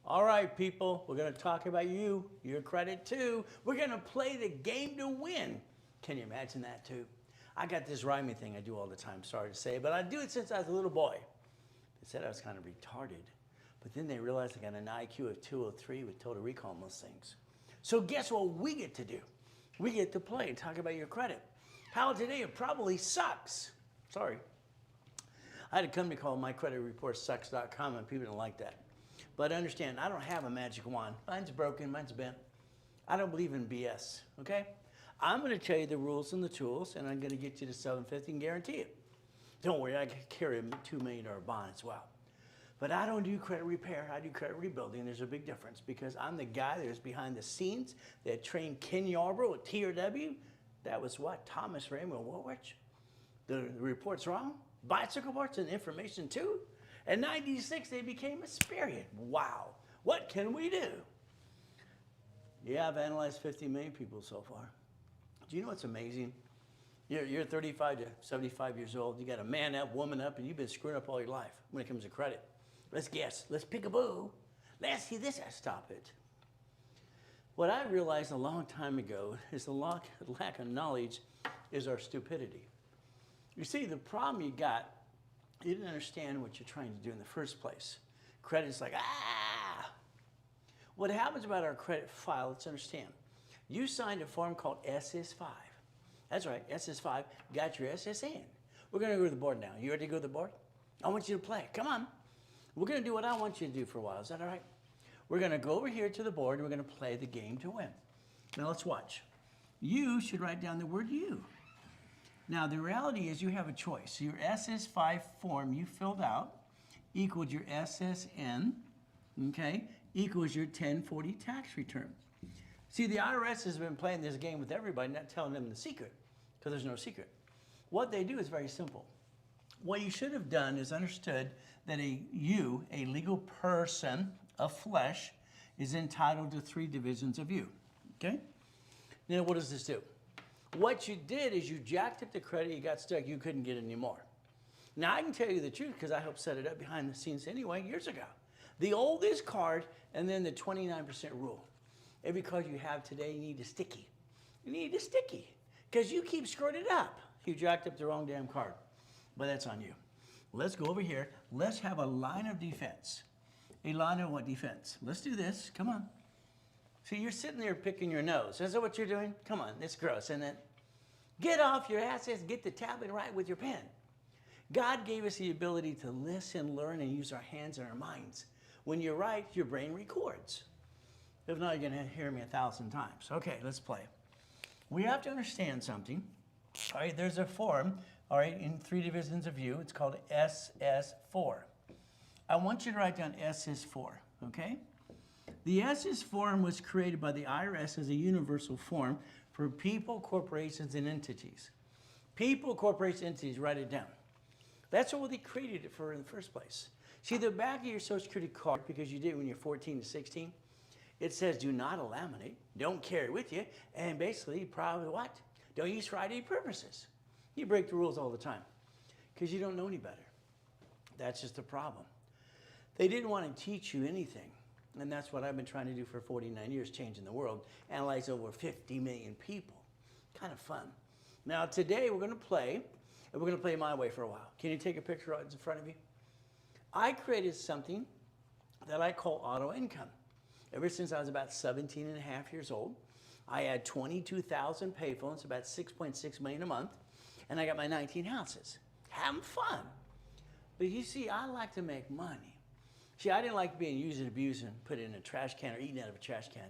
All right, people, we're going to talk about you, your credit too. We're going to play the game to win. Can you imagine that too? I got this rhyming thing I do all the time, sorry to say, but I do it since I was a little boy. They said I was kind of retarded, but then they realized I got an IQ of 203 with total recall on most things. So guess what we get to do? We get to play and talk about your credit. How today it probably sucks. Sorry. I had a company called mycreditreportsucks.com and people didn't like that. But understand, I don't have a magic wand. Mine's broken, mine's bent. I don't believe in BS, okay? I'm gonna tell you the rules and the tools, and I'm gonna get you to 750 and guarantee it. Don't worry, I carry a $2 million bond as well. But I don't do credit repair, I do credit rebuilding. There's a big difference because I'm the guy that was behind the scenes that trained Ken Yarbrough at TRW. That was what? Thomas Raymond Woolrich. The report's wrong. Bicycle parts and information too. In '96, they became Experian. Wow, what can we do? Yeah, I've analyzed 50 million people so far. Do you know what's amazing? You're 35 to 75 years old. You got a man up, woman up, and you've been screwing up all your life when it comes to credit. Let's guess. Let's pick a boo. Let's see this. Stop it. What I realized a long time ago is the lack of knowledge is our stupidity. You see, the problem you got, you didn't understand what you're trying to do in the first place. Credit's like, ah! What happens about our credit file, let's understand. You signed a form called SS5. That's right, SS5, got your SSN. We're gonna go to the board now. You ready to go to the board? I want you to play, come on. We're gonna do what I want you to do for a while, is that all right? We're gonna go over here to the board and we're gonna play the game to win. Now let's watch. You should write down the word you. Now, the reality is you have a choice. Your SS5 form you filled out equals your SSN, okay, equals your 1040 tax return. See, the IRS has been playing this game with everybody, not telling them the secret, because there's no secret. What they do is very simple. What you should have done is understood that a legal person of flesh, is entitled to 3 divisions of you, okay? Now, what does this do? What you did is you jacked up the credit, you got stuck, you couldn't get any more. Now I can tell you the truth because I helped set it up behind the scenes anyway years ago. The oldest card and then the 29% rule. Every card you have today, you need a sticky. You need a sticky because you keep screwing it up. You jacked up the wrong damn card, but that's on you. Let's go over here. Let's have a line of defense. A line of what defense? Let's do this, come on. See, you're sitting there picking your nose. Is that what you're doing? Come on, it's gross, isn't it? Get off your asses, get the tablet right with your pen. God gave us the ability to listen, learn, and use our hands and our minds. When you write, your brain records. If not, you're gonna hear me 1,000 times. Okay, let's play. We have to understand something. All right, there's a form, all right, in 3 divisions of view. It's called SS4. I want you to write down SS4, okay? The SS form was created by the IRS as a universal form for people, corporations, and entities. People, corporations, entities, write it down. That's what they created it for in the first place. See, the back of your Social Security card, because you did it when you're 14 to 16, it says do not laminate, don't carry with you, and basically probably what? Don't use for ID purposes. You break the rules all the time because you don't know any better. That's just the problem. They didn't want to teach you anything. And that's what I've been trying to do for 49 years, changing the world, analyze over 50 million people. Kind of fun. Now today we're gonna play, and we're gonna play my way for a while. Can you take a picture right in front of you? I created something that I call auto income. Ever since I was about 17 and a half years old, I had 22,000 payphones, about 6.6 million a month, and I got my 19 houses. Having fun. But you see, I like to make money. See, I didn't like being used and abused and put in a trash can or eaten out of a trash can.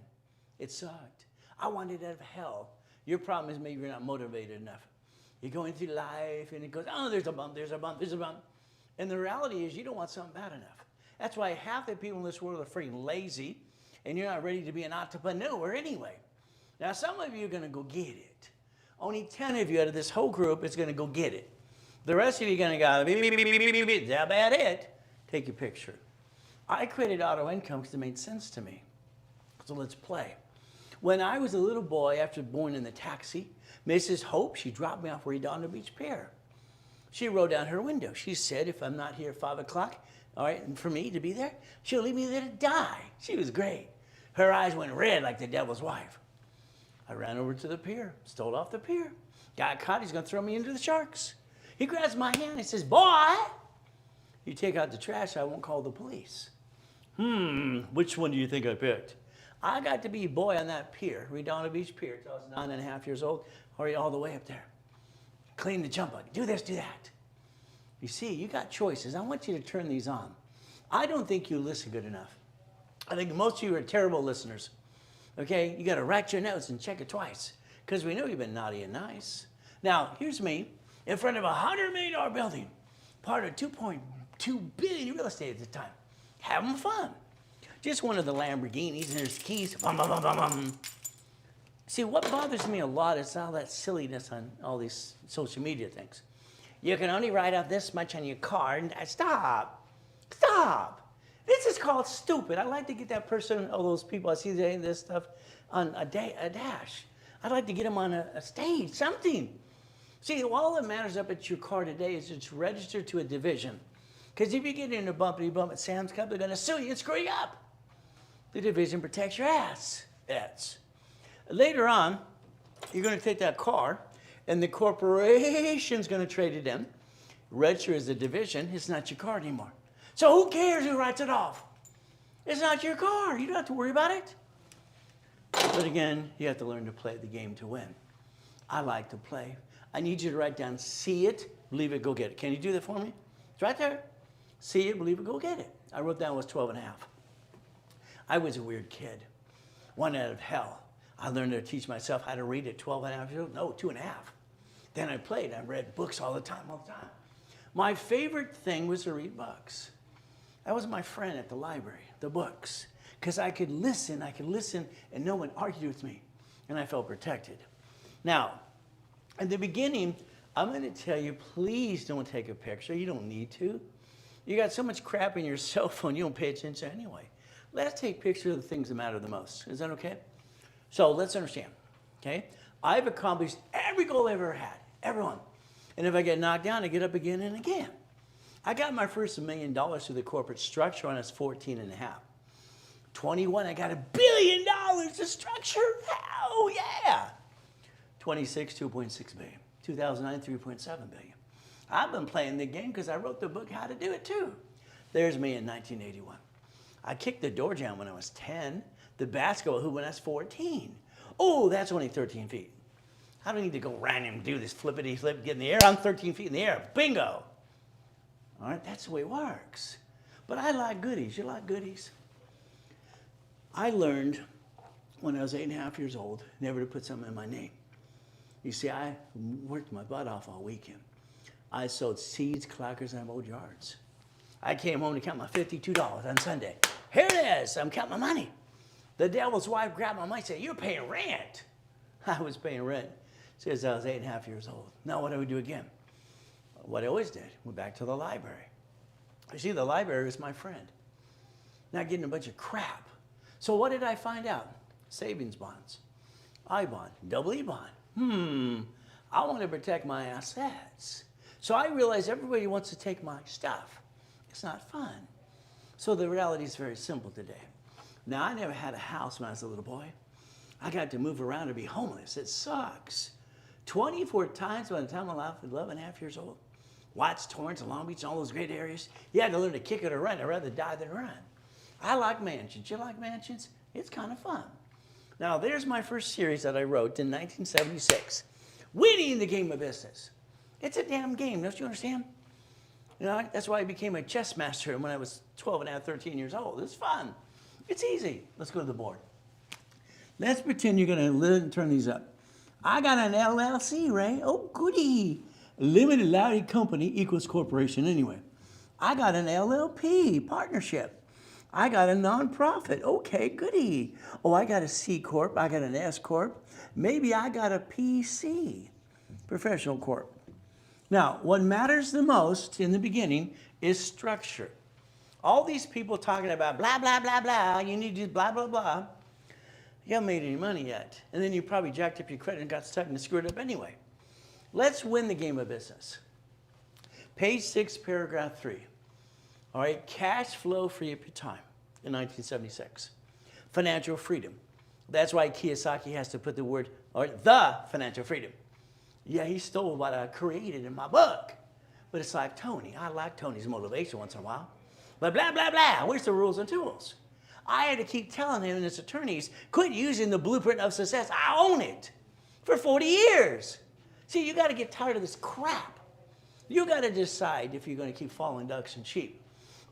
It sucked. I wanted it out of hell. Your problem is maybe you're not motivated enough. You're going through life and it goes, oh, there's a bump, there's a bump, there's a bump. And the reality is you don't want something bad enough. That's why half the people in this world are freaking lazy and you're not ready to be an entrepreneur anyway. Now, some of you are gonna go get it. Only 10 of you out of this whole group is gonna go get it. The rest of you are gonna go, is that about it? Take your picture. I created auto income because it made sense to me. So let's play. When I was a little boy, after born in the taxi, Mrs. Hope, she dropped me off Redondo Beach Pier. She rolled down her window. She said, if I'm not here at 5 o'clock, all right, and for me to be there, she'll leave me there to die. She was great. Her eyes went red like the devil's wife. I ran over to the pier, stole off the pier. Got caught, he's gonna throw me into the sharks. He grabs my hand, he says, boy, you take out the trash, I won't call the police. Which one do you think I picked? I got to be boy on that pier, Redondo Beach Pier, until I was 9.5 years old, or all the way up there. Clean the jump bug, do this, do that. You see, you got choices. I want you to turn these on. I don't think you listen good enough. I think most of you are terrible listeners. Okay, you got to write your notes and check it twice, because we know you've been naughty and nice. Now, here's me in front of a $100 million building, part of $2.2 billion real estate at the time, having fun. Just one of the Lamborghinis, and there's keys. Bum, bum, bum, bum, bum. See, what bothers me a lot is all that silliness on all these social media things. You can only write out this much on your card. Stop. This is called stupid. I like to get that person, all those people I see saying this stuff on a dash. I'd like to get them on a stage, something. See, all that matters up at your car today is it's registered to a division. Because if you get in a bumpity bump at Sam's Club, they're going to sue you and screw you up. The division protects your ass. Later on, you're going to take that car, and the corporation's going to trade it in. Register as a division, it's not your car anymore. So who cares who writes it off? It's not your car. You don't have to worry about it. But again, you have to learn to play the game to win. I like to play. I need you to write down, see it, believe it, go get it. Can you do that for me? It's right there. See it, believe it, go get it. I wrote down I was 12 and a half. I was a weird kid. One out of hell. I learned to teach myself how to read at 12 and a half years old. No, 2.5. Then I played. I read books all the time. My favorite thing was to read books. That was my friend at the library, the books. Because I could listen, and no one argued with me. And I felt protected. Now, at the beginning, I'm going to tell you, please don't take a picture. You don't need to. You got so much crap in your cell phone, you don't pay attention anyway. Let's take pictures of the things that matter the most. Is that okay? So let's understand, okay? I've accomplished every goal I've ever had, everyone. And if I get knocked down, I get up again and again. I got my first $1 million through the corporate structure when I was 14 and a half. 21, I got $1 billion to structure. Oh yeah. 26, 2.6 billion. 2009, 3.7 billion. I've been playing the game because I wrote the book How to Do It Too. There's me in 1981. I kicked the door down when I was 10. The basketball hoop when I was 14. Oh, that's only 13 feet. I don't need to go around and do this flippity flip, get in the air. I'm 13 feet in the air. Bingo. All right, that's the way it works. But I like goodies. You like goodies? I learned when I was 8.5 years old never to put something in my name. You see, I worked my butt off all weekend. I sowed seeds, clackers, and I mowed yards. I came home to count my $52 on Sunday. Here it is. I'm counting my money. The devil's wife grabbed my money and said, "You're paying rent." I was paying rent since I was 8.5 years old. Now what do we do again? What I always did, went back to the library. You see, the library was my friend. Not getting a bunch of crap. So what did I find out? Savings bonds, I bond, double E bond. I want to protect my assets. So I realized everybody wants to take my stuff. It's not fun. So the reality is very simple today. Now, I never had a house when I was a little boy. I got to move around and be homeless. It sucks. 24 times by the time I was 11.5 years old. Watts, Torrance, Long Beach, all those great areas. You had to learn to kick it or run. I'd rather die than run. I like mansions. You like mansions? It's kind of fun. Now, there's my first series that I wrote in 1976. Winning the Game of Business. It's a damn game, don't you understand? You know, that's why I became a chess master when I was 12 and a half, 13 years old. It's fun. It's easy. Let's go to the board. Let's pretend you're going to turn these up. I got an LLC, Ray. Oh, goody. Limited liability company equals corporation anyway. I got an LLP, partnership. I got a nonprofit. Okay, goody. Oh, I got a C Corp. I got an S Corp. Maybe I got a PC, professional corp. Now, what matters the most in the beginning is structure. All these people talking about blah, blah, blah, blah, you need to do blah, blah, blah. You haven't made any money yet. And then you probably jacked up your credit and got stuck and screwed up anyway. Let's win the game of business. Page 6, paragraph 3. All right, cash flow free up your time in 1976. Financial freedom. That's why Kiyosaki has to put the word, or the financial freedom. Yeah, he stole what I created in my book. But it's like Tony. I like Tony's motivation once in a while. But blah, blah, blah. Where's the rules and tools? I had to keep telling him and his attorneys, quit using the blueprint of success. I own it for 40 years. See, you got to get tired of this crap. You got to decide if you're going to keep following ducks and sheep.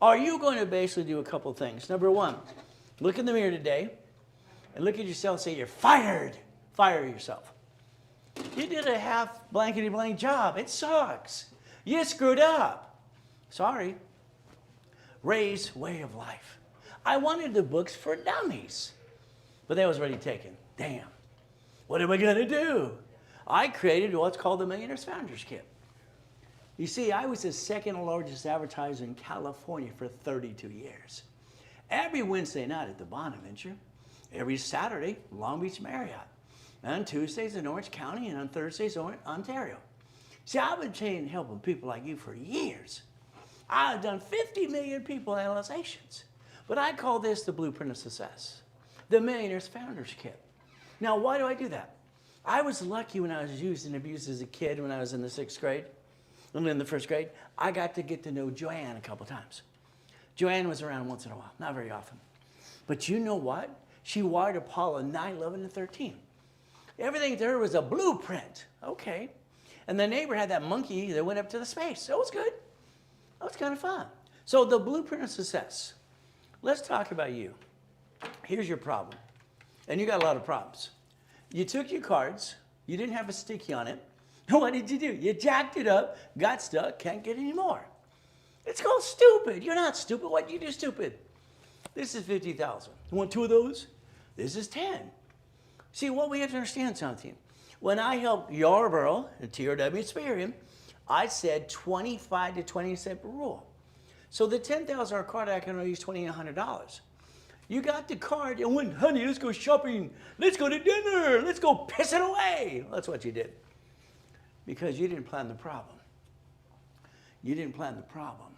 Are you going to basically do a couple of things? Number one, look in the mirror today and look at yourself and say, you're fired. Fire yourself. You did a half blankety blank job. It sucks. You screwed up. Sorry. Ray's Way of Life. I wanted the books for dummies, but that was already taken. Damn. What am I going to do? I created what's called the Millionaire's Founders Kit. You see, I was the second largest advertiser in California for 32 years. Every Wednesday night at the Bonaventure, every Saturday, Long Beach Marriott, on Tuesdays in Orange County, and on Thursdays, Ontario. See, I've been training helping people like you for years. I've done 50 million people analyzations, but I call this the blueprint of success, the Millionaire's Founders Kit. Now, why do I do that? I was lucky when I was used and abused as a kid when I was in the 6th grade. And in the 1st grade, I got to get to know Joanne a couple times. Joanne was around once in a while, not very often. But you know what? She wired Apollo 9, 11, and 13. Everything to her was a blueprint. Okay. And the neighbor had that monkey that went up to the space. That was good. That was kind of fun. So the blueprint of success. Let's talk about you. Here's your problem. And you got a lot of problems. You took your cards. You didn't have a sticky on it. What did you do? You jacked it up, got stuck, can't get any more. It's called stupid. You're not stupid. What did you do stupid? This is 50,000. You want 2 of those? This is 10. See, what we have to understand something. When I helped Yarborough and TRW Experian, I said 25 to 20% rule. So the $10,000 card, I can only use $2,800. You got the card and went, honey, let's go shopping. Let's go to dinner. Let's go piss it away. That's what you did. Because you didn't plan the problem. You didn't plan the problem.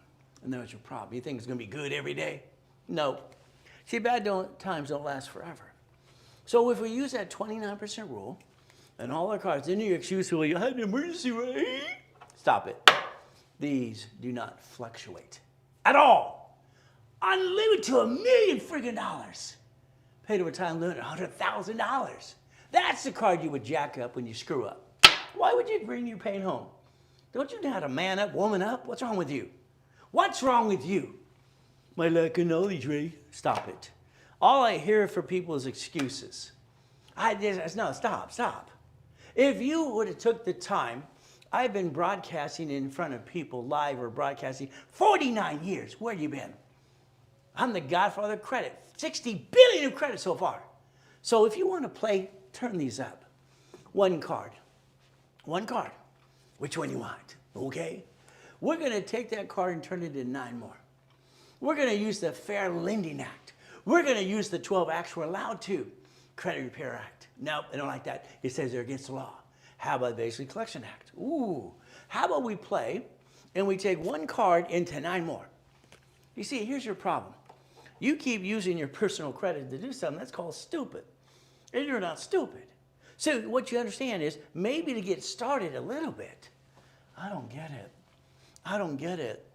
And that was your problem. You think it's going to be good every day? No. See, bad times don't last forever. So if we use that 29% rule and all our cards, then your excuse will, you had an emergency, right? Stop it. These do not fluctuate at all. Unlimited to $1 million friggin' dollars. Paid over time limit $100,000. That's the card you would jack up when you screw up. Why would you bring your pain home? Don't you know how to man up, woman up? What's wrong with you? What's wrong with you? My lack of knowledge, Ray. Stop it. All I hear from people is excuses. No, stop. If you would have took the time, I've been broadcasting in front of people, live or broadcasting, 49 years. Where have you been? I'm the godfather of credit. 60 billion of credit so far. So if you want to play, turn these up. One card. Which one you want, okay? We're going to take that card and turn it into 9 more. We're going to use the Fair Lending Act. We're going to use the 12 acts we're allowed to. Credit Repair Act. Nope, I don't like that. It says they're against the law. How about Basically Collection Act? Ooh. How about we play and we take 1 card into 9 more? You see, here's your problem. You keep using your personal credit to do something that's called stupid. And you're not stupid. So what you understand is maybe to get started a little bit. I don't get it.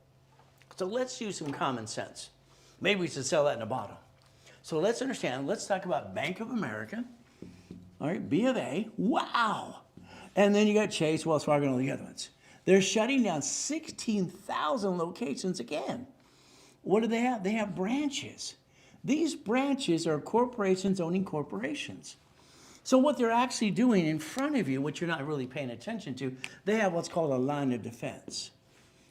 So let's use some common sense. Maybe we should sell that in a bottle. So let's understand. Let's talk about Bank of America. All right, B of A. Wow. And then you got Chase, Wells Fargo, and all the other ones. They're shutting down 16,000 locations again. What do they have? They have branches. These branches are corporations owning corporations. So what they're actually doing in front of you, which you're not really paying attention to, they have what's called a line of defense.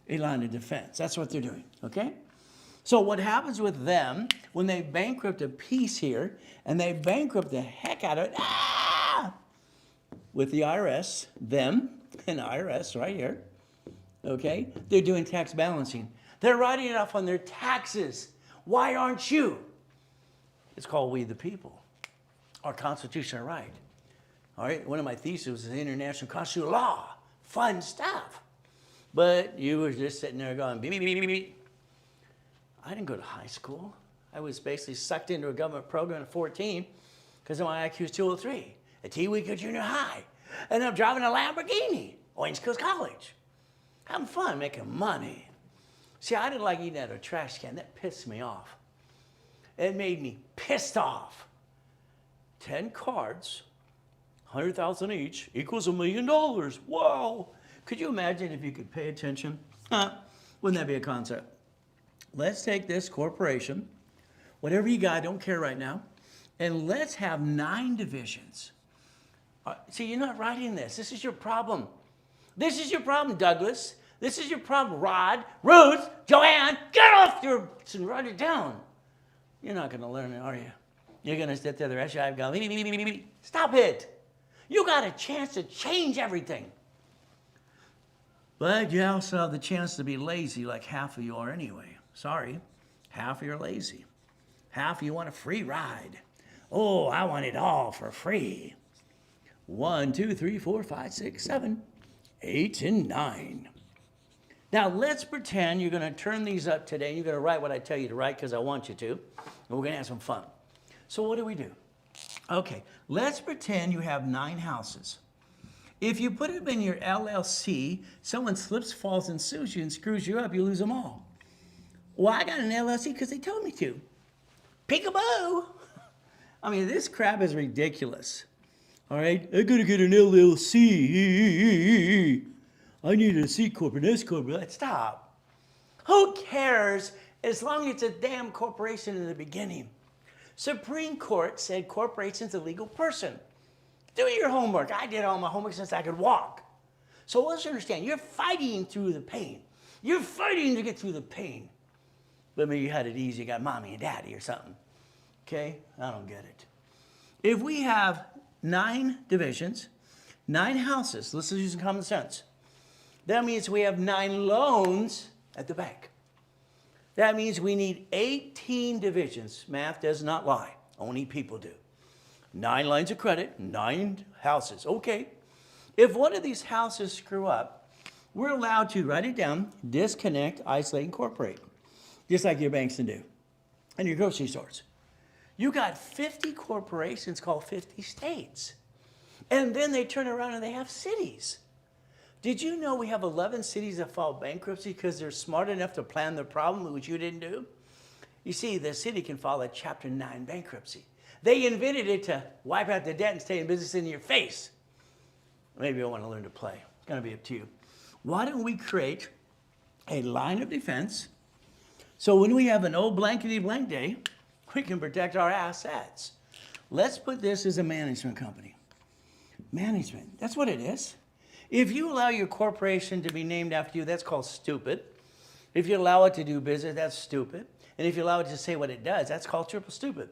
A line of defense. That's what they're doing, okay? So what happens with them, when they bankrupt a piece here, and they bankrupt the heck out of it, with the IRS, them and IRS right here, okay? They're doing tax balancing. They're writing it off on their taxes. Why aren't you? It's called We the People. Our constitutional right. All right, one of my theses is international constitutional law. Fun stuff. But you were just sitting there going, beep, beep, beep, beep, beep. I didn't go to high school. I was basically sucked into a government program at 14 because my IQ was 203 at T-Week Junior High. And I'm driving a Lamborghini, Orange Coast College. Having fun, making money. See, I didn't like eating out of a trash can. That pissed me off. It made me pissed off. 10 cards, 100,000 each, equals $1 million. Wow. Could you imagine if you could pay attention? Wouldn't that be a concept? Let's take this corporation, whatever you got, I don't care right now, and let's have 9 divisions. See, you're not writing this. This is your problem. This is your problem, Douglas. This is your problem, Rod, Ruth, Joanne. Get off your and write it down. You're not going to learn it, are you? You're going to sit there the rest of your life going, stop it. You got a chance to change everything. But you also have the chance to be lazy like half of you are anyway. Sorry, half of you are lazy. Half of you want a free ride. Oh, I want it all for free. 1, 2, 3, 4, 5, 6, 7, 8, and 9. Now let's pretend you're going to turn these up today and you're going to write what I tell you to write because I want you to. And we're going to have some fun. So what do? Okay, let's pretend you have 9 houses. If you put them in your LLC, someone slips, falls, and sues you and screws you up, you lose them all. Well, I got an LLC because they told me to. Peekaboo! I mean, this crap is ridiculous. All right, I gotta get an LLC. I need a C corp, an S corp. Stop. Who cares as long as it's a damn corporation in the beginning? Supreme Court said corporation's a legal person. Do your homework. I did all my homework since I could walk. So let's understand, you're fighting through the pain. You're fighting to get through the pain. But maybe you had it easy, you got mommy and daddy or something. Okay, I don't get it. If we have 9 divisions, 9 houses, let's use some common sense. That means we have 9 loans at the bank. That means we need 18 divisions. Math does not lie, only people do. 9 lines of credit, 9 houses. Okay, if one of these houses screw up, we're allowed to write it down, disconnect, isolate, incorporate, just like your banks can do, and your grocery stores. You got 50 corporations called 50 states. And then they turn around and they have cities. Did you know we have 11 cities that filed bankruptcy because they're smart enough to plan the problem, which you didn't do? You see, the city can file a Chapter 9 bankruptcy. They invented it to wipe out the debt and stay in business in your face. Maybe I want to learn to play. It's going to be up to you. Why don't we create a line of defense so when we have an old blankety blank day, we can protect our assets. Let's put this as a management company. Management, that's what it is. If you allow your corporation to be named after you, that's called stupid. If you allow it to do business, that's stupid. And if you allow it to say what it does, that's called triple stupid.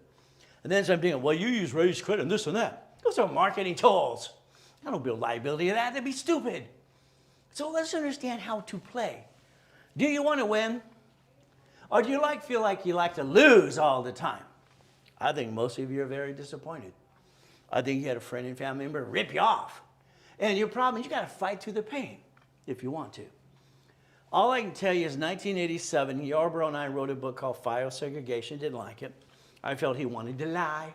And then I'm thinking, well, you use raised credit and this and that. Those are marketing tools. I don't build liability of that. That'd be stupid. So let's understand how to play. Do you want to win? Or do you feel like you like to lose all the time? I think most of you are very disappointed. I think you had a friend and family member rip you off. And your problem is you got to fight through the pain if you want to. All I can tell you is 1987, Yarborough and I wrote a book called FICO Segregation. Didn't like it. I felt he wanted to lie.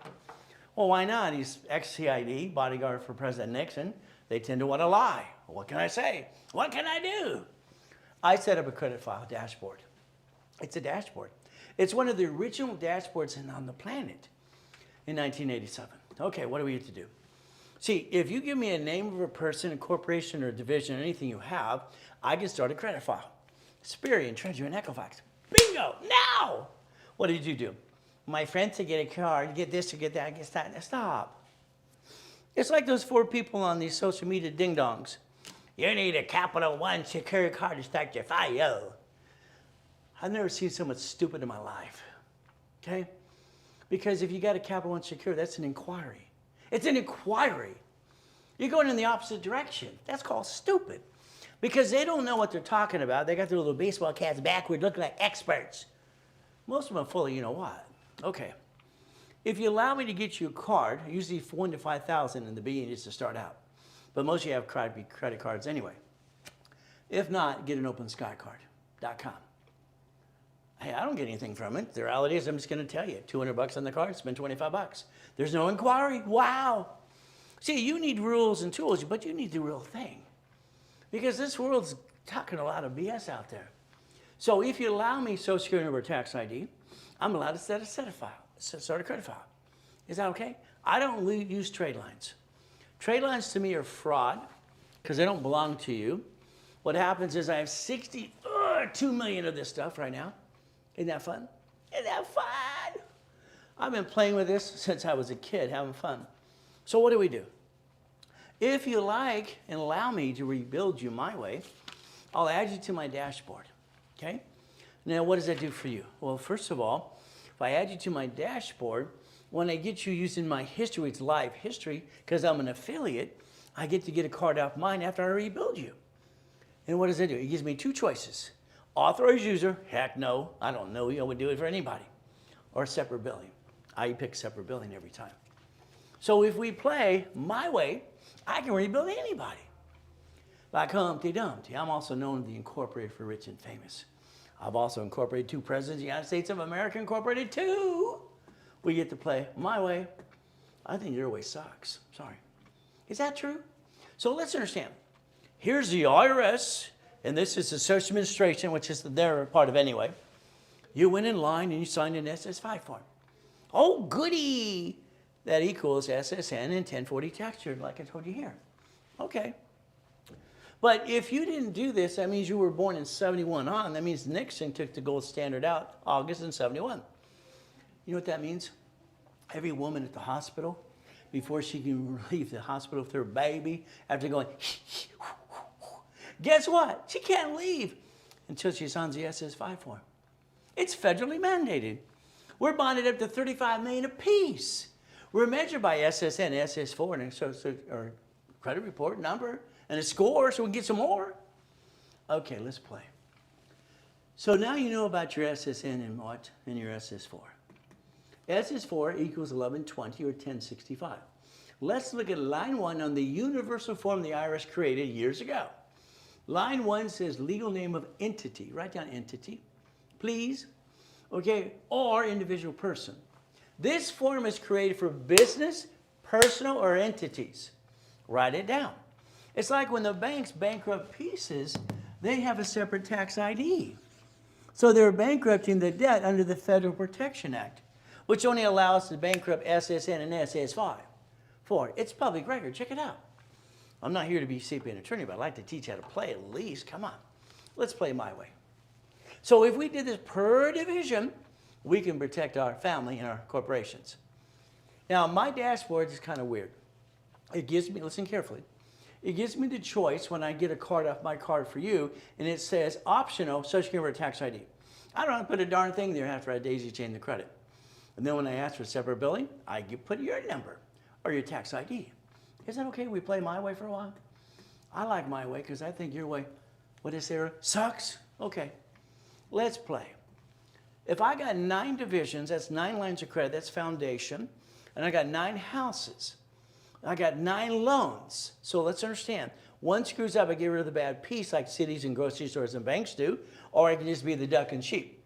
Well, why not? He's ex-CID, bodyguard for President Nixon. They tend to want to lie. What can I say? What can I do? I set up a credit file dashboard. It's a dashboard. It's one of the original dashboards on the planet in 1987. Okay, what do we have to do? See, if you give me a name of a person, a corporation, or a division, or anything you have, I can start a credit file. Experian, TransUnion, Equifax. Bingo! Now! What did you do? My friend to get a card, get this, to get that, get that. Stop. It's like those 4 people on these social media ding-dongs. You need a Capital One secure card to start your FICO. I've never seen so much stupid in my life, okay? Because if you got a Capital One secure, that's an inquiry. It's an inquiry. You're going in the opposite direction. That's called stupid. Because they don't know what they're talking about. They got their little baseball caps backward looking like experts. Most of them are full of you know what. Okay. If you allow me to get you a card, usually 1,000 to 5,000 in the beginning just to start out. But most of you have credit cards anyway. If not, get an OpenSkyCard.com. Hey, I don't get anything from it. The reality is I'm just going to tell you, $200 on the card, spend $25. There's no inquiry. Wow. See, you need rules and tools, but you need the real thing. Because this world's talking a lot of BS out there. So if you allow me Social Security number, tax ID, I'm allowed to start a credit file. Is that okay? I don't use trade lines. Trade lines to me are fraud because they don't belong to you. What happens is I have 2 million of this stuff right now. Isn't that fun? Isn't that fun? I've been playing with this since I was a kid, having fun. So what do? If you like and allow me to rebuild you my way, I'll add you to my dashboard, okay? Now, what does that do for you? Well, first of all, if I add you to my dashboard, when I get you using my history, it's live history, because I'm an affiliate, I get to get a card off mine after I rebuild you. And what does it do? It gives me 2 choices. Authorized user, heck no, I don't know, I would do it for anybody. Or separate billing. I pick separate billing every time. So if we play my way, I can rebuild anybody. Like Humpty Dumpty. I'm also known as the Incorporated for Rich and Famous. I've also incorporated 2 presidents of the United States of America, incorporated 2. We get to play my way. I think your way sucks. Sorry. Is that true? So let's understand. Here's the IRS, and this is the Social Administration, which is their part of anyway. You went in line and you signed an SS5 form. Oh, goody! That equals SSN and 1040 tax year, like I told you here. Okay. But if you didn't do this, that means you were born in 71 on. That means Nixon took the gold standard out August in 71. You know what that means? Every woman at the hospital, before she can leave the hospital with her baby, after going, guess what? She can't leave until she signs the SS5 form. It's federally mandated. We're bonded up to $35 million apiece. We're measured by SSN, SS4, and or credit report number, and a score, so we can get some more. Okay, let's play. So now you know about your SSN and what? And your SS4. SS4 equals 1120 or 1065. Let's look at line 1 on the universal form the IRS created years ago. Line 1 says legal name of entity. Write down entity, please. Okay, or individual person. This form is created for business, personal, or entities. Write it down. It's like when the banks bankrupt pieces, they have a separate tax ID. So they're bankrupting the debt under the Federal Protection Act, which only allows to bankrupt SSN and SS5. It's public record. Check it out. I'm not here to be CPA attorney, but I'd like to teach how to play at least. Come on. Let's play my way. So if we did this per division, we can protect our family and our corporations. Now, my dashboard is kind of weird. It gives me, listen carefully, it gives me the choice when I get a card off my card for you, and it says optional Social Security or tax ID. I don't have to put a darn thing there after I daisy chain the credit. And then when I ask for separate billing, I put your number or your tax ID. Is that okay? We play my way for a while? I like my way because I think your way, what is there, sucks? Okay, let's play. If I got 9 divisions, that's 9 lines of credit, that's foundation, and I got 9 houses. I got 9 loans. So let's understand, one screws up, I get rid of the bad piece like cities and grocery stores and banks do, or I can just be the duck and sheep.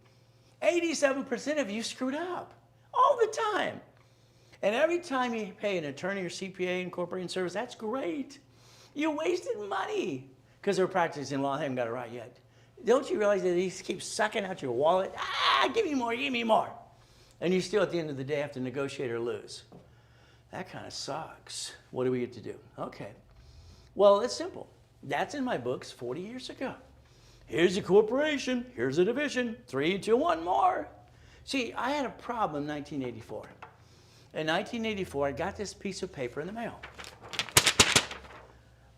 87% of you screwed up all the time. And every time you pay an attorney or CPA incorporating service, that's great. You wasted money because they're practicing law and haven't got it right yet. Don't you realize that he keeps sucking out your wallet? Give me more, give me more. And you still at the end of the day have to negotiate or lose. That kind of sucks. What do we get to do? Okay. Well, it's simple. That's in my books 40 years ago. Here's a corporation. Here's a division. 3, 2, 1 more. See, I had a problem in 1984. In 1984, I got this piece of paper in the mail.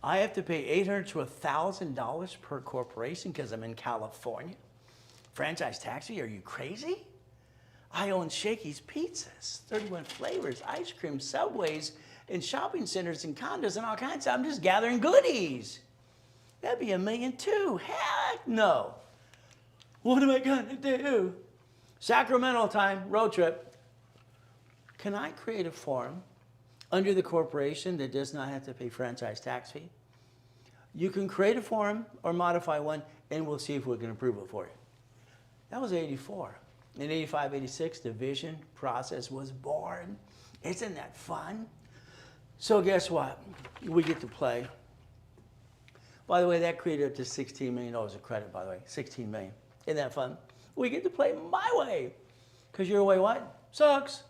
I have to pay $800 to $1,000 per corporation because I'm in California. Franchise tax fee, are you crazy? I own Shakey's Pizzas, 31 flavors, ice cream, Subways, and shopping centers and condos and all kinds of, I'm just gathering goodies. That'd be $1 million too. Heck no. What am I gonna do? Sacramento time, road trip. Can I create a form under the corporation that does not have to pay franchise tax fee? You can create a form or modify one, and we'll see if we can approve it for you. That was 84. In 85, 86, the vision process was born. Isn't that fun? So guess what? We get to play. By the way, that created up to $16 million of credit, by the way. $16 million. Isn't that fun? We get to play my way. Because your way what? Sucks.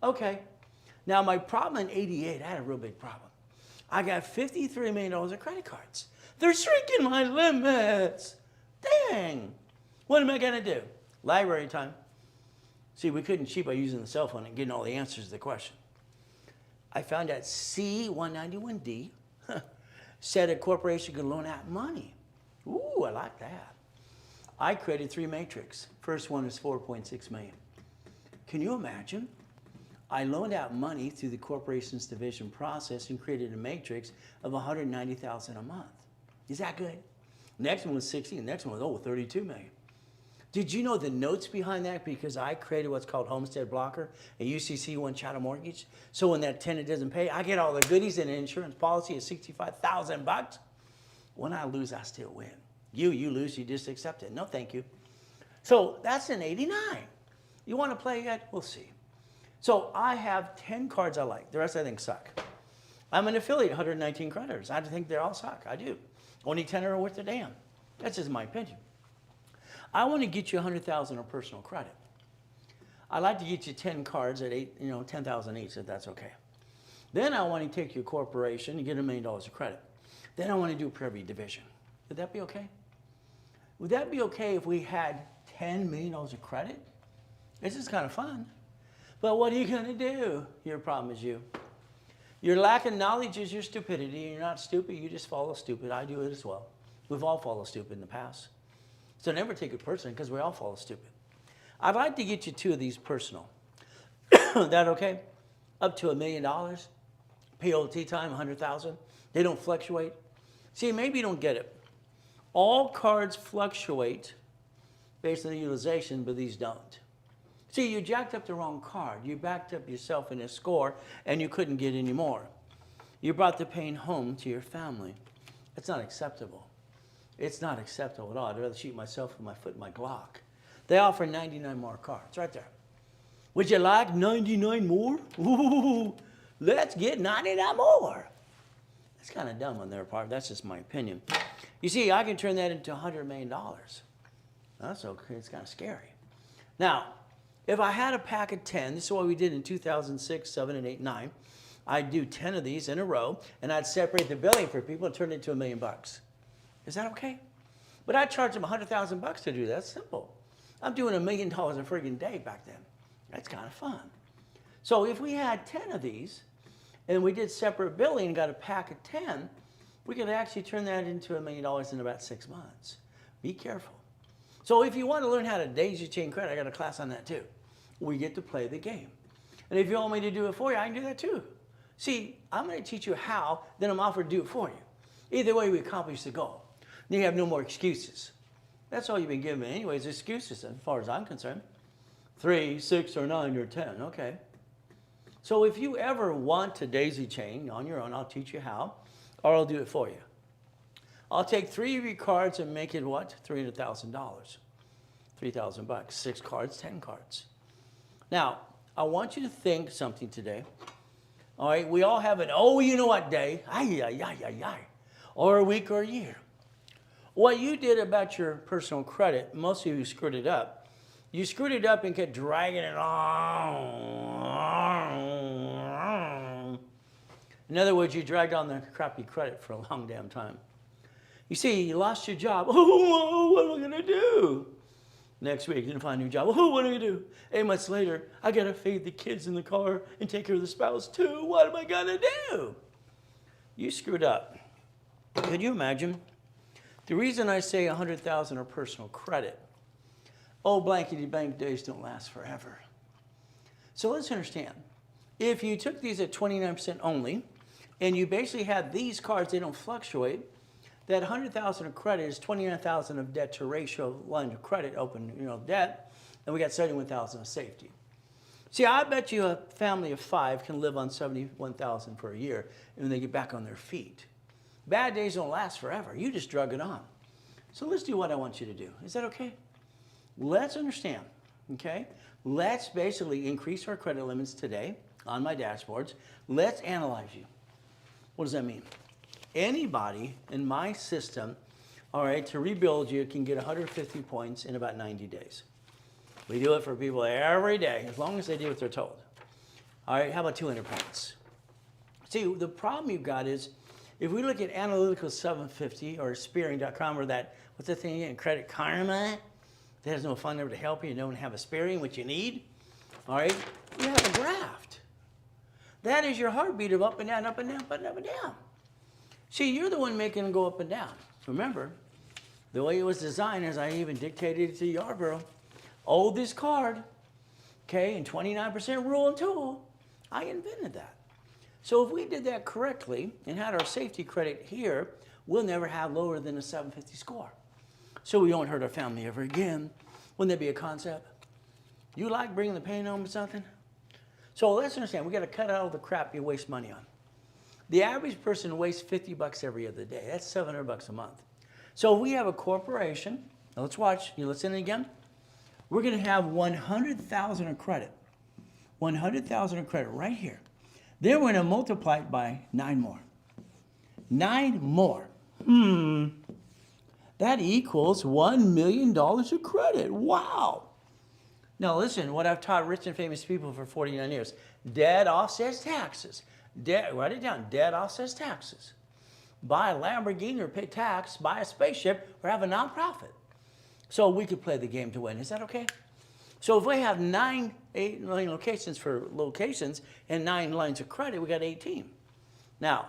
Okay. Now my problem in 88, I had a real big problem. I got $53 million of credit cards. They're shrinking my limits. Dang. What am I going to do? Library time. See, we couldn't cheat by using the cell phone and getting all the answers to the question. I found out C-191D said a corporation could loan out money. Ooh, I like that. I created 3 matrix. First one is 4.6 million. Can you imagine? I loaned out money through the corporation's division process and created a matrix of 190,000 a month. Is that good? Next one was 16. Next one was 32 million. Did you know the notes behind that? Because I created what's called Homestead Blocker, a UCC one chattel mortgage. So when that tenant doesn't pay, I get all the goodies and an insurance policy of $65,000. When I lose, I still win. You lose, you just accept it. No, thank you. So that's an 89. You want to play yet? We'll see. So I have 10 cards I like. The rest I think suck. I'm an affiliate, 119 creditors. I think they all suck. I do. Only 10 are worth a damn. That's just my opinion. I want to get you 100,000 of personal credit. I'd like to get you 10 cards at 10,000 each, if that's okay. Then I want to take your corporation and get $1 million of credit. Then I want to do it for every division. Would that be okay? Would that be okay if we had $10 million of credit? This is kind of fun. But what are you going to do? Your problem is you. Your lack of knowledge is your stupidity. You're not stupid. You just follow stupid. I do it as well. We've all followed stupid in the past. So never take it personally because we all follow stupid. I'd like to get you 2 of these personal. That okay? Up to $1 million. POT time, 100,000. They don't fluctuate. See, maybe you don't get it. All cards fluctuate based on the utilization, but these don't. See, you jacked up the wrong card. You backed up yourself in a score, and you couldn't get any more. You brought the pain home to your family. That's not acceptable. It's not acceptable at all. I'd rather shoot myself with my foot in my Glock. They offer 99 more cards, right there. Would you like 99 more? Ooh, let's get 99 more. That's kind of dumb on their part. That's just my opinion. You see, I can turn that into $100 million. That's okay. It's kind of scary. Now, if I had a pack of 10, this is what we did in 2006, 7, and 8, 9. I'd do 10 of these in a row, and I'd separate the billing for people and turn it into $1 million. Is that okay? But I charge them $100,000 to do that. That's simple. I'm doing $1 million a friggin' day back then. That's kind of fun. So if we had 10 of these, and we did separate billing and got a pack of 10, we could actually turn that into $1 million in about 6 months. Be careful. So if you want to learn how to daisy chain credit, I got a class on that too. We get to play the game. And if you want me to do it for you, I can do that too. See, I'm going to teach you how, then I'm offered to do it for you. Either way, we accomplish the goal. You have no more excuses. That's all you've been given anyways, excuses as far as I'm concerned. 3, 6, or 9, or 10, okay. So if you ever want to daisy chain on your own, I'll teach you how, or I'll do it for you. I'll take 3 of your cards and make it what? $300,000. $3,000. 6 cards, 10 cards. Now, I want you to think something today. All right, we all have an, you know what day, or a week or a year. What you did about your personal credit, most of you screwed it up. You screwed it up and kept dragging it on. In other words, you dragged on the crappy credit for a long damn time. You see, you lost your job. Oh, what am I going to do? Next week, you're going to find a new job. Oh, what am I going to do? 8 months later, I got to feed the kids in the car and take care of the spouse too. What am I going to do? You screwed up. Could you imagine? The reason I say 100,000 are personal credit, blankety blank days don't last forever. So let's understand. If you took these at 29% only, and you basically had these cards, they don't fluctuate, that 100,000 of credit is 29,000 of debt to ratio line of credit, open debt, and we got 71,000 of safety. See, I bet you a family of 5 can live on 71,000 for a year when they get back on their feet. Bad days don't last forever. You just drug it on. So let's do what I want you to do. Is that okay? let's understand, okay? Let's basically increase our credit limits today on my dashboards. Let's analyze you. What does that mean? Anybody in my system, all right, to rebuild you can get 150 points in about 90 days. We do it for people every day, as long as they do what they're told. All right, how about 200 points? See, the problem you've got is, if we look at Analytical 750 or Experian.com or that, what's the thing again, Credit Karma, that has no phone number to help you, you don't have Experian, which you need, all right, you have a graft. That is your heartbeat of up and down, up and down, up and down. See, you're the one making them go up and down. Remember, the way it was designed, as I even dictated it to Yarborough, oldest card, okay, and 29% rule and tool, I invented that. So if we did that correctly and had our safety credit here, we'll never have lower than a 750 score. So we won't hurt our family ever again. Wouldn't that be a concept? You like bringing the pain home or something? So let's understand, we got to cut out all the crap you waste money on. The average person wastes 50 bucks every other day. That's 700 bucks a month. So if we have a corporation, now let's watch, you listen again? We're going to have 100,000 of credit. 100,000 of credit right here. Then we're going to multiply it by 9 more. 9 more. That equals $1 million of credit. Wow. Now listen, what I've taught rich and famous people for 49 years. Debt offsets taxes. Debt, write it down. Debt offsets taxes. Buy a Lamborghini or pay tax, buy a spaceship, or have a nonprofit. So we could play the game to win. Is that okay? So if we have 9 locations for locations and 9 lines of credit, we got 18. Now,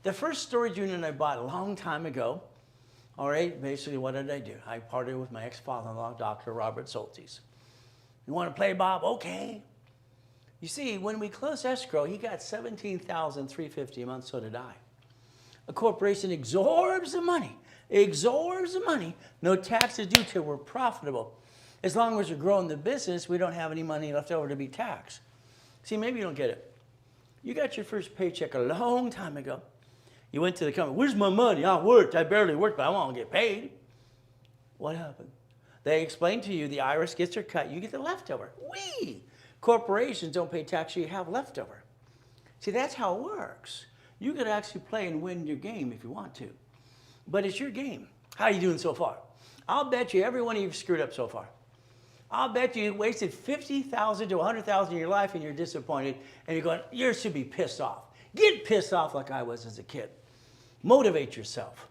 the first storage unit I bought a long time ago, all right, basically what did I do? I partied with my ex-father-in-law, Dr. Robert Soltis. You want to play, Bob? Okay. You see, when we closed escrow, he got $17,350 a month, so did I. A corporation absorbs the money, no taxes due till we're profitable. As long as we're growing the business, we don't have any money left over to be taxed. See, maybe you don't get it. You got your first paycheck a long time ago. You went to the company, where's my money? I worked, I barely worked, but I want to get paid. What happened? They explained to you the IRS gets their cut, you get the leftover. Corporations don't pay tax, you have leftover. See, that's how it works. You could actually play and win your game if you want to. But it's your game. How are you doing so far? I'll bet you every one of you have screwed up so far. I'll bet you wasted $50,000 to $100,000 in your life and you're disappointed and you're going, you should be pissed off. Get pissed off like I was as a kid. Motivate yourself.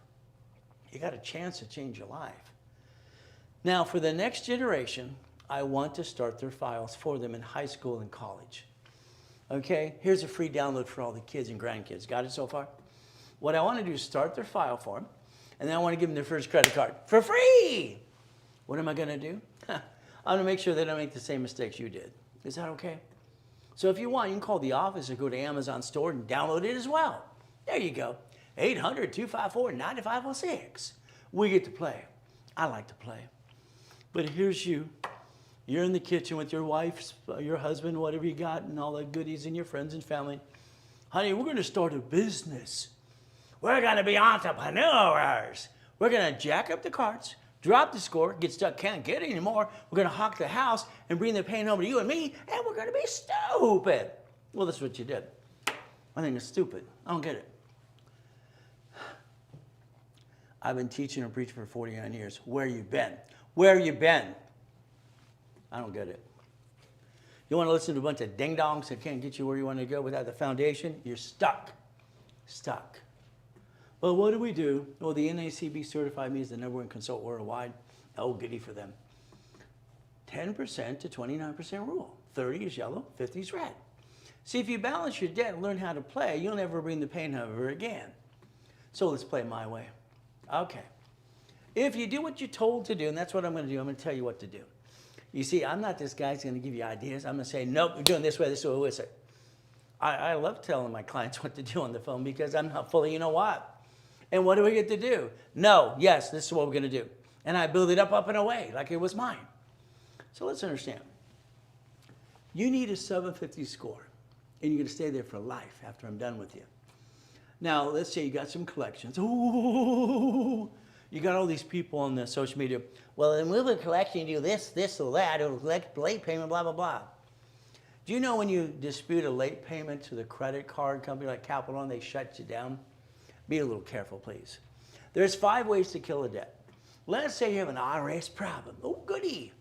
You got a chance to change your life. Now, for the next generation, I want to start their files for them in high school and college. Okay, here's a free download for all the kids and grandkids. Got it so far? What I want to do is start their file for them, and then I want to give them their first credit card for free. What am I going to do? I'm going to make sure they don't make the same mistakes you did. Is that okay? So if you want, you can call the office or go to Amazon store and download it as well. There you go. 800-254-9506. We get to play. I like to play. But here's you. You're in the kitchen with your wife, your husband, whatever you got, and all the goodies and your friends and family. Honey, we're going to start a business. We're going to be entrepreneurs. We're going to jack up the carts, drop the score, get stuck, can't get it anymore. We're going to hawk the house and bring the pain home to you and me, and we're going to be stupid. Well, that's what you did. I think it's stupid. I don't get it. I've been teaching and preaching for 49 years. Where you been? Where you been? I don't get it. You want to listen to a bunch of ding-dongs that can't get you where you want to go without the foundation? You're stuck. Stuck. Well, what do we do? Well, the NACB certified me as the #1 consultant worldwide. Oh, goody for them. 10% to 29% rule. 30 is yellow, 50 is red. See, if you balance your debt and learn how to play, you'll never bring the pain ever again. So let's play my way. Okay. If you do what you're told to do, and that's what I'm going to do, I'm going to tell you what to do. You see, I'm not this guy who's going to give you ideas. I'm going to say, nope, we're doing this way, this way, this way. I love telling my clients what to do on the phone because I'm not fully, you know what? And what do we get to do? No, yes, this is what we're going to do. And I build it up and away like it was mine. So let's understand. You need a 750 score, and you're going to stay there for life after I'm done with you. Now, let's say you got some collections. Ooh, You got all these people on the social media. Well, in moving collection, you do this, this, or that, or late payment, blah, blah, blah. Do you know when you dispute a late payment to the credit card company like Capital One, they shut you down? Be a little careful, please. There's 5 ways to kill a debt. Let's say you have an IRS problem. Oh, goody.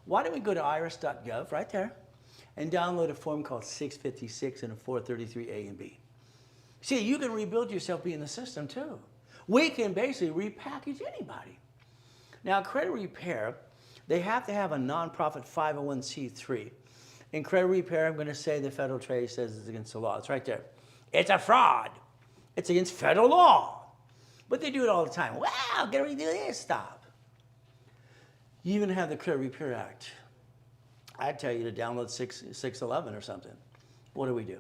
Why don't we go to irs.gov right there and download a form called 656 and a 433A and B. See, you can rebuild yourself being the system too. We can basically repackage anybody. Now, credit repair, they have to have a nonprofit 501c3. In credit repair, I'm going to say the Federal Trade says it's against the law. It's right there. It's a fraud. It's against federal law. But they do it all the time. Wow, gotta redo this. Stop. You even have the Credit Repair Act. I'd tell you to download 611 or something. What do we do?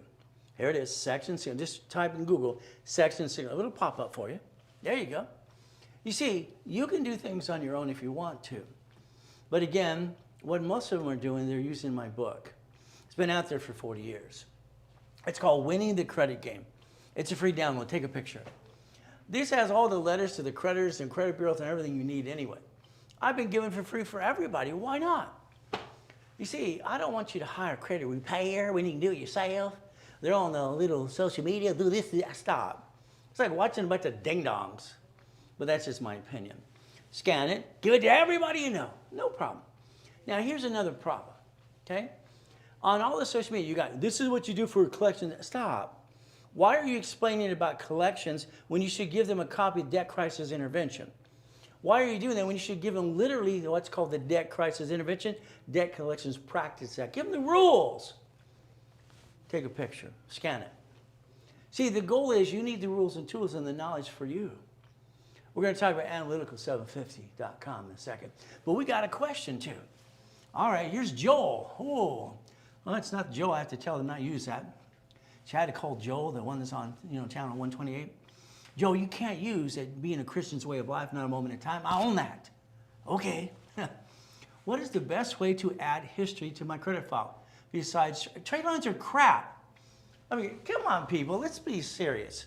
Here it is, Section 6. Just type in Google, Section 6. It'll pop up for you. There you go. You see, you can do things on your own if you want to. But again, what most of them are doing, they're using my book. It's been out there for 40 years. It's called Winning the Credit Game. It's a free download. Take a picture. This has all the letters to the creditors and credit bureaus and everything you need anyway. I've been giving for free for everybody. Why not? You see, I don't want you to hire a credit repair when you can do it yourself. They're on the little social media, do this, do that. Stop. It's like watching a bunch of ding-dongs. But that's just my opinion. Scan it, give it to everybody you know. No problem. Now, here's another problem, okay? On all the social media, you got, this is what you do for a collection. Stop. Why are you explaining about collections when you should give them a copy of Debt Crisis Intervention? Why are you doing that when you should give them literally what's called the Debt Crisis Intervention, Debt Collections Practice Act? Give them the rules. Take a picture, scan it. See, the goal is you need the rules and tools and the knowledge for you. We're going to talk about analytical750.com in a second. But we got a question too. All right, here's Joel. Oh, well, it's not Joel. I have to tell them not to use that. So I had to call Joel, the one that's on, channel 128. Joe, you can't use it being a Christian's way of life, not a moment in time. I own that. Okay. What is the best way to add history to my credit file? Besides, trade lines are crap. I mean, come on, people. Let's be serious.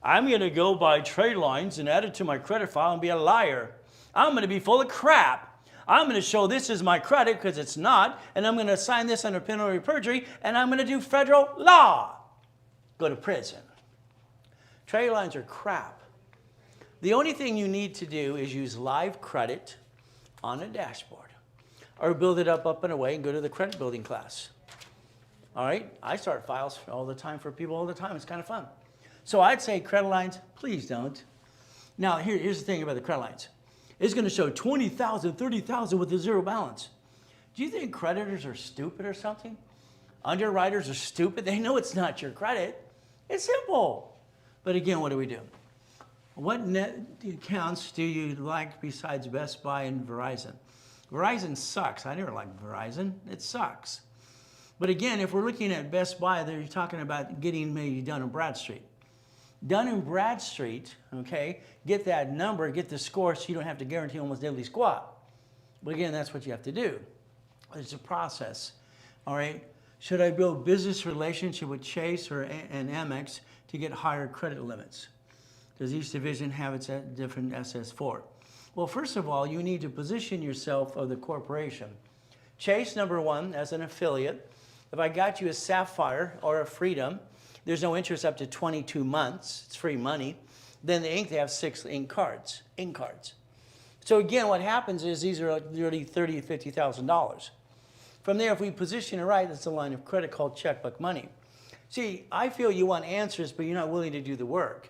I'm going to go buy trade lines and add it to my credit file and be a liar. I'm going to be full of crap. I'm going to show this is my credit because it's not, and I'm going to sign this under penalty of perjury, and I'm going to do federal law. Go to prison. Trade lines are crap. The only thing you need to do is use live credit on a dashboard or build it up and away and go to the credit building class. All right? I start files all the time for people all the time. It's kind of fun. So I'd say credit lines, please don't. Now, here's the thing about the credit lines. It's going to show 20,000, 30,000 with a zero balance. Do you think creditors are stupid or something? Underwriters are stupid. They know it's not your credit. It's simple. But again, what do we do? What net accounts do you like besides Best Buy and Verizon? Verizon sucks. I never liked Verizon. It sucks. But again, if we're looking at Best Buy, they're talking about getting maybe Dun & Bradstreet. Dun & Bradstreet, okay, get that number, get the score so you don't have to guarantee almost daily squat. But again, that's what you have to do. It's a process, all right? Should I build business relationship with Chase or and Amex to get higher credit limits? Does each division have its different SS4? Well, first of all, you need to position yourself of the corporation. Chase, number one, as an affiliate. If I got you a Sapphire or a Freedom, there's no interest up to 22 months. It's free money. Then the Inc., they have 6 Inc. cards. So again, what happens is these are nearly $30,000 to $50,000. From there, if we position it right, it's a line of credit called checkbook money. See, I feel you want answers, but you're not willing to do the work.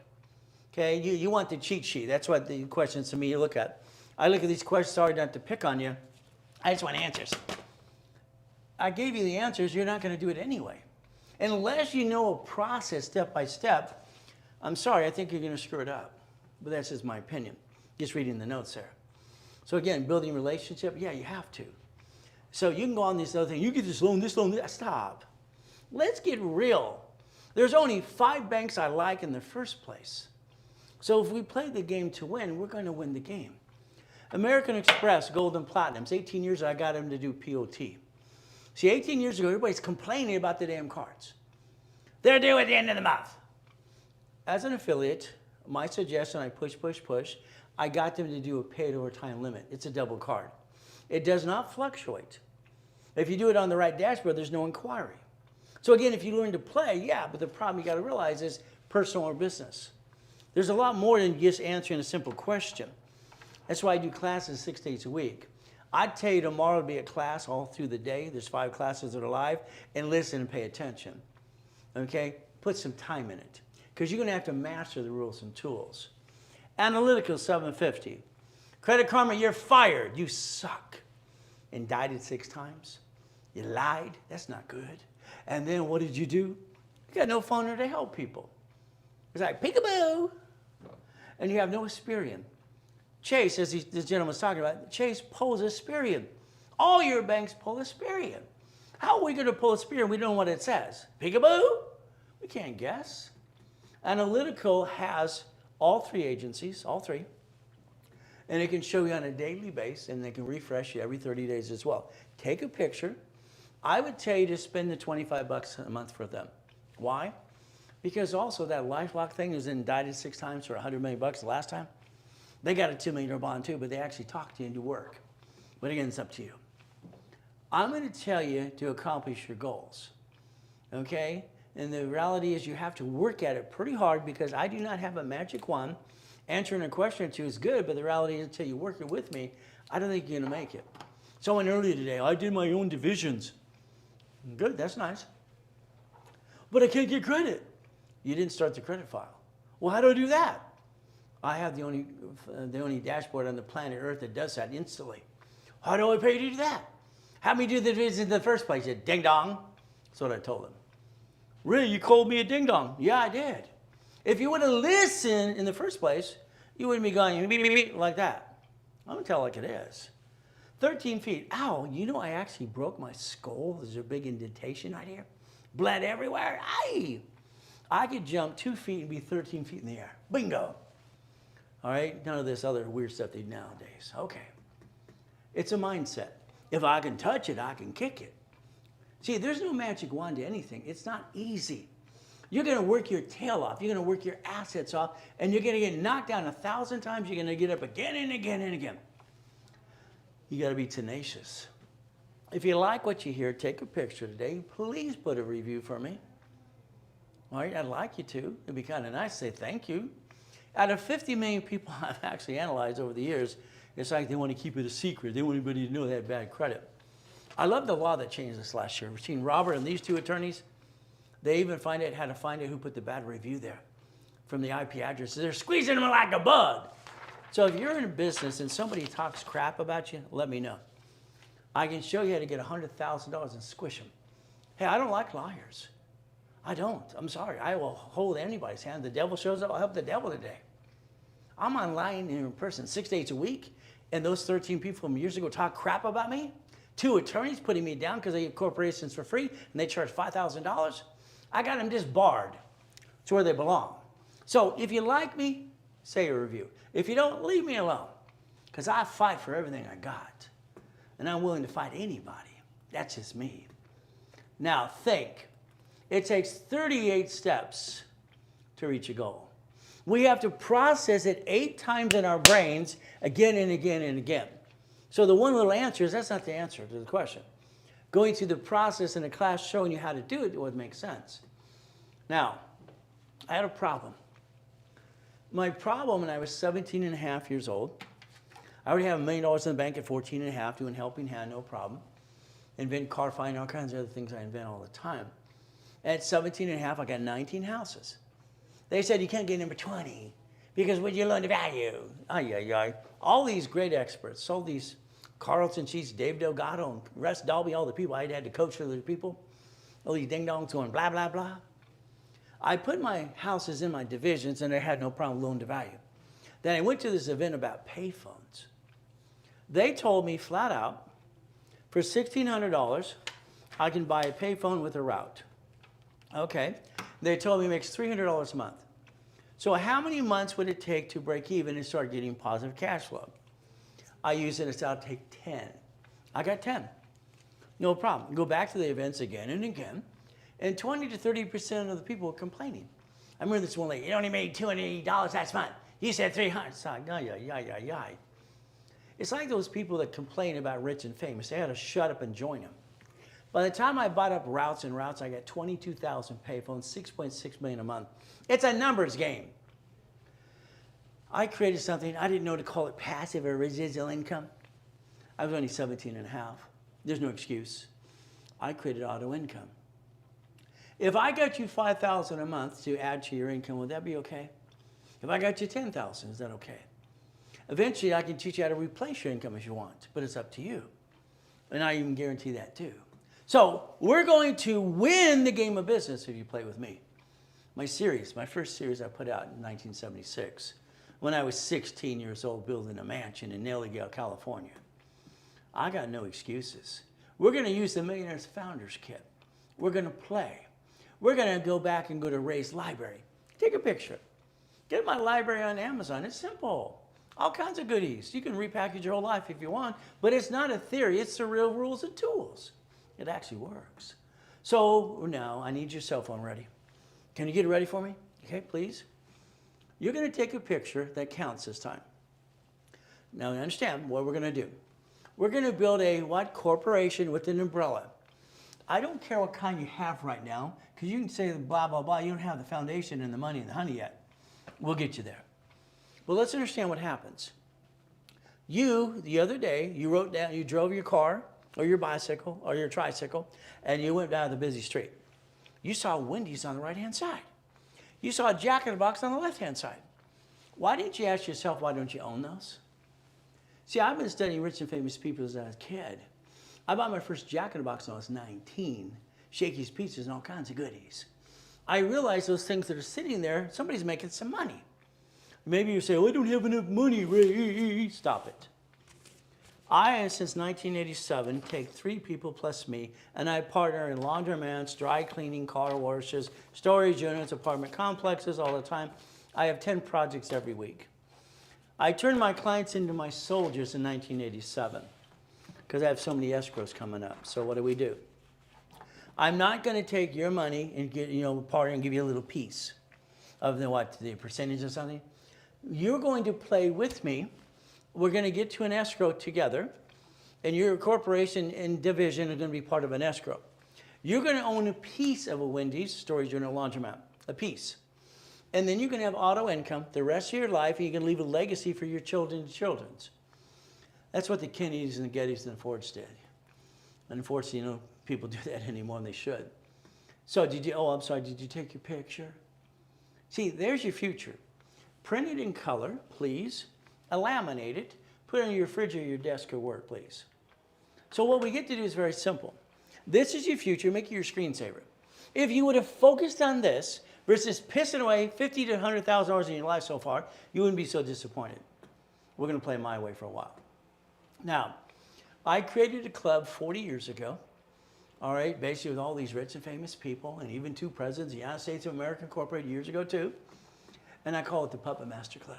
Okay, you want the cheat sheet. That's what the questions to me you look at. I look at these questions, sorry not to pick on you. I just want answers. I gave you the answers, you're not going to do it anyway. Unless you know a process step by step, I'm sorry, I think you're going to screw it up. But that's just my opinion, just reading the notes there. So again, building relationship, yeah, you have to. So you can go on this other thing, you get this loan, this. Stop. Let's get real. There's only 5 banks I like in the first place. So if we play the game to win, we're going to win the game. American Express, Gold and Platinums, 18 years I got them to do POT. See, 18 years ago, everybody's complaining about the damn cards. They're due at the end of the month. As an affiliate, My suggestion, I push, push, push. I got them to do a paid overtime limit. It's a double card. It does not fluctuate. If you do it on the right dashboard, there's no inquiry. So again, if you learn to play, yeah, but the problem you got to realize is personal or business. There's a lot more than just answering a simple question. That's why I do classes 6 days a week. I'd tell you tomorrow to be a class all through the day. There's 5 classes that are live, and listen and pay attention. Okay? Put some time in it, because you're going to have to master the rules and tools. Analytical 750. Credit Karma, you're fired. You suck. Indicted 6 times. You lied. That's not good. And then what did you do? You got no phone to help people. It's like peekaboo. And you have no Experian. Chase, as this gentleman was talking about, Chase pulls Experian. All your banks pull Experian. How are we going to pull Experian? We don't know what it says. Peekaboo? We can't guess. Analytical has all 3 agencies, all 3. And it can show you on a daily basis, and they can refresh you every 30 days as well. Take a picture. I would tell you to spend the $25 a month for them. Why? Because also that LifeLock thing was indicted 6 times for $100 million the last time. They got a $2 million bond too, but they actually talk to you and do work. But again, it's up to you. I'm going to tell you to accomplish your goals. Okay? And the reality is you have to work at it pretty hard, because I do not have a magic wand. Answering a question or 2 is good, but the reality is until you work it with me, I don't think you're going to make it. Someone earlier today, I did my own divisions. Good, that's nice. But I can't get credit. You didn't start the credit file. Well, how do I do that? I have the only dashboard on the planet Earth that does that instantly. How do I pay you to do that? How me do the divisions in the first place? You ding dong. That's what I told him. Really, you called me a ding dong? Yeah, I did. If you would have listened in the first place, you wouldn't be going like that. I'm going to tell it like it is. 13 feet. Ow, you know I actually broke my skull. There's a big indentation right here. Bled everywhere. Aye. I could jump 2 feet and be 13 feet in the air. Bingo. All right? None of this other weird stuff they do nowadays. Okay. It's a mindset. If I can touch it, I can kick it. See, there's no magic wand to anything. It's not easy. You're going to work your tail off. You're going to work your assets off, and you're going to get knocked down 1,000 times. You're going to get up again and again and again. You got to be tenacious. If you like what you hear, take a picture today. Please put a review for me. All right, I'd like you to. It'd be kind of nice to say thank you. Out of 50 million people I've actually analyzed over the years, it's like they want to keep it a secret. They don't want anybody to know they had bad credit. I love the law that changed this last year. Between Robert and these 2 attorneys, they even had to find out who put the bad review there from the IP addresses. They're squeezing them like a bug. So if you're in a business and somebody talks crap about you, let me know. I can show you how to get $100,000 and squish them. Hey, I don't like liars. I don't. I'm sorry. I will hold anybody's hand. The devil shows up, I'll help the devil today. I'm online in person 6 days a week, and those 13 people from years ago talk crap about me. 2 attorneys putting me down because they get corporations for free, and they charge $5,000. I got them disbarred. It's where they belong. So if you like me, say a review. If you don't, leave me alone, because I fight for everything I got, and I'm willing to fight anybody. That's just me. Now think. It takes 38 steps to reach a goal. We have to process it 8 times in our brains again and again and again. So the one little answer is that's not the answer to the question. Going through the process in a class showing you how to do it would make sense. Now, I had a problem. My problem when I was 17 and a half years old, I already have $1 million in the bank at 14 and a half, doing helping hand, no problem. Invent car finding, all kinds of other things I invent all the time. At 17 and a half, I got 19 houses. They said you can't get number 20 because would you loan the value? Ay, ay, ay. All these great experts, all these Carlton Sheets, Dave Delgado, and Russ Dalby, all the people I had to coach for the people, all these ding-dongs going blah, blah, blah. I put my houses in my divisions and I had no problem loan to value. Then I went to this event about payphones. They told me flat out, for $1,600, I can buy a payphone with a route. Okay. They told me it makes $300 a month. So how many months would it take to break even and start getting positive cash flow? I use it as I'll take 10. I got 10. No problem. Go back to the events again and again. And 20 to 30% of the people were complaining. I remember this one lady, you only made $280 last month. You said 300. It's like, It's like those people that complain about rich and famous. They had to shut up and join them. By the time I bought up routes and routes, I got 22,000 payphones, 6.6 million a month. It's a numbers game. I created something, I didn't know to call it passive or residual income. I was only 17 and a half. There's no excuse. I created auto income. If I got you 5,000 a month to add to your income, would that be okay? If I got you 10,000, is that okay? Eventually, I can teach you how to replace your income if you want, but it's up to you. And I even guarantee that too. So we're going to win the game of business if you play with me. My first series I put out in 1976, when I was 16 years old building a mansion in Nelligale, California. I got no excuses. We're going to use the Millionaires Founders Kit. We're going to play. We're going to go back and go to Ray's library. Take a picture. Get my library on Amazon. It's simple. All kinds of goodies. You can repackage your whole life if you want, but it's not a theory. It's the real rules and tools. It actually works. So now I need your cell phone ready. Can you get it ready for me? Okay, please. You're going to take a picture that counts this time. Now understand what we're going to do. We're going to build a corporation with an umbrella. I don't care what kind you have right now, because you can say blah, blah, blah. You don't have the foundation and the money and the honey yet. We'll get you there. But let's understand what happens. You, the other day, you wrote down, you drove your car or your bicycle or your tricycle, and you went down the busy street. You saw Wendy's on the right-hand side. You saw a Jack in the Box on the left-hand side. Why didn't you ask yourself, why don't you own those? See, I've been studying rich and famous people as a kid. I bought my first Jack in the Box when I was 19. Shakey's Pizzas and all kinds of goodies. I realized those things that are sitting there, somebody's making some money. Maybe you say, oh, I don't have enough money, Ray. Stop it. I, since 1987, take 3 people plus me, and I partner in laundromats, dry cleaning, car washes, storage units, apartment complexes all the time. I have 10 projects every week. I turned my clients into my soldiers in 1987 because I have so many escrows coming up. So what do? I'm not going to take your money and get, partner and give you a little piece of the percentage or something. You're going to play with me. We're going to get to an escrow together, and your corporation and division are going to be part of an escrow. You're going to own a piece of a Wendy's, storage unit, laundromat, a piece. And then you can have auto income the rest of your life, and you can leave a legacy for your children's children's. That's what the Kennedys and the Gettys and the Fords did. Unfortunately, people do that anymore, and they should. So did you take your picture? See, there's your future. Print it in color, please. Laminate it. Put it on your fridge or your desk or work, please. So what we get to do is very simple. This is your future. Make it your screensaver. If you would have focused on this versus pissing away $50,000 to $100,000 in your life so far, you wouldn't be so disappointed. We're going to play my way for a while. Now, I created a club 40 years ago, all right, basically with all these rich and famous people, and even 2 presidents of the United States of America Incorporated years ago too, and I call it the Puppet Master Club.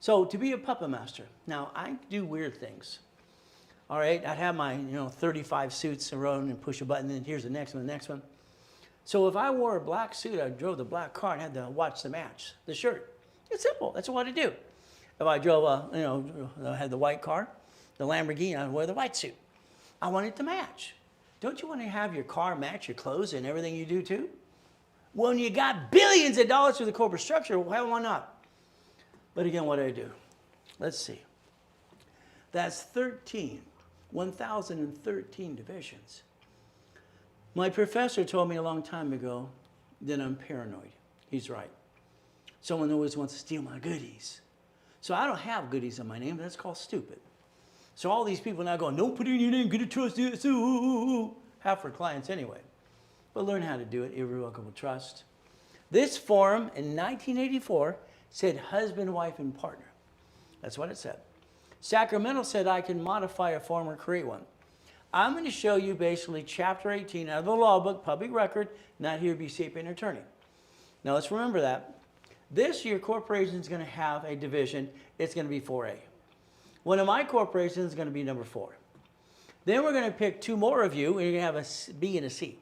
So to be a puppet master, now I do weird things. All right, I'd have my 35 suits around and push a button, and here's the next one, So if I wore a black suit, I drove the black car and had to watch the match, the shirt. It's simple. That's what I do. If I drove I had the white car, the Lamborghini, I'd wear the white suit. I want it to match. Don't you want to have your car match your clothes and everything you do too? When you got billions of dollars through the corporate structure, why not? But again, what do I do? Let's see. That's 1,013 divisions. My professor told me a long time ago that I'm paranoid. He's right. Someone always wants to steal my goodies. So I don't have goodies in my name. That's called stupid. So all these people now going, don't put it in your name, get a trust. Half for clients anyway. But learn how to do it, irrevocable trust. This form in 1984 said husband, wife, and partner. That's what it said. Sacramento said I can modify a form or create one. I'm going to show you basically Chapter 18 out of the law book, public record, not here to be sapient attorney. Now let's remember that. This, your corporation is going to have a division. It's going to be 4A. One of my corporations is going to be number 4. Then we're going to pick 2 more of you, and you're going to have a B and a C.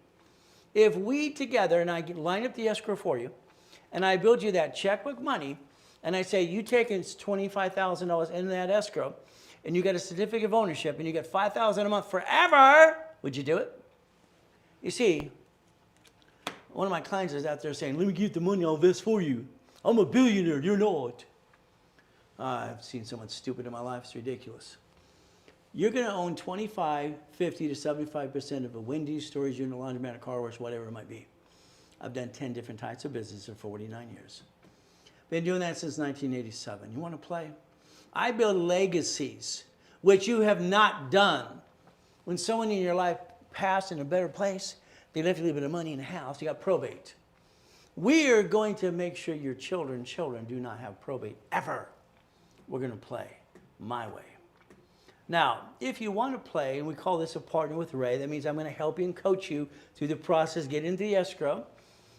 If we together, and I line up the escrow for you, and I build you that checkbook money, and I say, you take $25,000 into that escrow, and you get a certificate of ownership, and you get $5,000 a month forever, would you do it? You see, one of my clients is out there saying, let me get the money, I'll invest for you. I'm a billionaire, you're not. I've seen so much stupid in my life, it's ridiculous. You're going to own 25, 50 to 75% of a Wendy's, storage unit, laundromat, a car wash, whatever it might be. I've done 10 different types of business for 49 years. Been doing that since 1987. You want to play? I build legacies, which you have not done. When someone in your life passed in a better place, they left a little bit of money in the house, you got probate. We are going to make sure your children do not have probate ever. We're going to play my way. Now, if you want to play, and we call this a partner with Ray, that means I'm going to help you and coach you through the process, get into the escrow.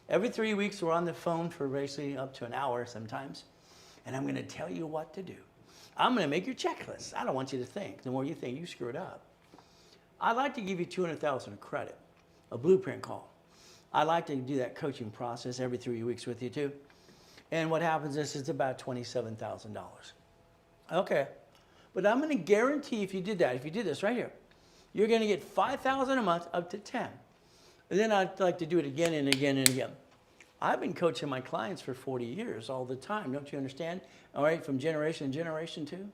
Every 3 weeks, we're on the phone for basically up to an hour sometimes, and I'm going to tell you what to do. I'm going to make your checklist. I don't want you to think. The more you think, you screw it up. I'd like to give you $200,000 of credit, a blueprint call. I'd like to do that coaching process every 3 weeks with you too. And what happens is it's about $27,000. Okay. But I'm going to guarantee if you did that, if you did this right here, you're going to get $5,000 a month up to 10. And then I'd like to do it again and again and again. I've been coaching my clients for 40 years all the time. Don't you understand? All right, from generation to generation too.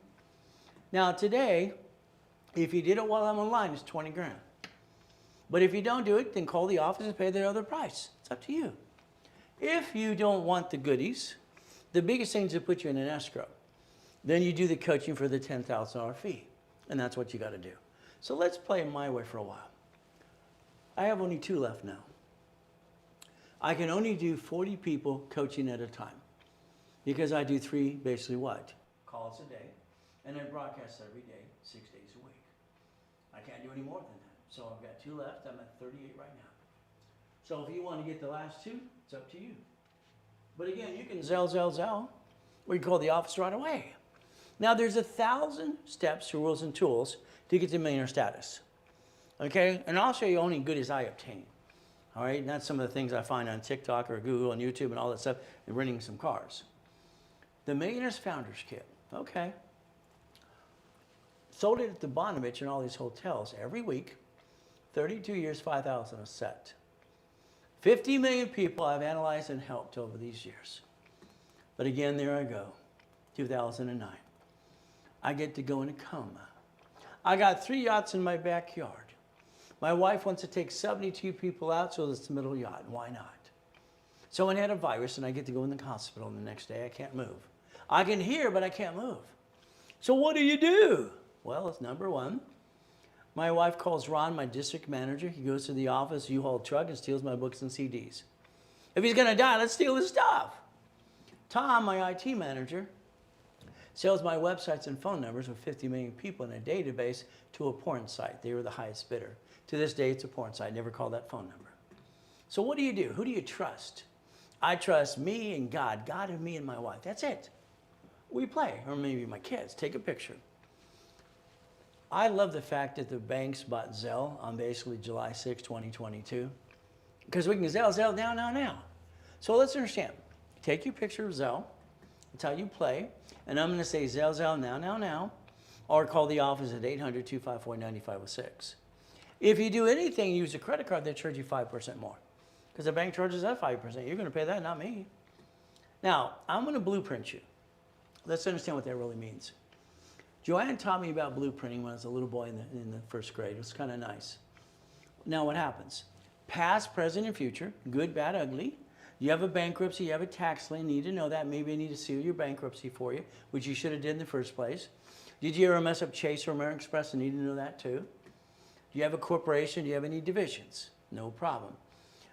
Now today, if you did it while I'm online, it's 20 grand. But if you don't do it, then call the office and pay the other price. It's up to you. If you don't want the goodies, the biggest thing is to put you in an escrow. Then you do the coaching for the $10,000 fee. And that's what you got to do. So let's play my way for a while. I have only 2 left now. I can only do 40 people coaching at a time. Because I do 3, basically what? Calls a day. And I broadcast every day, 6 days a week. I can't do any more than that. So I've got 2 left. I'm at 38 right now. So if you want to get the last 2, it's up to you. But again, you can Zell, or you can call the office right away. Now there's 1,000 steps, rules, and tools to get to millionaire status. Okay? And I'll show you only good as I obtain. All right? And that's some of the things I find on TikTok or Google and YouTube and all that stuff, and renting some cars. The Millionaire's Founders Kit. Okay. Sold it at the Bonovich and all these hotels every week. 32 years, 5,000 a set. 50 million people I've analyzed and helped over these years. But again, there I go. 2009. I get to go in a coma. I got 3 yachts in my backyard. My wife wants to take 72 people out, so it's the middle yacht. Why not? Someone had a virus, and I get to go in the hospital, and the next day I can't move. I can hear, but I can't move. So what do? Well, it's number 1. My wife calls Ron, my district manager. He goes to the office, U-Haul truck, and steals my books and CDs. If he's going to die, let's steal his stuff. Tom, my IT manager, sells my websites and phone numbers with 50 million people in a database to a porn site. They were the highest bidder. To this day, it's a porn site. Never call that phone number. So what do you do? Who do you trust? I trust me and God. God and me and my wife. That's it. We play. Or maybe my kids. Take a picture. I love the fact that the banks bought Zelle on basically July 6, 2022. Because we can Zelle now. So let's understand. Take your picture of Zelle. That's how you play. And I'm going to say Zelle now. Or call the office at 800-254-9506. If you do anything, use a credit card, they charge you 5% more. Because the bank charges that 5%. You're going to pay that, not me. Now, I'm going to blueprint you. Let's understand what that really means. Joanne taught me about blueprinting when I was a little boy in the 1st grade. It was kind of nice. Now what happens? Past, present, and future, good, bad, ugly. You have a bankruptcy, you have a tax lien, you need to know that. Maybe I need to seal your bankruptcy for you, which you should have did in the first place. Did you ever mess up Chase or American Express? I need to know that too. Do you have a corporation? Do you have any divisions? No problem.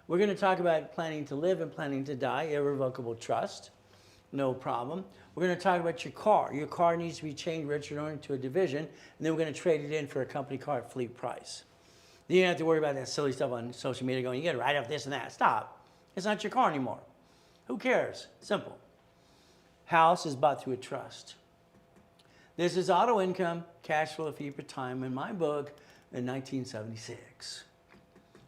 We're going to talk about planning to live and planning to die, irrevocable trust. No problem. We're going to talk about your car. Your car needs to be changed, registered, or into a division, and then we're going to trade it in for a company car at fleet price. Then you don't have to worry about that silly stuff on social media going, you got to write up this and that. Stop. It's not your car anymore. Who cares? Simple. House is bought through a trust. This is auto income, cash flow fee per time in my book in 1976.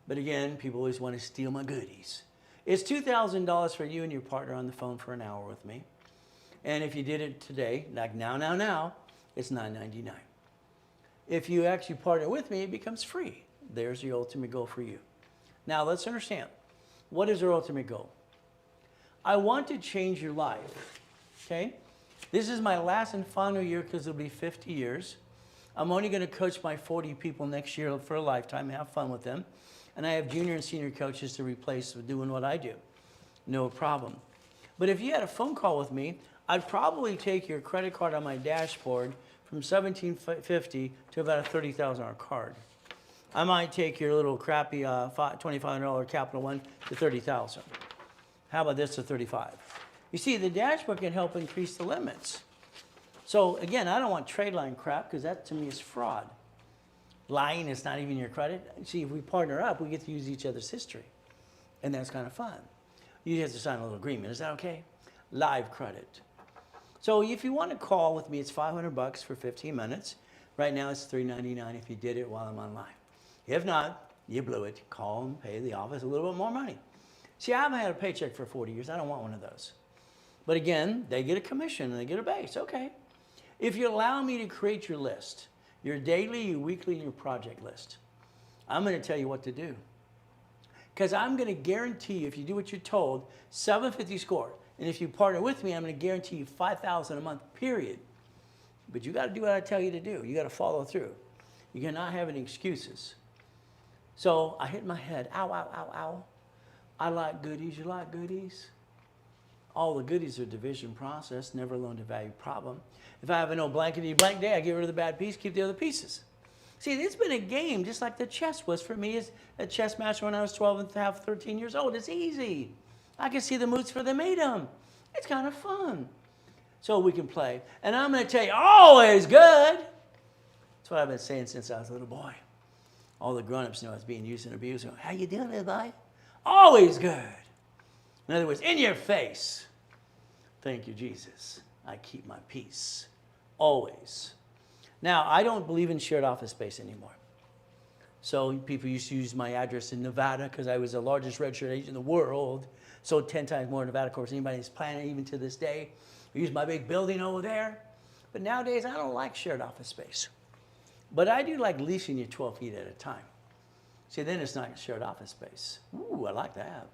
But again, people always want to steal my goodies. It's $2,000 for you and your partner on the phone for an hour with me. And if you did it today, like now, it's $9.99. If you actually partner with me, it becomes free. There's the ultimate goal for you. Now let's understand, what is our ultimate goal? I want to change your life, okay? This is my last and final year because it'll be 50 years. I'm only going to coach my 40 people next year for a lifetime, have fun with them. And I have junior and senior coaches to replace doing what I do. No problem. But if you had a phone call with me, I'd probably take your credit card on my dashboard from $1,750 to about a $30,000 card. I might take your little crappy $2,500 Capital One to $30,000. How about this to $35,000? You see, the dashboard can help increase the limits. So again, I don't want trade line crap because that to me is fraud. Lying is not even your credit. See, if we partner up, we get to use each other's history. And that's kind of fun. You have to sign a little agreement. Is that okay? Live credit. So if you want to call with me, it's $500 for 15 minutes. Right now it's $3.99 if you did it while I'm online. If not, you blew it. Call and pay the office a little bit more money. See, I haven't had a paycheck for 40 years. I don't want one of those. But again, they get a commission and they get a base. Okay. If you allow me to create your list, your daily, your weekly, and your project list, I'm going to tell you what to do. Because I'm going to guarantee you, if you do what you're told, 750 score. And if you partner with me, I'm going to guarantee you $5,000 a month, period. But you got to do what I tell you to do. You got to follow through. You cannot have any excuses. So I hit my head. Ow, ow, ow, ow. I like goodies. You like goodies? All the goodies are division process, never loan to value problem. If I have a no blankety blank day, I get rid of the bad piece, keep the other pieces. See, it's been a game just like the chess was for me as a chess master when I was 12 and a half, 13 years old. It's easy. I can see the moves for the made-em. It's kind of fun. So we can play. And I'm going to tell you, always good. That's what I've been saying since I was a little boy. All the grown-ups know it's being used and abused. How you doing, little boy? Always good. In other words, in your face. Thank you, Jesus. I keep my peace. Always. Now, I don't believe in shared office space anymore. So people used to use my address in Nevada because I was the largest registered agent in the world. Sold 10 times more in Nevada, of course, than anybody on this planet, even to this day. I use my big building over there. But nowadays, I don't like shared office space. But I do like leasing you 12 feet at a time. See, then it's not shared office space. Ooh, I like that.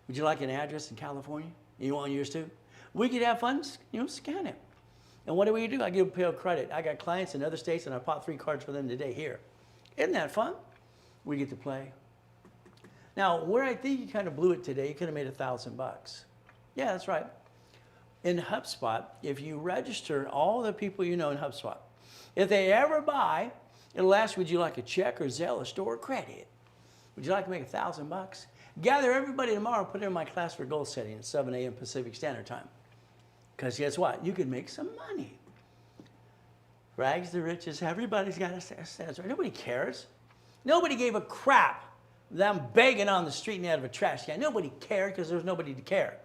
Would you like an address in California? You want yours too? We could have fun, scan it. And what do we do? I give them credit. I got clients in other states and I bought 3 cards for them today here. Isn't that fun? We get to play. Now, where I think you kind of blew it today, you could have made $1,000. Yeah, that's right. In HubSpot, if you register all the people you know in HubSpot, if they ever buy, it'll ask, would you like a check or Zelle or store credit? Would you like to make $1,000? Gather everybody tomorrow and put it in my class for goal setting at 7 a.m. Pacific Standard Time. Because guess what? You can make some money. Rags to riches. Everybody's got a status. Nobody cares. Nobody gave a crap that I'm begging on the street and out of a trash can. Nobody cared because there was nobody to care.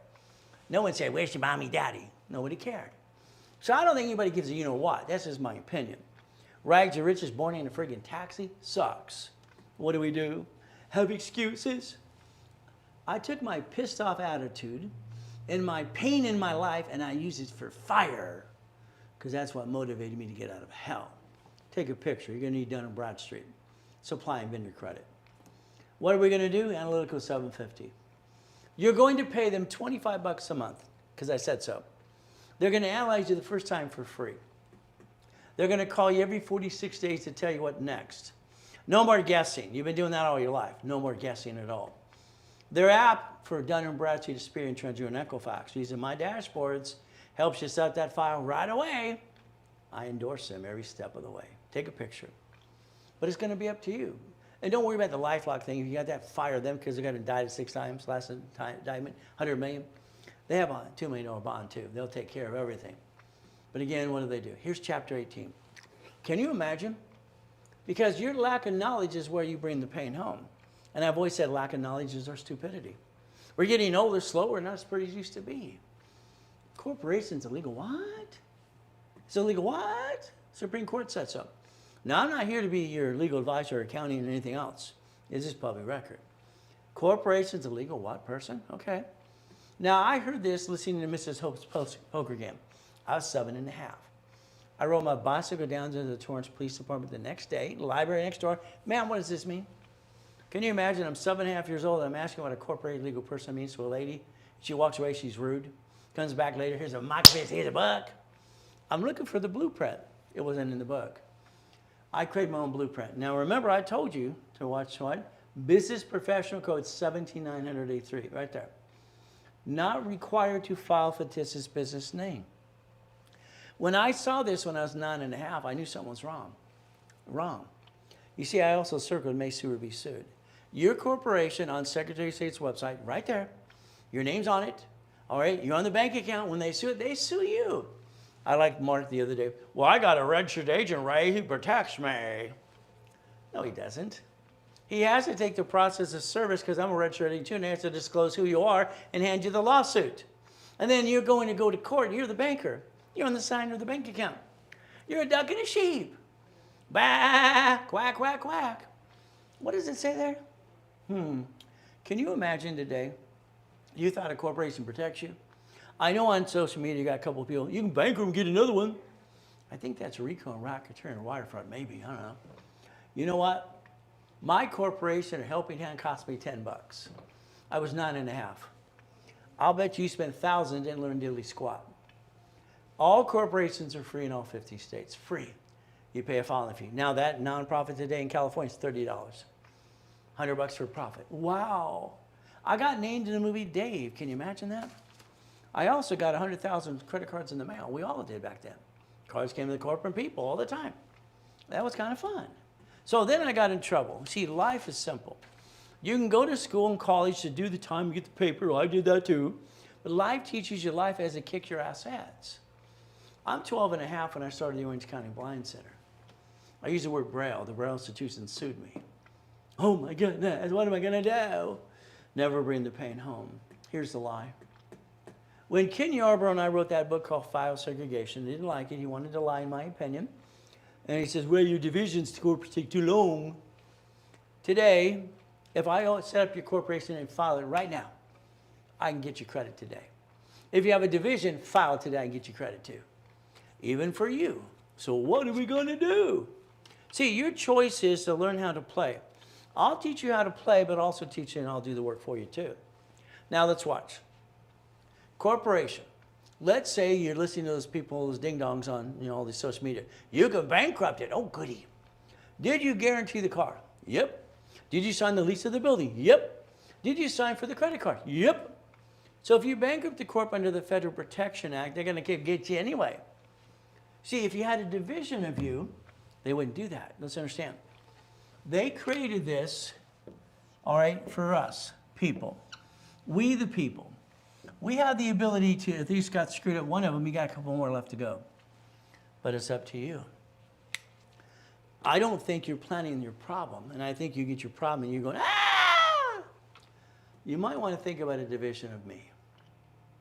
No one said, where's your mommy, daddy? Nobody cared. So I don't think anybody gives a you-know-what. That's just my opinion. Rags to riches born in a friggin' taxi sucks. What do? Have excuses? I took my pissed off attitude and my pain in my life and I used it for fire because that's what motivated me to get out of hell. Take a picture. You're going to need Dun & Bradstreet. Supply and vendor credit. What are we going to do? Analytical 750. You're going to pay them $25 a month because I said so. They're going to analyze you the first time for free. They're going to call you every 46 days to tell you what next. No more guessing. You've been doing that all your life. No more guessing at all. Their app for Dun & Bradstreet, Experian, TransUnion, Equifax, using my dashboards, helps you set that file right away. I endorse them every step of the way. Take a picture. But it's going to be up to you. And don't worry about the LifeLock thing. If you got that, fire them because they're going to die 6 times, last indictment, $100 million. They have a $2 million bond too. They'll take care of everything. But again, what do? Here's chapter 18. Can you imagine? Because your lack of knowledge is where you bring the pain home. And I've always said lack of knowledge is our stupidity. We're getting older, slower, not as pretty as it used to be. Corporation's illegal. What? It's illegal what? Supreme Court said so. Now, I'm not here to be your legal advisor or accounting or anything else. It's just public record. Corporation's a legal what person? Okay. Now, I heard this listening to Mrs. Hope's poker game. I was 7.5. I rode my bicycle down to the Torrance Police Department the next day, the library next door. Ma'am, what does this mean? Can you imagine? I'm 7.5 years old. I'm asking what a corporate legal person means to a lady. She walks away. She's rude. Comes back later. Here's a microphone. Here's a book. I'm looking for the blueprint. It wasn't in the book. I created my own blueprint. Now, remember, I told you to watch what? Business Professional Code 17983, right there. Not required to file fictitious business name. When I saw this when I was 9.5, I knew something was wrong. Wrong. You see, I also circled may sue or be sued. Your corporation on Secretary of State's website, right there, your name's on it, all right? You're on the bank account. When they sue it, they sue you. I like Mark the other day. Well, I got a registered agent, Ray. He protects me. No, he doesn't. He has to take the process of service because I'm a registered agent too, and he has to disclose who you are and hand you the lawsuit. And then you're going to go to court. You're the banker. You're on the sign of the bank account. You're a duck and a sheep. Bah, quack, quack, quack. What does it say there? Can you imagine today, you thought a corporation protects you? I know on social media you got a couple of people, you can bankrupt and get another one. I think that's RICO and racketeering and waterfront, maybe, I don't know. You know what? My corporation, a helping hand, cost me $10. I was 9.5. I'll bet you spent thousands and learned diddly squat. All corporations are free in all 50 states, free. You pay a filing fee. Now that nonprofit today in California is $30. $100 for profit. Wow. I got named in the movie Dave. Can you imagine that? I also got 100,000 credit cards in the mail. We all did back then. Cards came to the corporate people all the time. That was kind of fun. So then I got in trouble. See, life is simple. You can go to school and college to do the time, you get the paper. Well, I did that too. But life teaches you life as it kick your ass ass. I'm 12.5 when I started the Orange County Blind Center. I use the word Braille. The Braille Institution sued me. Oh my goodness, what am I going to do? Never bring the pain home. Here's the lie. When Ken Yarbrough and I wrote that book called File Segregation, he didn't like it. He wanted to lie, in my opinion. And he says, well, your divisions take too long. Today, if I set up your corporation and file it right now, I can get you credit today. If you have a division, file it today, I can get you credit too. Even for you. So what are we going to do? See, your choice is to learn how to play. I'll teach you how to play, but also teach you and I'll do the work for you too. Now let's watch. Corporation. Let's say you're listening to those people, those ding-dongs on all these social media. You can bankrupt it. Oh, goody. Did you guarantee the car? Yep. Did you sign the lease of the building? Yep. Did you sign for the credit card? Yep. So if you bankrupt the corp under the Federal Protection Act, they're going to get you anyway. See, if you had a division of you, they wouldn't do that. Let's understand. They created this, all right, for us, people. We the people. We have the ability to, if these got screwed up one of them, you got a couple more left to go. But it's up to you. I don't think you're planning your problem, and I think you get your problem and you're going, ah! You might want to think about a division of me,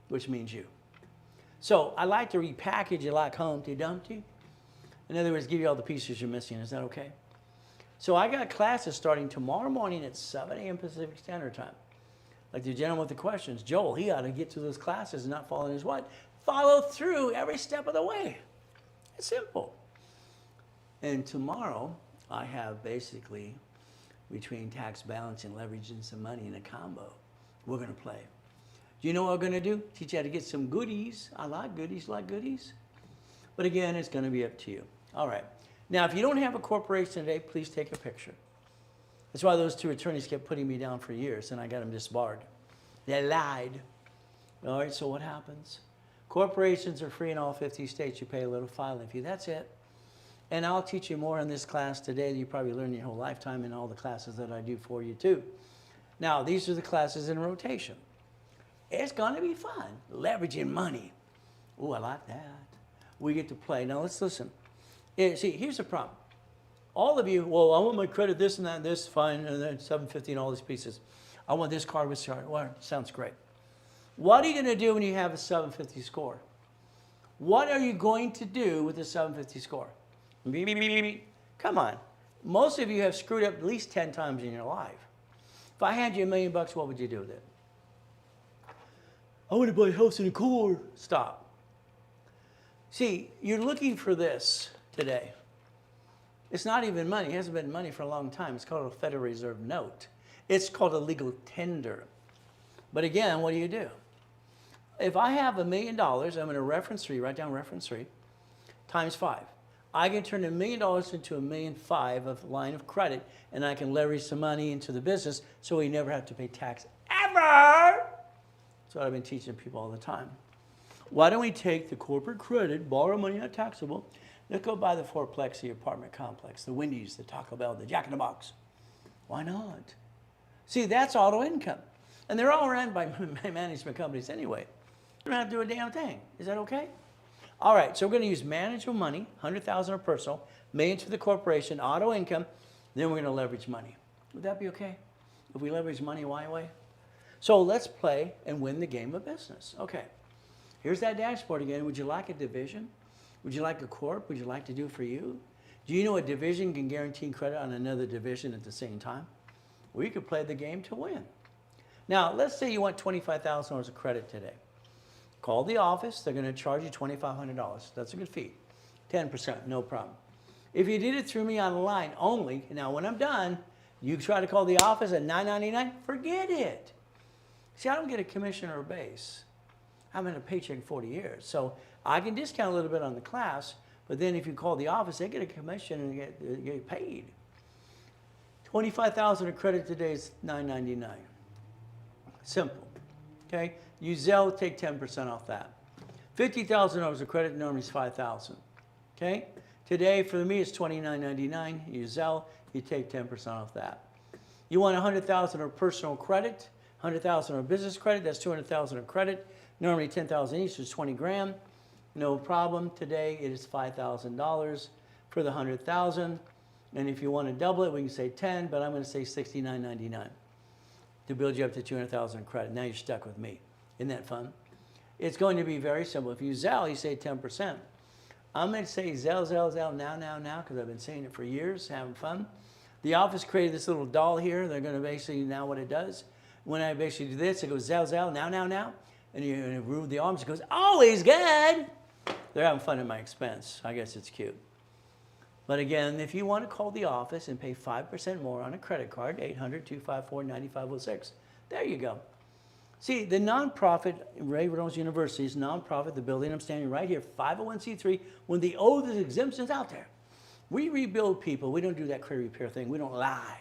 which means you. So I like to repackage it like Humpty Dumpty. In other words, give you all the pieces you're missing. Is that okay? So I got classes starting tomorrow morning at 7 a.m. Pacific Standard Time. Like the gentleman with the questions, Joel, he ought to get to those classes and not follow his what? Follow through every step of the way. It's simple. And tomorrow, I have basically between tax balance and leveraging some money in a combo. We're going to play. Do you know what we're going to do? Teach you how to get some goodies. I like goodies, But again, it's going to be up to you. All right. Now, if you don't have a corporation today, please take a picture. That's why those two attorneys kept putting me down for years, and I got them disbarred. They lied. All right, so what happens? Corporations are free in all 50 states. You pay a little filing fee. That's it. And I'll teach you more in this class today than you probably learn your whole lifetime in all the classes that I do for you, too. Now, these are the classes in rotation. It's going to be fun. Leveraging money. Ooh, I like that. We get to play. Now, let's listen. See, here's the problem. All of you, well, I want my credit, this and that, and this, fine, and then 750 and all these pieces. I want this card with card. Well, sounds great. What are you going to do when you have a 750 score? What are you going to do with a 750 score? Come on. Most of you have screwed up at least 10 times in your life. If I hand you $1 million, what would you do with it? I want to buy a house in a car. Stop. See, you're looking for this today. It's not even money. It hasn't been money for a long time. It's called a Federal Reserve note. It's called a legal tender. But again, what do? If I have $1 million, I'm going to reference 3, write down reference 3, times 5. I can turn $1 million into $1.5 million of line of credit, and I can leverage some money into the business so we never have to pay tax ever. That's what I've been teaching people all the time. Why don't we take the corporate credit, borrow money not taxable, let's go buy the fourplex, the apartment complex, the Wendy's, the Taco Bell, the Jack in the Box. Why not? See, that's auto income. And they're all run by management companies anyway. You don't have to do a damn thing. Is that okay? All right, so we're going to use management money, $100,000 of personal, $1 million to the corporation, auto income, then we're going to leverage money. Would that be okay? If we leverage money, why way? So let's play and win the game of business. Okay, here's that dashboard again. Would you like a division? Would you like a corp? Would you like to do it for you? Do you know a division can guarantee credit on another division at the same time? Well, you could play the game to win. Now, let's say you want $25,000 of credit today. Call the office. They're going to charge you $2,500. That's a good fee. 10%, no problem. If you did it through me online only, now when I'm done, you try to call the office at $9.99, forget it. See, I don't get a commission or a base. I've been a paycheck 40 years. So I can discount a little bit on the class, but then if you call the office, they get a commission and get paid. $25,000 of credit today is $9.99. Simple. Okay? Use Zelle, take 10% off that. $50,000 of credit normally is $5,000. Okay? Today, for me, it's $29.99. Use Zelle, you take 10% off that. You want $100,000 of personal credit, $100,000 of business credit, that's $200,000 of credit. Normally $10,000 each, so it's 20 grand. No problem. Today, it is $5,000 for the $100,000. And if you want to double it, we can say 10, but I'm going to say $69.99 to build you up to $200,000 in credit. Now you're stuck with me. Isn't that fun? It's going to be very simple. If you Zelle, you say 10%. I'm going to say Zelle, now, because I've been saying it for years, having fun. The office created this little doll here. They're going to basically, now what it does, when I basically do this, it goes Zelle, now. And you move the arms, it goes, always good. They're having fun at my expense. I guess it's cute. But again, if you want to call the office and pay 5% more on a credit card, 800-254-9506. There you go. See, the nonprofit, Ray Reynolds University is nonprofit, the building I'm standing right here, 501c3, when the oldest exemptions out there. We rebuild people. We don't do that credit repair thing. We don't lie.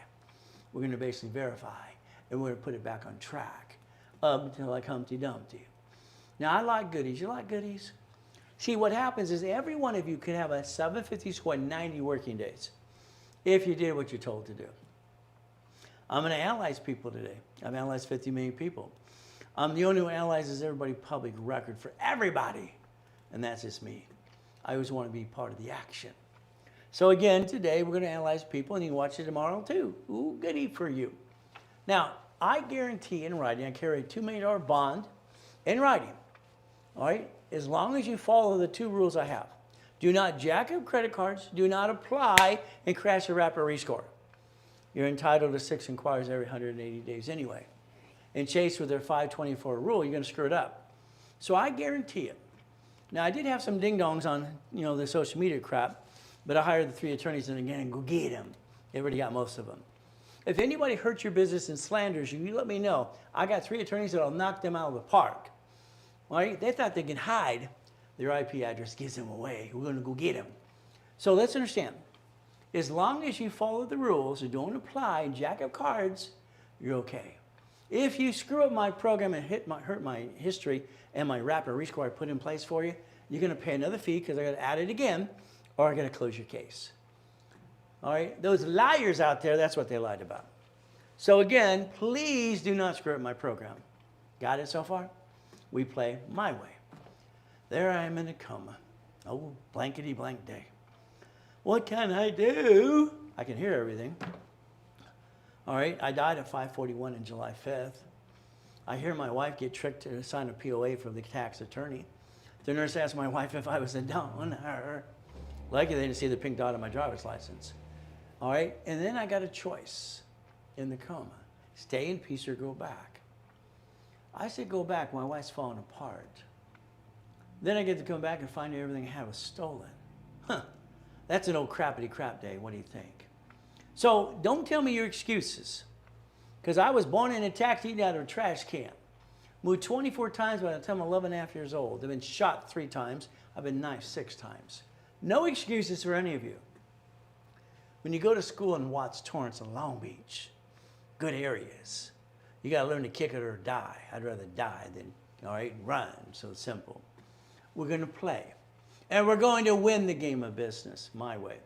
We're going to basically verify, and we're going to put it back on track up until like Humpty Dumpty. Now, I like goodies. You like goodies? See, what happens is every one of you could have a 750 score 90 working days if you did what you're told to do. I'm going to analyze people today. I've analyzed 50 million people. I'm the only one who analyzes everybody public record for everybody, and that's just me. I always want to be part of the action. So again, today we're going to analyze people, and you can watch it tomorrow too. Ooh, goodie for you. Now, I guarantee in writing, I carry a $2 million bond in writing, all right? As long as you follow the 2 rules I have. Do not jack up credit cards. Do not apply and crash a rapid rescore. You're entitled to 6 inquiries every 180 days anyway. And Chase with their 524 rule, you're going to screw it up. So I guarantee it. Now, I did have some ding-dongs on, the social media crap, but I hired the 3 attorneys and again, go get them. They already got most of them. If anybody hurts your business and slanders you, you let me know. I got 3 attorneys that'll knock them out of the park. Right? They thought they could hide. Their IP address gives them away. We're going to go get them. So let's understand. As long as you follow the rules and don't apply and jack up cards, you're okay. If you screw up my program and hurt my history and my rapid rescore I put in place for you, you're going to pay another fee because I got to add it again, or I got to close your case. All right? Those liars out there, that's what they lied about. So again, please do not screw up my program. Got it so far? We play my way. There I am in a coma. Oh, blankety blank day. What can I do? I can hear everything. All right, I died at 5:41 on July 5th. I hear my wife get tricked to sign a POA for the tax attorney. The nurse asked my wife if I was a donor. Lucky they didn't see the pink dot on my driver's license. All right, and then I got a choice in the coma. Stay in peace or go back. I said go back. My wife's falling apart. Then I get to come back and find everything I had was stolen. Huh. That's an old crappity crap day. What do you think? So don't tell me your excuses. Because I was born in a taxi eating out of a trash can. Moved 24 times by the time I'm 11 and a half years old. I've been shot 3 times. I've been knifed 6 times. No excuses for any of you. When you go to school in Watts, Torrance, and Long Beach, good areas, you got to learn to kick it or die. I'd rather die than, all right, run. So it's simple. We're going to play. And we're going to win the game of business my way.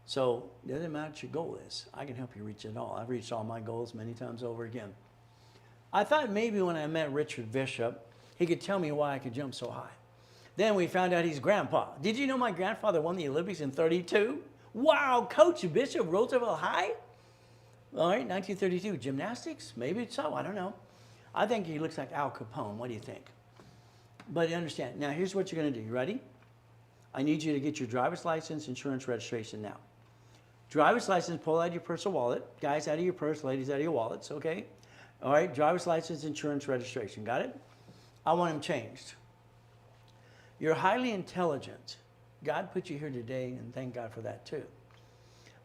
So it doesn't matter what your goal is. I can help you reach it all. I've reached all my goals many times over again. I thought maybe when I met Richard Bishop, he could tell me why I could jump so high. Then we found out he's grandpa. Did you know my grandfather won the Olympics in '32? Wow, Coach Bishop, Roosevelt High? All right, 1932, gymnastics? Maybe so, I don't know. I think he looks like Al Capone. What do you think? But understand, now here's what you're gonna do. You ready? I need you to get your driver's license, insurance, registration now. Driver's license, pull out your purse or wallet. Guys, out of your purse, ladies, out of your wallets, okay? All right, driver's license, insurance, registration. Got it? I want them changed. You're highly intelligent. God put you here today, and thank God for that too.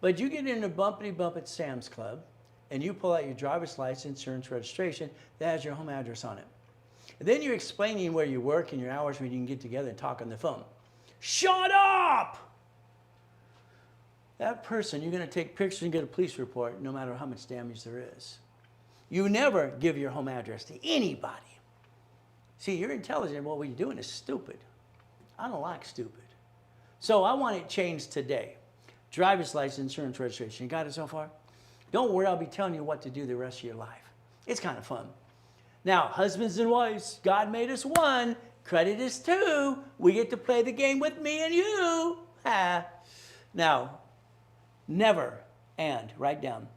But you get in a bumpity bump at Sam's Club, and you pull out your driver's license, insurance, registration that has your home address on it. And then you're explaining where you work and your hours when you can get together and talk on the phone. Shut up! That person, you're going to take pictures and get a police report no matter how much damage there is. You never give your home address to anybody. See, you're intelligent. What you're doing is stupid. I don't like stupid. So I want it changed today. Driver's license, insurance, registration. You got it so far? Don't worry, I'll be telling you what to do the rest of your life. It's kind of fun. Now, husbands and wives, God made us one. Credit is 2. We get to play the game with me and you. Now, never and, write down.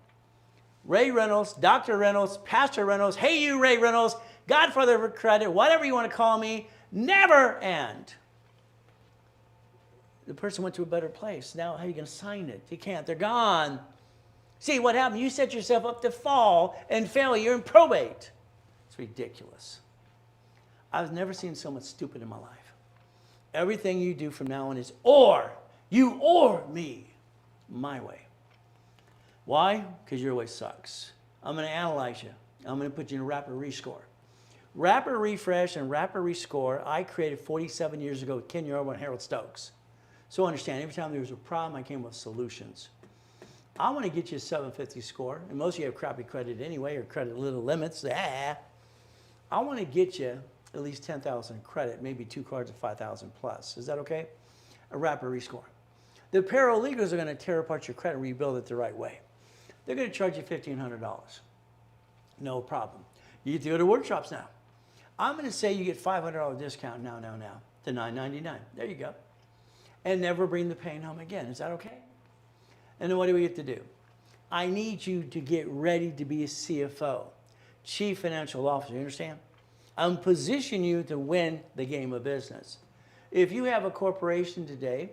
Ray Reynolds, Dr. Reynolds, Pastor Reynolds, hey you Ray Reynolds, Godfather of credit, whatever you want to call me, never and. The person went to a better place. Now, how are you going to sign it? You can't. They're gone. See, what happened? You set yourself up to fall and fail. You're in probate. It's ridiculous. I've never seen so much stupid in my life. Everything you do from now on is or. You or me. My way. Why? Because your way sucks. I'm going to analyze you. I'm going to put you in a rapid rescore. Rapid refresh and rapid rescore I created 47 years ago with Ken Yorba and Harold Stokes. So understand, every time there was a problem, I came with solutions. I want to get you a 750 score, and most of you have crappy credit anyway, or credit little limits. I want to get you at least 10,000 credit, maybe 2 cards of 5,000 plus. Is that okay? A rapid rescore. The paralegals are going to tear apart your credit and rebuild it the right way. They're going to charge you $1,500. No problem. You get to go to workshops now. I'm going to say you get $500 discount now to $999. There you go. And never bring the pain home again. Is that okay? And then what do we get to do? I need you to get ready to be a CFO, Chief Financial Officer. You understand? I'm positioning you to win the game of business. If you have a corporation today,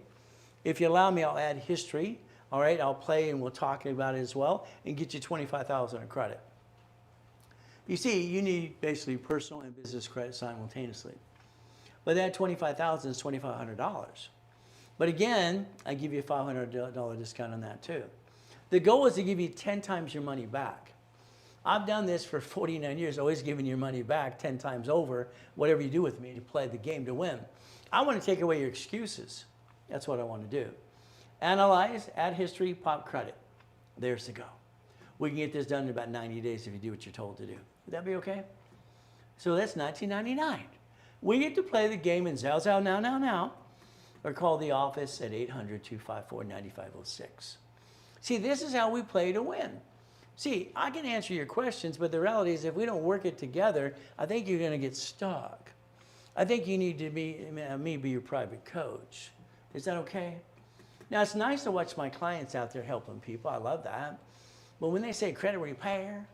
if you allow me, I'll add history. All right, I'll play and we'll talk about it as well and get you $25,000 in credit. You see, you need basically personal and business credit simultaneously. But that $25,000 is $2,500. But again, I give you a $500 discount on that too. The goal is to give you 10 times your money back. I've done this for 49 years, always giving your money back 10 times over, whatever you do with me to play the game to win. I want to take away your excuses. That's what I want to do. Analyze, add history, pop credit. There's the go. We can get this done in about 90 days if you do what you're told to do. Would that be okay? So that's $19.99. We get to play the game in Zao now, or call the office at 800-254-9506. See, this is how we play to win. See, I can answer your questions, but the reality is if we don't work it together, I think you're going to get stuck. I think you need to be your private coach. Is that okay? Now, it's nice to watch my clients out there helping people. I love that. But when they say credit repair,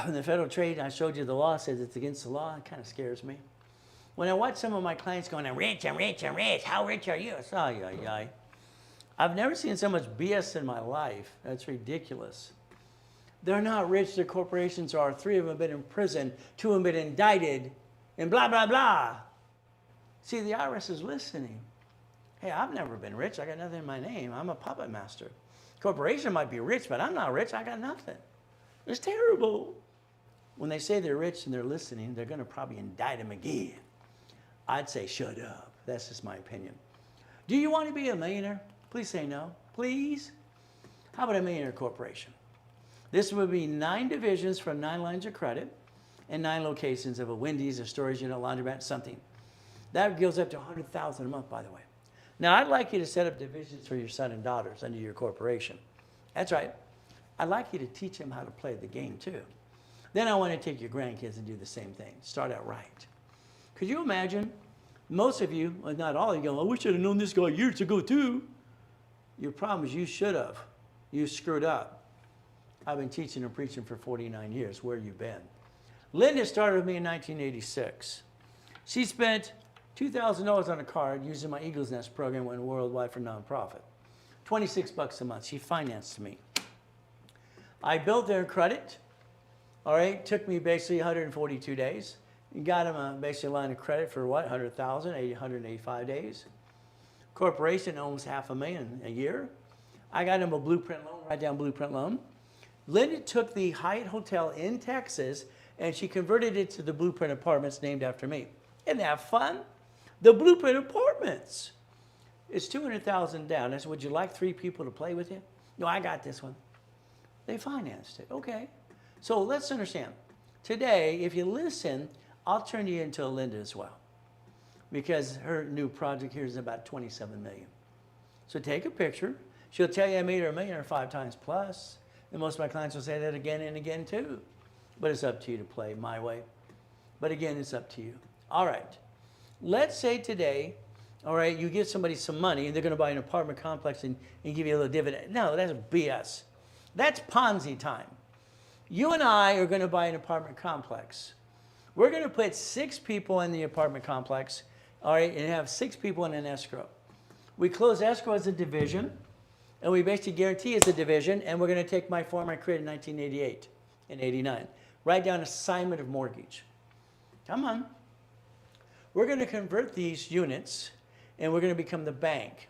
in the federal trade, I showed you the law says it's against the law. It kind of scares me. When I watch some of my clients going, I'm rich, I'm rich, I'm rich. How rich are you? I've never seen so much BS in my life. That's ridiculous. They're not rich, their corporations are. 3 of them have been in prison, 2 have been indicted, and blah, blah, blah. See, the IRS is listening. Hey, I've never been rich. I got nothing in my name. I'm a puppet master. Corporation might be rich, but I'm not rich. I got nothing. It's terrible. When they say they're rich and they're listening, they're going to probably indict them again. I'd say shut up. That's just my opinion. Do you want to be a millionaire? Please say no. Please. How about a millionaire corporation? This would be 9 divisions for 9 lines of credit and 9 locations of a Wendy's, a storage unit, a laundromat, something. That goes up to $100,000 a month, by the way. Now, I'd like you to set up divisions for your son and daughters under your corporation. That's right. I'd like you to teach them how to play the game, too. Then I want to take your grandkids and do the same thing. Start out right. Could you imagine? Most of you, well, not all of you, go, I wish I'd have known this guy years ago, too. Your problem is you should have. You screwed up. I've been teaching and preaching for 49 years. Where you been? Linda started with me in 1986. She spent $2,000 on a card using my Eagle's Nest program, went worldwide for nonprofit. $26 a month. She financed me. I built their credit. All right, took me basically 142 days. Got them a basic line of credit for what? 100,000, 185 days. Corporation owns $500,000 a year. I got them a blueprint loan, write down blueprint loan. Linda took the Hyatt Hotel in Texas and she converted it to the Blueprint Apartments named after me. Isn't that fun? The Blueprint Apartments. It's $200,000 down. I said, would you like 3 people to play with you? No, I got this one. They financed it. Okay. So let's understand. Today, if you listen, I'll turn you into a Linda as well. Because her new project here is about $27 million. So take a picture. She'll tell you I made her $1 million or 5 times plus. And most of my clients will say that again and again too. But it's up to you to play my way. But again, it's up to you. All right. Let's say today, all right, you give somebody some money and they're going to buy an apartment complex and give you a little dividend. No, that's BS. That's Ponzi time. You and I are going to buy an apartment complex. We're going to put 6 people in the apartment complex, all right, and have 6 people in an escrow. We close escrow as a division, and we basically guarantee as a division, and we're going to take my form I created in 1988 and 89. Write down assignment of mortgage. Come on. We're going to convert these units, and we're going to become the bank.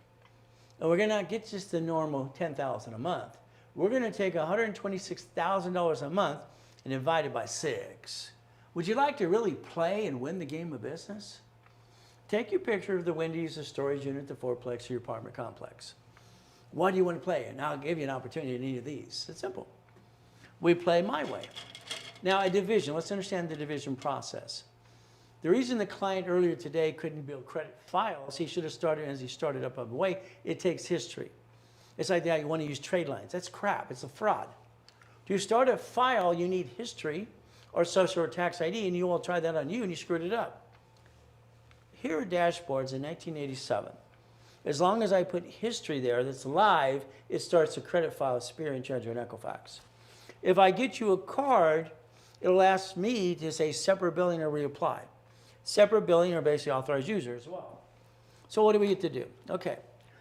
And we're going to not get just the normal $10,000 a month. We're going to take $126,000 a month and divide it by 6. Would you like to really play and win the game of business? Take your picture of the Wendy's, the storage unit, the fourplex, or your apartment complex. Why do you want to play? And I'll give you an opportunity in any of these. It's simple. We play my way. Now, a division. Let's understand the division process. The reason the client earlier today couldn't build credit files, he should have started as he started up the way. It takes history. It's like that you want to use trade lines. That's crap. It's a fraud. To start a file, you need history or social or tax ID, and you all try that on you, and you screwed it up. Here are dashboards in 1987. As long as I put history there that's live, it starts a credit file, Experian, TransUnion, and Equifax. If I get you a card, it'll ask me to say separate billing or reapply. Separate billing or basically authorized user as well. So what do we get to do? Okay.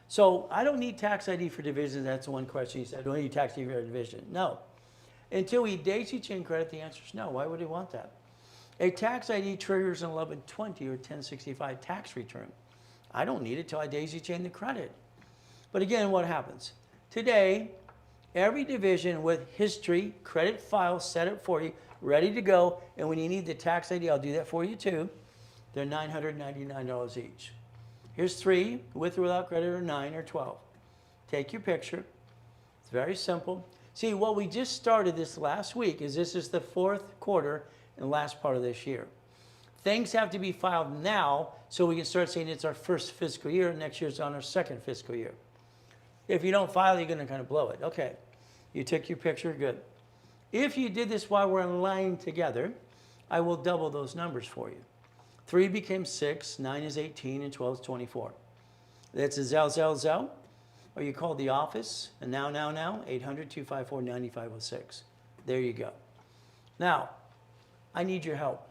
So I don't need tax ID for division. That's the one question you said. I don't need tax ID for division. No. Until we daisy chain credit, the answer is no. Why would he want that? A tax ID triggers an 1120 or 1065 tax return. I don't need it till I daisy chain the credit. But again, what happens? Today, every division with history, credit file set up for you, ready to go. And when you need the tax ID, I'll do that for you too. They're $999 each. Here's 3, with or without credit, or 9 or 12. Take your picture. It's very simple. See, what we just started this last week is this is the 4th quarter and last part of this year. Things have to be filed now so we can start saying it's our first fiscal year. Next year's on our 2nd fiscal year. If you don't file, you're going to kind of blow it. Okay, you took your picture, good. If you did this while we're in line together, I will double those numbers for you. 3 became 6, 9 is 18, and 12 is 24. That's a Zell. Or you call the office, and now, 800-254-9506. There you go. Now, I need your help.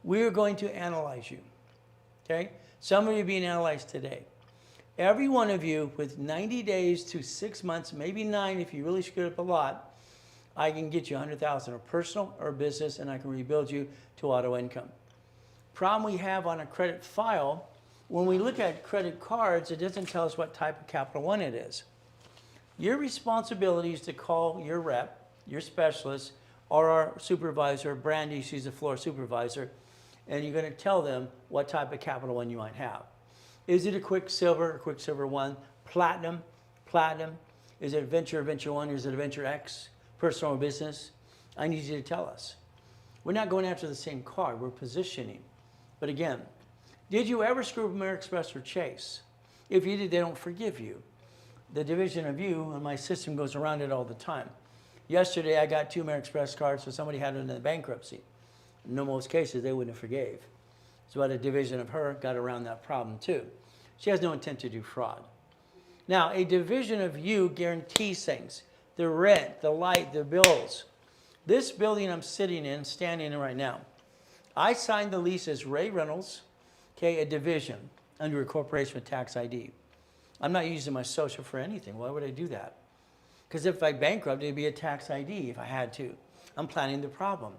We're going to analyze you, okay? Some of you are being analyzed today. Every one of you with 90 days to 6 months, maybe 9 if you really screwed up a lot, I can get you 100,000 of personal or business, and I can rebuild you to auto income. Problem we have on a credit file, when we look at credit cards, it doesn't tell us what type of Capital One it is. Your responsibility is to call your rep, your specialist, or our supervisor. Brandy, she's the floor supervisor, and you're going to tell them what type of Capital One you might have. Is it a Quicksilver, Quicksilver 1, Platinum, Platinum? Is it Venture 1, or is it a Venture X, personal or business? I need you to tell us. We're not going after the same card, we're positioning. But again, did you ever screw up American Express or Chase? If you did, they don't forgive you. The division of you, and my system goes around it all the time. Yesterday, I got 2 American Express cards, so somebody had it in the bankruptcy. In most cases, they wouldn't have forgave. So about a division of her got around that problem too. She has no intent to do fraud. Now, a division of you guarantees things. The rent, the light, the bills. This building I'm sitting in, standing in right now, I signed the lease as Ray Reynolds, okay, a division under a corporation with tax ID. I'm not using my social for anything. Why would I do that? Because if I bankrupt, it'd be a tax ID if I had to. I'm planning the problem.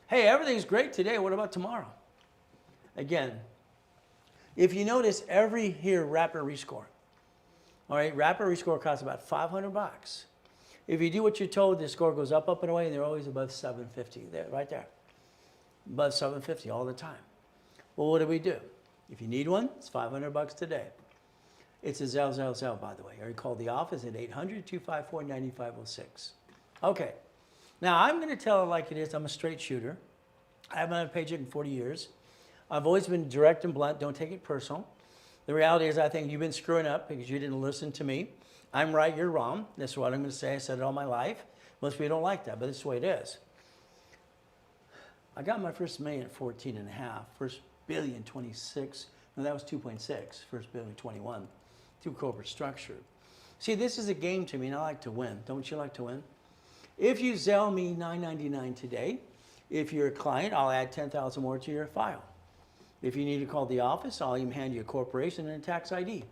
Hey, everything's great today. What about tomorrow? Again, if you notice, every here rapid rescore. All right, rapid rescore costs about 500 bucks. If you do what you're told, the score goes up, and away, and they're always above 750. There, right there. Above 750 all the time. Well, what do we do? If you need one, it's 500 bucks today. It's a Zell, by the way. Or you call the office at 800-254-9506. Okay. Now, I'm going to tell it like it is. I'm a straight shooter. I haven't had a paycheck in 40 years. I've always been direct and blunt. Don't take it personal. The reality is I think you've been screwing up because you didn't listen to me. I'm right, you're wrong. That's what I'm going to say. I said it all my life. Most people don't like that, but it's the way it is. I got my first million at 14 and a half. First billion, 26. No, that was 2.6. First billion, 21. Through corporate structure. See, this is a game to me, and I like to win. Don't you like to win? If you Zelle me $9.99 today, if you're a client, I'll add 10,000 more to your file. If you need to call the office, I'll even hand you a corporation and a tax ID.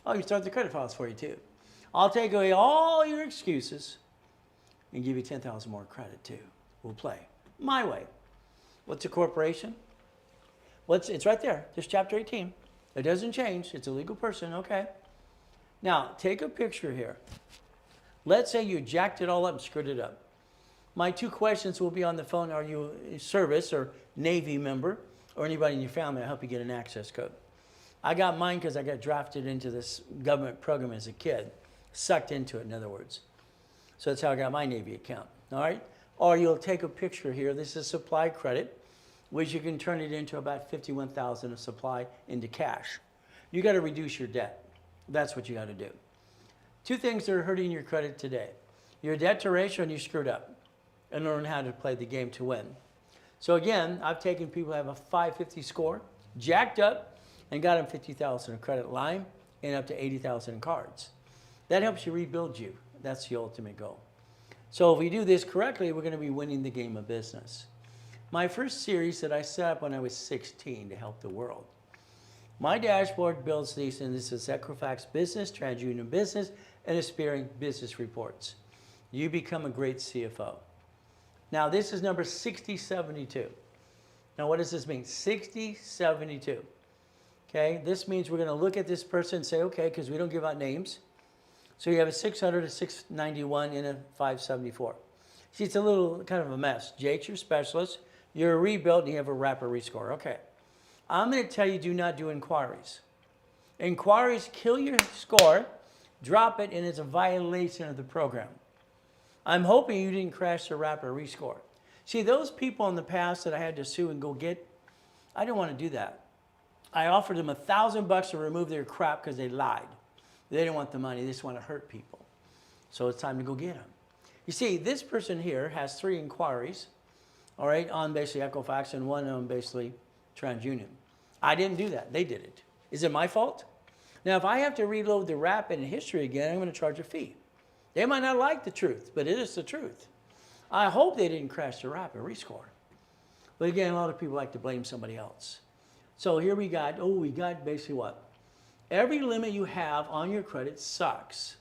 I'll even start the credit files for you too. I'll take away all your excuses and give you 10,000 more credit too. We'll play my way. What's a corporation? It's right there, just chapter 18. It doesn't change. It's a legal person, okay? Now, take a picture here. Let's say you jacked it all up and screwed it up. My 2 questions will be on the phone. Are you a service or Navy member or anybody in your family? I'll help you get an access code. I got mine because I got drafted into this government program as a kid. Sucked into it, in other words. So that's how I got my Navy account, all right? Or you'll take a picture here. This is supply credit, which you can turn it into about $51,000 of supply into cash. You got to reduce your debt. That's what you got to do. 2 things that are hurting your credit today. Your debt to ratio, and you screwed up. And learn how to play the game to win. So again, I've taken people who have a 550 score, jacked up, and got them 50,000 in credit line and up to 80,000 in cards. That helps you rebuild you. That's the ultimate goal. So if we do this correctly, we're going to be winning the game of business. My first series that I set up when I was 16 to help the world. My dashboard builds these, and this is Equifax Business, TransUnion Business, and Experian Business Reports. You become a great CFO. Now, this is number 6072. Now, what does this mean? 6072. Okay, this means we're going to look at this person and say, okay, because we don't give out names. So you have a 600, a 691, and a 574. See, it's a little kind of a mess. Jake's your specialist. You're a rebuild, and you have a rapid rescore. Okay. I'm going to tell you, do not do inquiries. Inquiries kill your score, drop it, and it's a violation of the program. I'm hoping you didn't crash the rapid rescore. See, those people in the past that I had to sue and go get, I didn't want to do that. I offered them $1,000 to remove their crap because they lied. They didn't want the money. They just want to hurt people. So it's time to go get them. You see, this person here has 3 inquiries, all right, on basically Equifax and 1 on basically TransUnion. I didn't do that. They did it. Is it my fault? Now, if I have to reload the rapid and history again, I'm going to charge a fee. They might not like the truth, but it is the truth. I hope they didn't crash the rapid rescore. But again, a lot of people like to blame somebody else. So here we got basically what? Every limit you have on your credit sucks.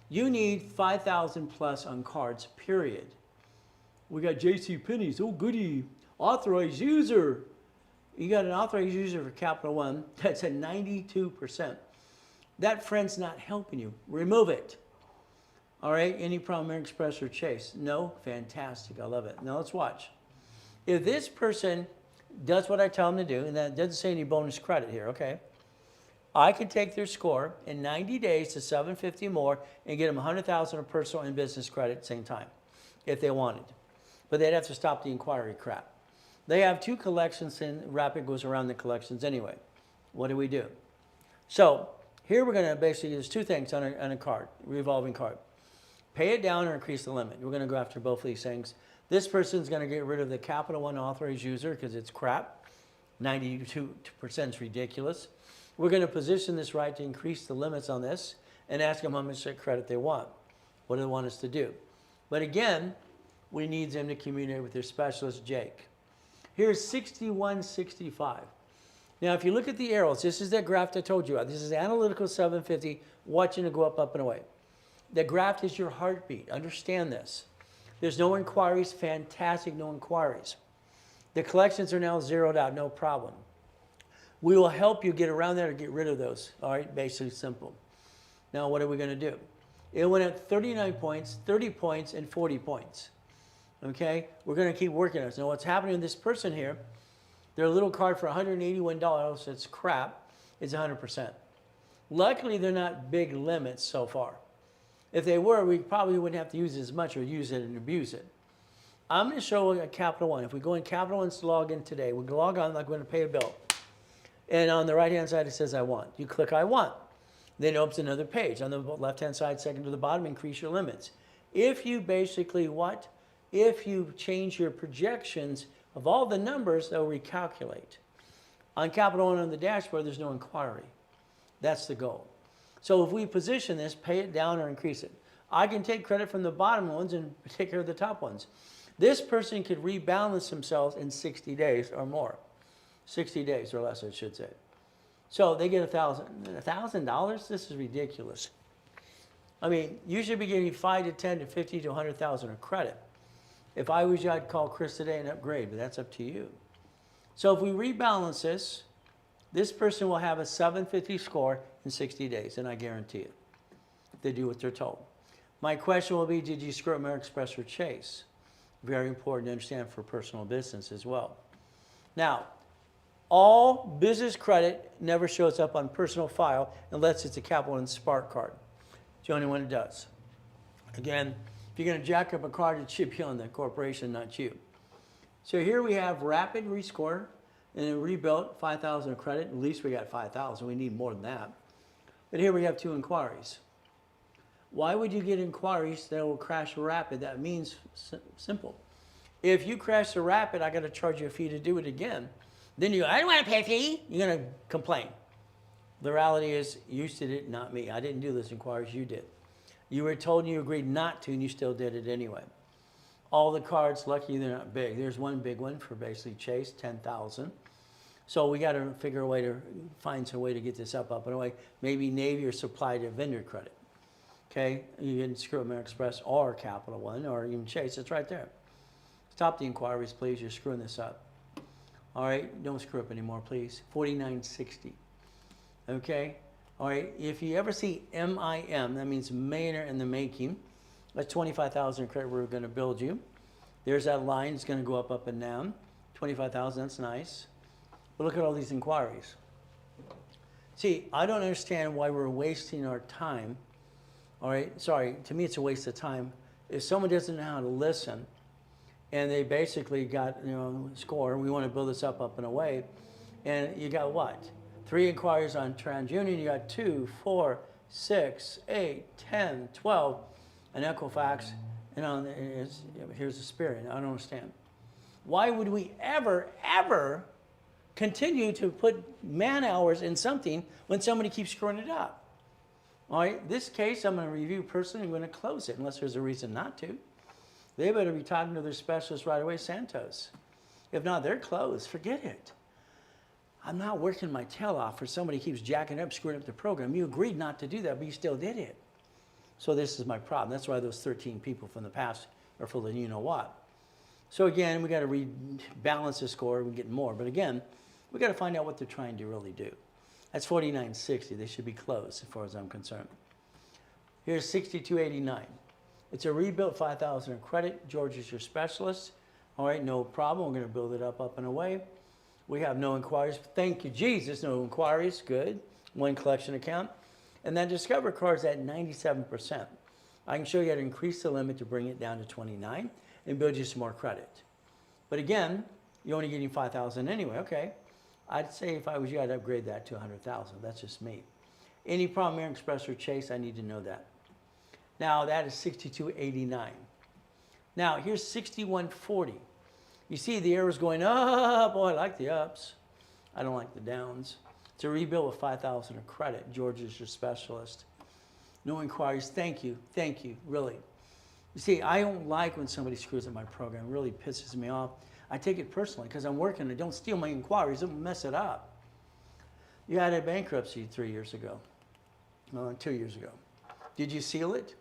You need 5,000 plus on cards, period. We got JCPenney's. Oh, goody. Authorized user. You got an authorized user for Capital One that's at 92%. That friend's not helping you. Remove it. All right, any problem, American Express or Chase? No? Fantastic, I love it. Now let's watch. If this person does what I tell them to do, and that doesn't say any bonus credit here, okay? I could take their score in 90 days to 750 more and get them 100,000 of personal and business credit at the same time, if they wanted. But they'd have to stop the inquiry crap. They have 2 collections, and Rapid goes around the collections anyway. What do we do? So here we're going to basically, there's 2 things on a card, revolving card. Pay it down or increase the limit. We're going to go after both of these things. This person's going to get rid of the Capital One authorized user because it's crap. 92% is ridiculous. We're going to position this right to increase the limits on this and ask them how much credit they want. What do they want us to do? But again, we need them to communicate with their specialist, Jake. Here's 6165. Now, if you look at the arrows, this is that graph I told you about. This is analytical 750, watching it go up, up, and away. The graph is your heartbeat. Understand this. There's no inquiries. Fantastic, no inquiries. The collections are now zeroed out, no problem. We will help you get around that or get rid of those. All right, basically simple. Now, what are we going to do? It went at 39 points, 30 points, and 40 points. Okay, we're going to keep working on this. Now, what's happening with this person here, their little card for $181, it's crap, is 100%. Luckily, they're not big limits so far. If they were, we probably wouldn't have to use it as much or use it and abuse it. I'm going to show a Capital One. If we go in Capital One's log in today, we log on like we're going to pay a bill. And on the right-hand side, it says I want. You click I want. Then it opens another page. On the left-hand side, second to the bottom, increase your limits. If you basically what? If you change your projections of all the numbers, they'll recalculate. On Capital One on the dashboard, there's no inquiry. That's the goal. So if we position this, pay it down or increase it. I can take credit from the bottom ones and take care of the top ones. This person could rebalance themselves in 60 days or more. 60 days or less, I should say. So they get $1,000. This is ridiculous. I mean, you should be getting 5 to 10 to 50 to 100,000 of credit. If I was you, I'd call Chris today and upgrade, but that's up to you. So if we rebalance this person will have a 750 score in 60 days, and I guarantee it, if they do what they're told. My question will be, did you screw up American Express or Chase? Very important to understand for personal business as well. Now, all business credit never shows up on personal file unless it's a Capital One Spark card. It's the only one it does. Again, if you're going to jack up a card, it should be on the corporation, not you. So here we have rapid rescore and then rebuilt 5,000 of credit. At least we got 5,000. We need more than that. But here we have 2 inquiries. Why would you get inquiries that will crash rapid? That means simple. If you crash the rapid, I got to charge you a fee to do it again. Then you go, I don't want to pay a fee. You're going to complain. The reality is, you did it, not me. I didn't do those inquiries, you did. You were told and you agreed not to, and you still did it anyway. All the cards, lucky they're not big. There's one big one for basically Chase, 10,000. So we got to figure a way to find some way to get this up and away. Maybe Navy or supply to vendor credit. Okay, you can screw American Express or Capital One or even Chase. It's right there. Stop the inquiries, please. You're screwing this up. All right, don't screw up anymore, please. 4960. Okay, all right. If you ever see MIM, that means millionaire in the making. That's 25,000 credit we're going to build you. There's that line. It's going to go up, up, and down. 25,000. That's nice. But look at all these inquiries. See, I don't understand why we're wasting our time. All right, sorry, to me it's a waste of time. If someone doesn't know how to listen and they basically got, score, we want to build this up and away, and you got what? 3 inquiries on TransUnion, you got 2, 4, 6, 8, 10, 12, an Equifax, and here's Experian. I don't understand. Why would we ever continue to put man hours in something when somebody keeps screwing it up? All right, this case I'm going to review personally. I'm going to close it unless there's a reason not to. They better be talking to their specialist right away, Santos. If not, they're closed. Forget it. I'm not working my tail off for somebody who keeps jacking up, screwing up the program. You agreed not to do that, but you still did it. So this is my problem. That's why those 13 people from the past are full of you-know-what. So again, we got to rebalance the score. We get more. But again, we got to find out what they're trying to really do. That's 4960. They should be close as far as I'm concerned. Here's 6289. It's a rebuilt 5,000 in credit. George is your specialist. All right, no problem. We're going to build it up and away. We have no inquiries. Thank you, Jesus. No inquiries. Good. One collection account. And that Discover card is at 97%. I can show you how to increase the limit to bring it down to 29 and build you some more credit. But again, you're only getting 5,000 anyway. Okay. I'd say if I was you, I'd upgrade that to 100,000. That's just me. Any problem, American Express or Chase, I need to know that. Now that is 6289. Now here's 6140. You see the arrow's going up. Oh, I like the ups. I don't like the downs. It's a rebuild with 5,000 of credit. George is your specialist. No inquiries. Thank you. Thank you. Really. You see, I don't like when somebody screws up my program. It really pisses me off. I take it personally because I'm working. I don't steal my inquiries. Don't mess it up. You had a bankruptcy 3 years ago. 2 years ago. Did you seal it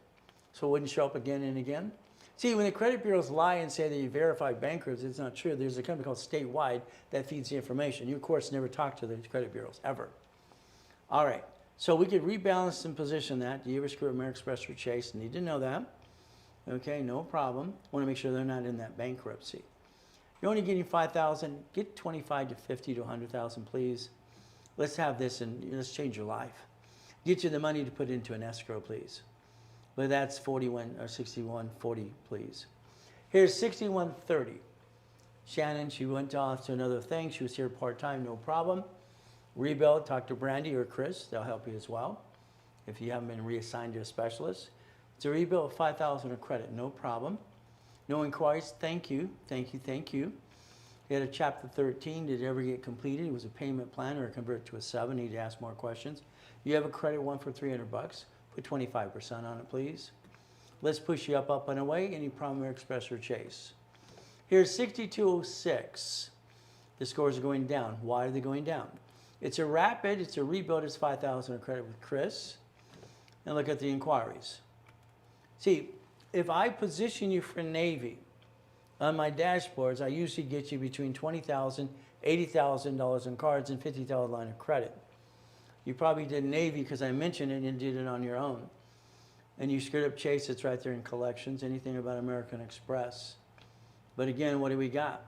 so it wouldn't show up again and again? See, when the credit bureaus lie and say that you verified bankruptcy, it's not true. There's a company called Statewide that feeds the information. You, of course, never talk to the credit bureaus, ever. All right. So we could rebalance and position that. Do you ever screw American Express or Chase? Need to know that. Okay, no problem. Want to make sure they're not in that bankruptcy. You're only getting 5,000. Get 25 to 50 to 100,000, please. Let's have this and let's change your life. Get you the money to put into an escrow, please. But that's 41 or 6140, please. Here's 6130. Shannon, she went off to another thing. She was here part-time, no problem. Rebuild, talk to Brandy or Chris. They'll help you as well if you haven't been reassigned to a specialist. It's a rebuild of 5,000 of credit, no problem. No inquiries, thank you, thank you, thank you. You had a chapter 13, did it ever get completed? It was a payment plan or convert to a 7, need to ask more questions. You have a credit one for 300 bucks. Put 25% on it, please. Let's push you up and away. Any problem, American Express or Chase? Here's 6206. The scores are going down. Why are they going down? It's a rapid, it's a rebuild, it's 5,000 of credit with Chris. And look at the inquiries. See, if I position you for Navy on my dashboards, I usually get you between $20,000, $80,000 in cards and $50,000 line of credit. You probably did Navy because I mentioned it and did it on your own. And you screwed up Chase, it's right there in collections, anything about American Express. But again, what do we got?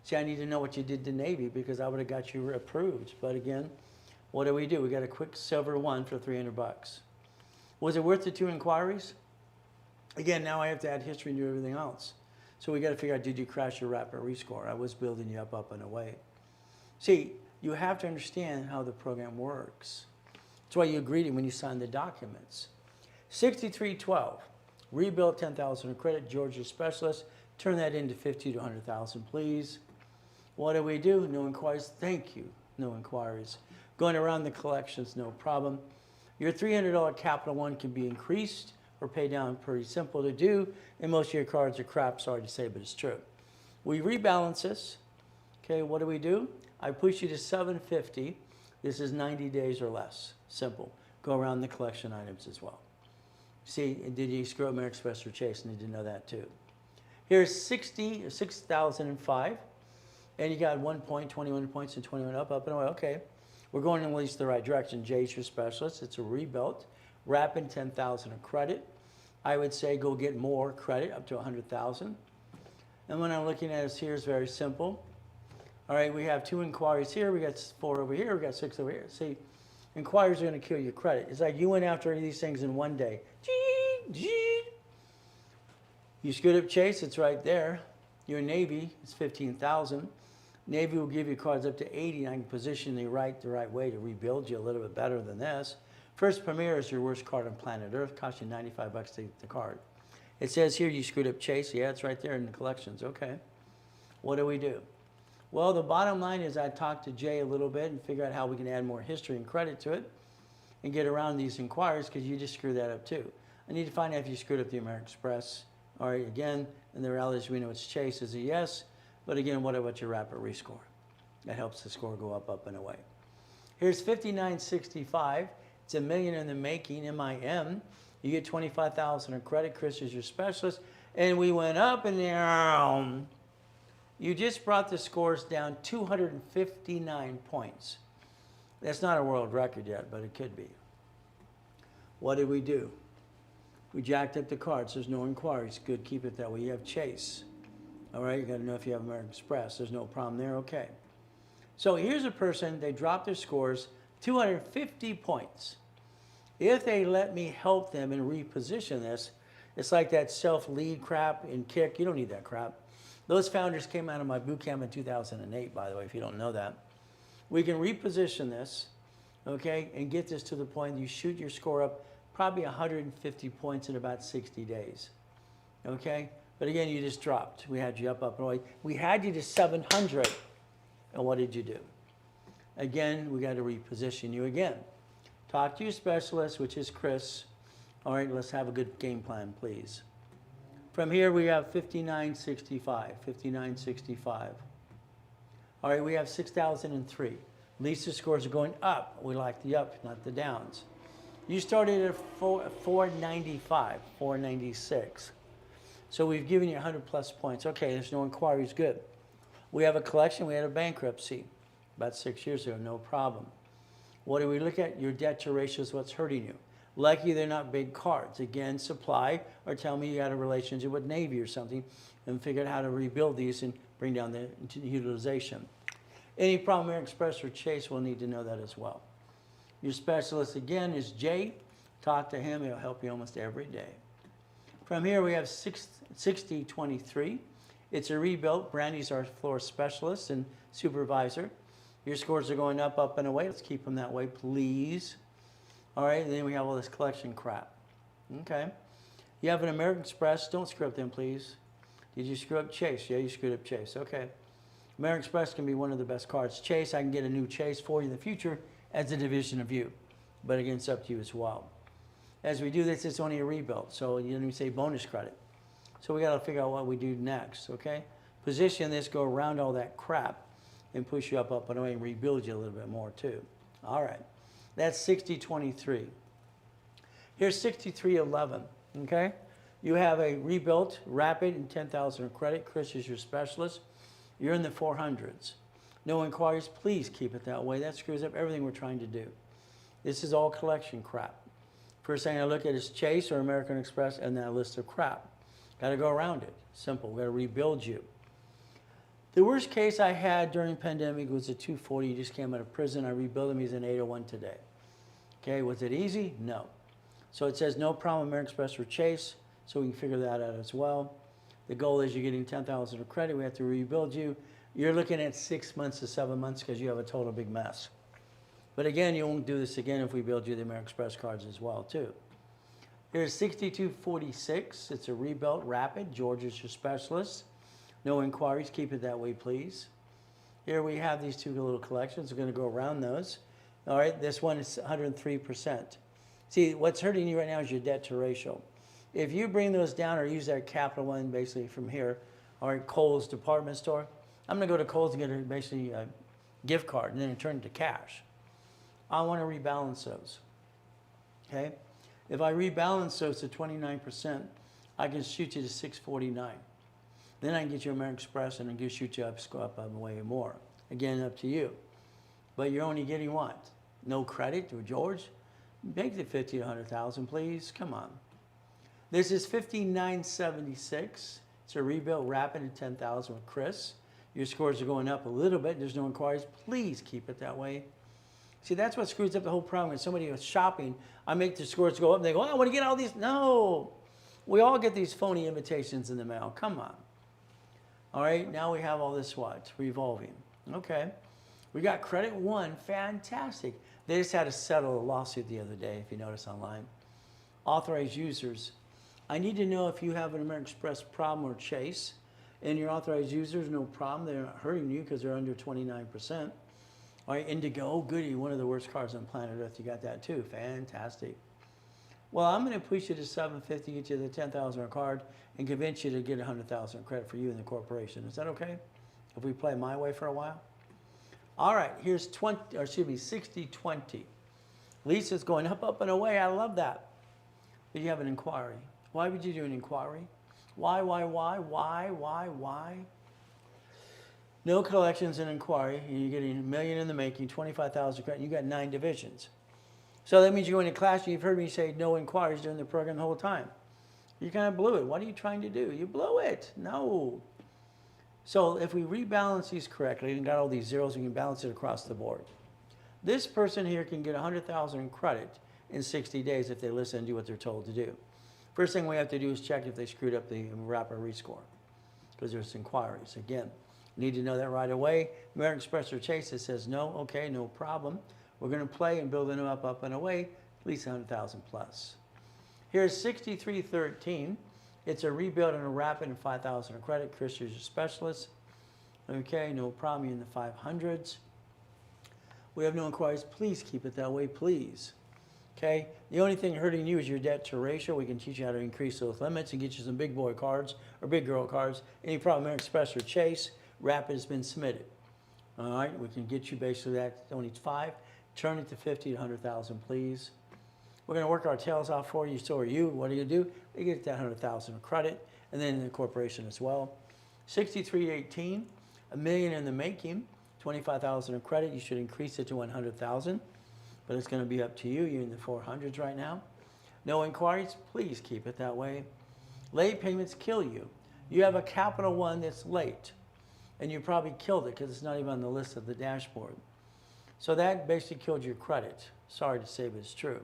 See, I need to know what you did to Navy because I would have got you approved. But again, what do? We got a quick silver one for 300 bucks. Was it worth the 2 inquiries? Again, now I have to add history and do everything else. So we got to figure out, did you crash your rapid rescore? I was building you up and away. See, you have to understand how the program works. That's why you agreed when you signed the documents. 6312, rebuild 10,000 of credit, Georgia specialist. Turn that into 50 to 100,000, please. What do we do? No inquiries. Thank you. No inquiries. Going around the collections, no problem. Your $300 capital one can be increased or paid down, pretty simple to do. And most of your cards are crap, sorry to say, but it's true. We rebalance this. Okay, what do? I push you to 750. This is 90 days or less. Simple. Go around the collection items as well. See, did you screw up American Express or Chase? Need to know that too. Here's 6,005. And you got 1 point, 21 points, and 21 up and away. Okay. We're going in at least the right direction. Jay's your specialist. It's a rebuilt. Rapid 10,000 of credit. I would say go get more credit up to 100,000. And what I'm looking at is here is very simple. All right, we have 2 inquiries here. We got 4 over here. We got 6 over here. See, inquiries are going to kill your credit. It's like you went after any of these things in one day. You screwed up Chase. It's right there. Your Navy, it's 15,000. Navy will give you cards up to 80, and I can position you the right way to rebuild you a little bit better than this. First Premier is your worst card on planet Earth. Costs you 95 bucks to get the card. It says here you screwed up Chase. Yeah, it's right there in the collections. Okay. What do? Well, the bottom line is I talked to Jay a little bit and figure out how we can add more history and credit to it and get around these inquiries because you just screwed that up too. I need to find out if you screwed up the American Express. All right, again, and the reality is we know it's Chase is a yes. But again, what about your rapid rescore? That helps the score go up and away. Here's 5965. It's $1 million in the making, MIM. You get 25,000 in credit. Chris is your specialist. And we went up and down. You just brought the scores down 259 points. That's not a world record yet, but it could be. What did we do? We jacked up the cards. There's no inquiries. Good, keep it that way. You have Chase. All right, you got to know if you have American Express. There's no problem there. Okay. So here's a person, they dropped their scores 250 points. If they let me help them and reposition this, it's like that self-lead crap in Kick. You don't need that crap. Those founders came out of my boot camp in 2008, by the way, if you don't know that. We can reposition this, okay, and get this to the point you shoot your score up probably 150 points in about 60 days, okay? But again, you just dropped. We had you up, and away. We had you to 700, and what did you do? Again, we got to reposition you again. Talk to your specialist, which is Chris. All right, let's have a good game plan, please. From here, we have 5965, 5965. All right, we have 6,003. Lisa scores are going up. We like the up, not the downs. You started at 495, 496. So we've given you 100 plus points. Okay, there's no inquiries, good. We have a collection, we had a bankruptcy about 6 years ago, no problem. What do we look at? Your debt to ratio is what's hurting you. Lucky they're not big cards. Again, supply, or tell me you had a relationship with Navy or something and figured out how to rebuild these and bring down the utilization. Any problem, American Express or Chase will need to know that as well. Your specialist, again, is Jay. Talk to him. He'll help you almost every day. From here, we have 6023. It's a rebuilt. Brandy's our floor specialist and supervisor. Your scores are going up, up, and away. Let's keep them that way, please. All right, and then we have all this collection crap. Okay. You have an American Express. Don't screw up them, please. Did you screw up Chase? Yeah, you screwed up Chase. Okay. American Express can be one of the best cards. Chase, I can get a new Chase for you in the future as a division of you. But again, it's up to you as well. As we do this, it's only a rebuild. So you don't even say bonus credit. So we got to figure out what we do next, okay? Position this, go around all that crap, and push you up, up, and away, and rebuild you a little bit more too. All right. That's 6023. Here's 6311, okay? You have a rebuilt, rapid, and 10,000 credit. Chris is your specialist. You're in the 400s. No inquiries, please keep it that way. That screws up everything we're trying to do. This is all collection crap. First thing I look at is Chase or American Express and that list of crap. Got to go around it. Simple. Got to rebuild you. The worst case I had during the pandemic was a 240. He just came out of prison. I rebuilt him. He's an 801 today. Okay, was it easy? No. So it says no problem, American Express or Chase, so we can figure that out as well. The goal is you're getting 10,000 of credit. We have to rebuild you. You're looking at 6 months to 7 months because you have a total big mess. But again, you won't do this again if we build you the American Express cards as well, too. Here's 6246. It's a rebuilt, rapid. George is your specialist. No inquiries. Keep it that way, please. Here we have these two little collections. We're going to go around those. All right, this one is 103%. See, what's hurting you right now is your debt to ratio. If you bring those down or use that capital one basically from here, all right, Kohl's department store, I'm going to go to Kohl's and get basically a gift card and then turn it to cash. I want to rebalance those, okay? If I rebalance those to 29%, I can shoot you to 649. Then I can get you American Express and I can shoot you up, go up way more. Again, up to you. But you're only getting what? No credit to George? Make it 50 to 100,000, please. Come on. This is 5976. It's a rebuilt rapid at 10,000 with Chris. Your scores are going up a little bit. There's no inquiries. Please keep it that way. See, that's what screws up the whole problem. When somebody is shopping, I make the scores go up and they go, oh, I want to get all these. No. We all get these phony invitations in the mail. Come on. All right, now we have all this what? Revolving. Okay. We got credit one. Fantastic. They just had to settle a lawsuit the other day, if you notice online. Authorized users. I need to know if you have an American Express problem or Chase. And your authorized users, no problem. They're not hurting you because they're under 29%. All right, Indigo, goody, one of the worst cards on planet Earth. You got that too. Fantastic. Well, I'm going to push you to 750, get you the 10,000 card, and convince you to get 100,000 credit for you and the corporation. Is that okay? If we play my way for a while? All right, here's 6020. Lisa's going up, up, and away. I love that. But you have an inquiry. Why would you do an inquiry? Why? No collections and inquiry. You're getting $1 million in the making, 25,000 credit. You got 9 divisions. So that means you're going to class. You've heard me say no inquiries during the program the whole time. You kind of blew it. What are you trying to do? You blew it. No. So if we rebalance these correctly and got all these zeros, we can balance it across the board. This person here can get 100,000 in credit in 60 days if they listen and do what they're told to do. First thing we have to do is check if they screwed up the wrapper rescore, because there's inquiries. Again, need to know that right away. American Express or Chase, it says no, okay, no problem. We're going to play and build them up and away, at least 100,000 plus. Here's 6313. It's a rebuild and a rapid and 5,000 in credit. Chris is your specialist. Okay, no problem. You're in the 500s. We have no inquiries. Please keep it that way, please. Okay, the only thing hurting you is your debt to ratio. We can teach you how to increase those limits and get you some big boy cards or big girl cards. Any problem, American Express or Chase, Rapid has been submitted. All right, we can get you basically that. Only 5. Turn it to 50 to 100,000, please. We're going to work our tails off for you. So are you. What do? You get that 100,000 of credit, and then the corporation as well. 6318, $1 million in the making, 25,000 of credit. You should increase it to 100,000. But it's going to be up to you. You're in the 400s right now. No inquiries, please keep it that way. Late payments kill you. You have a Capital One that's late, and you probably killed it because it's not even on the list of the dashboard. So that basically killed your credit. Sorry to say, but it's true.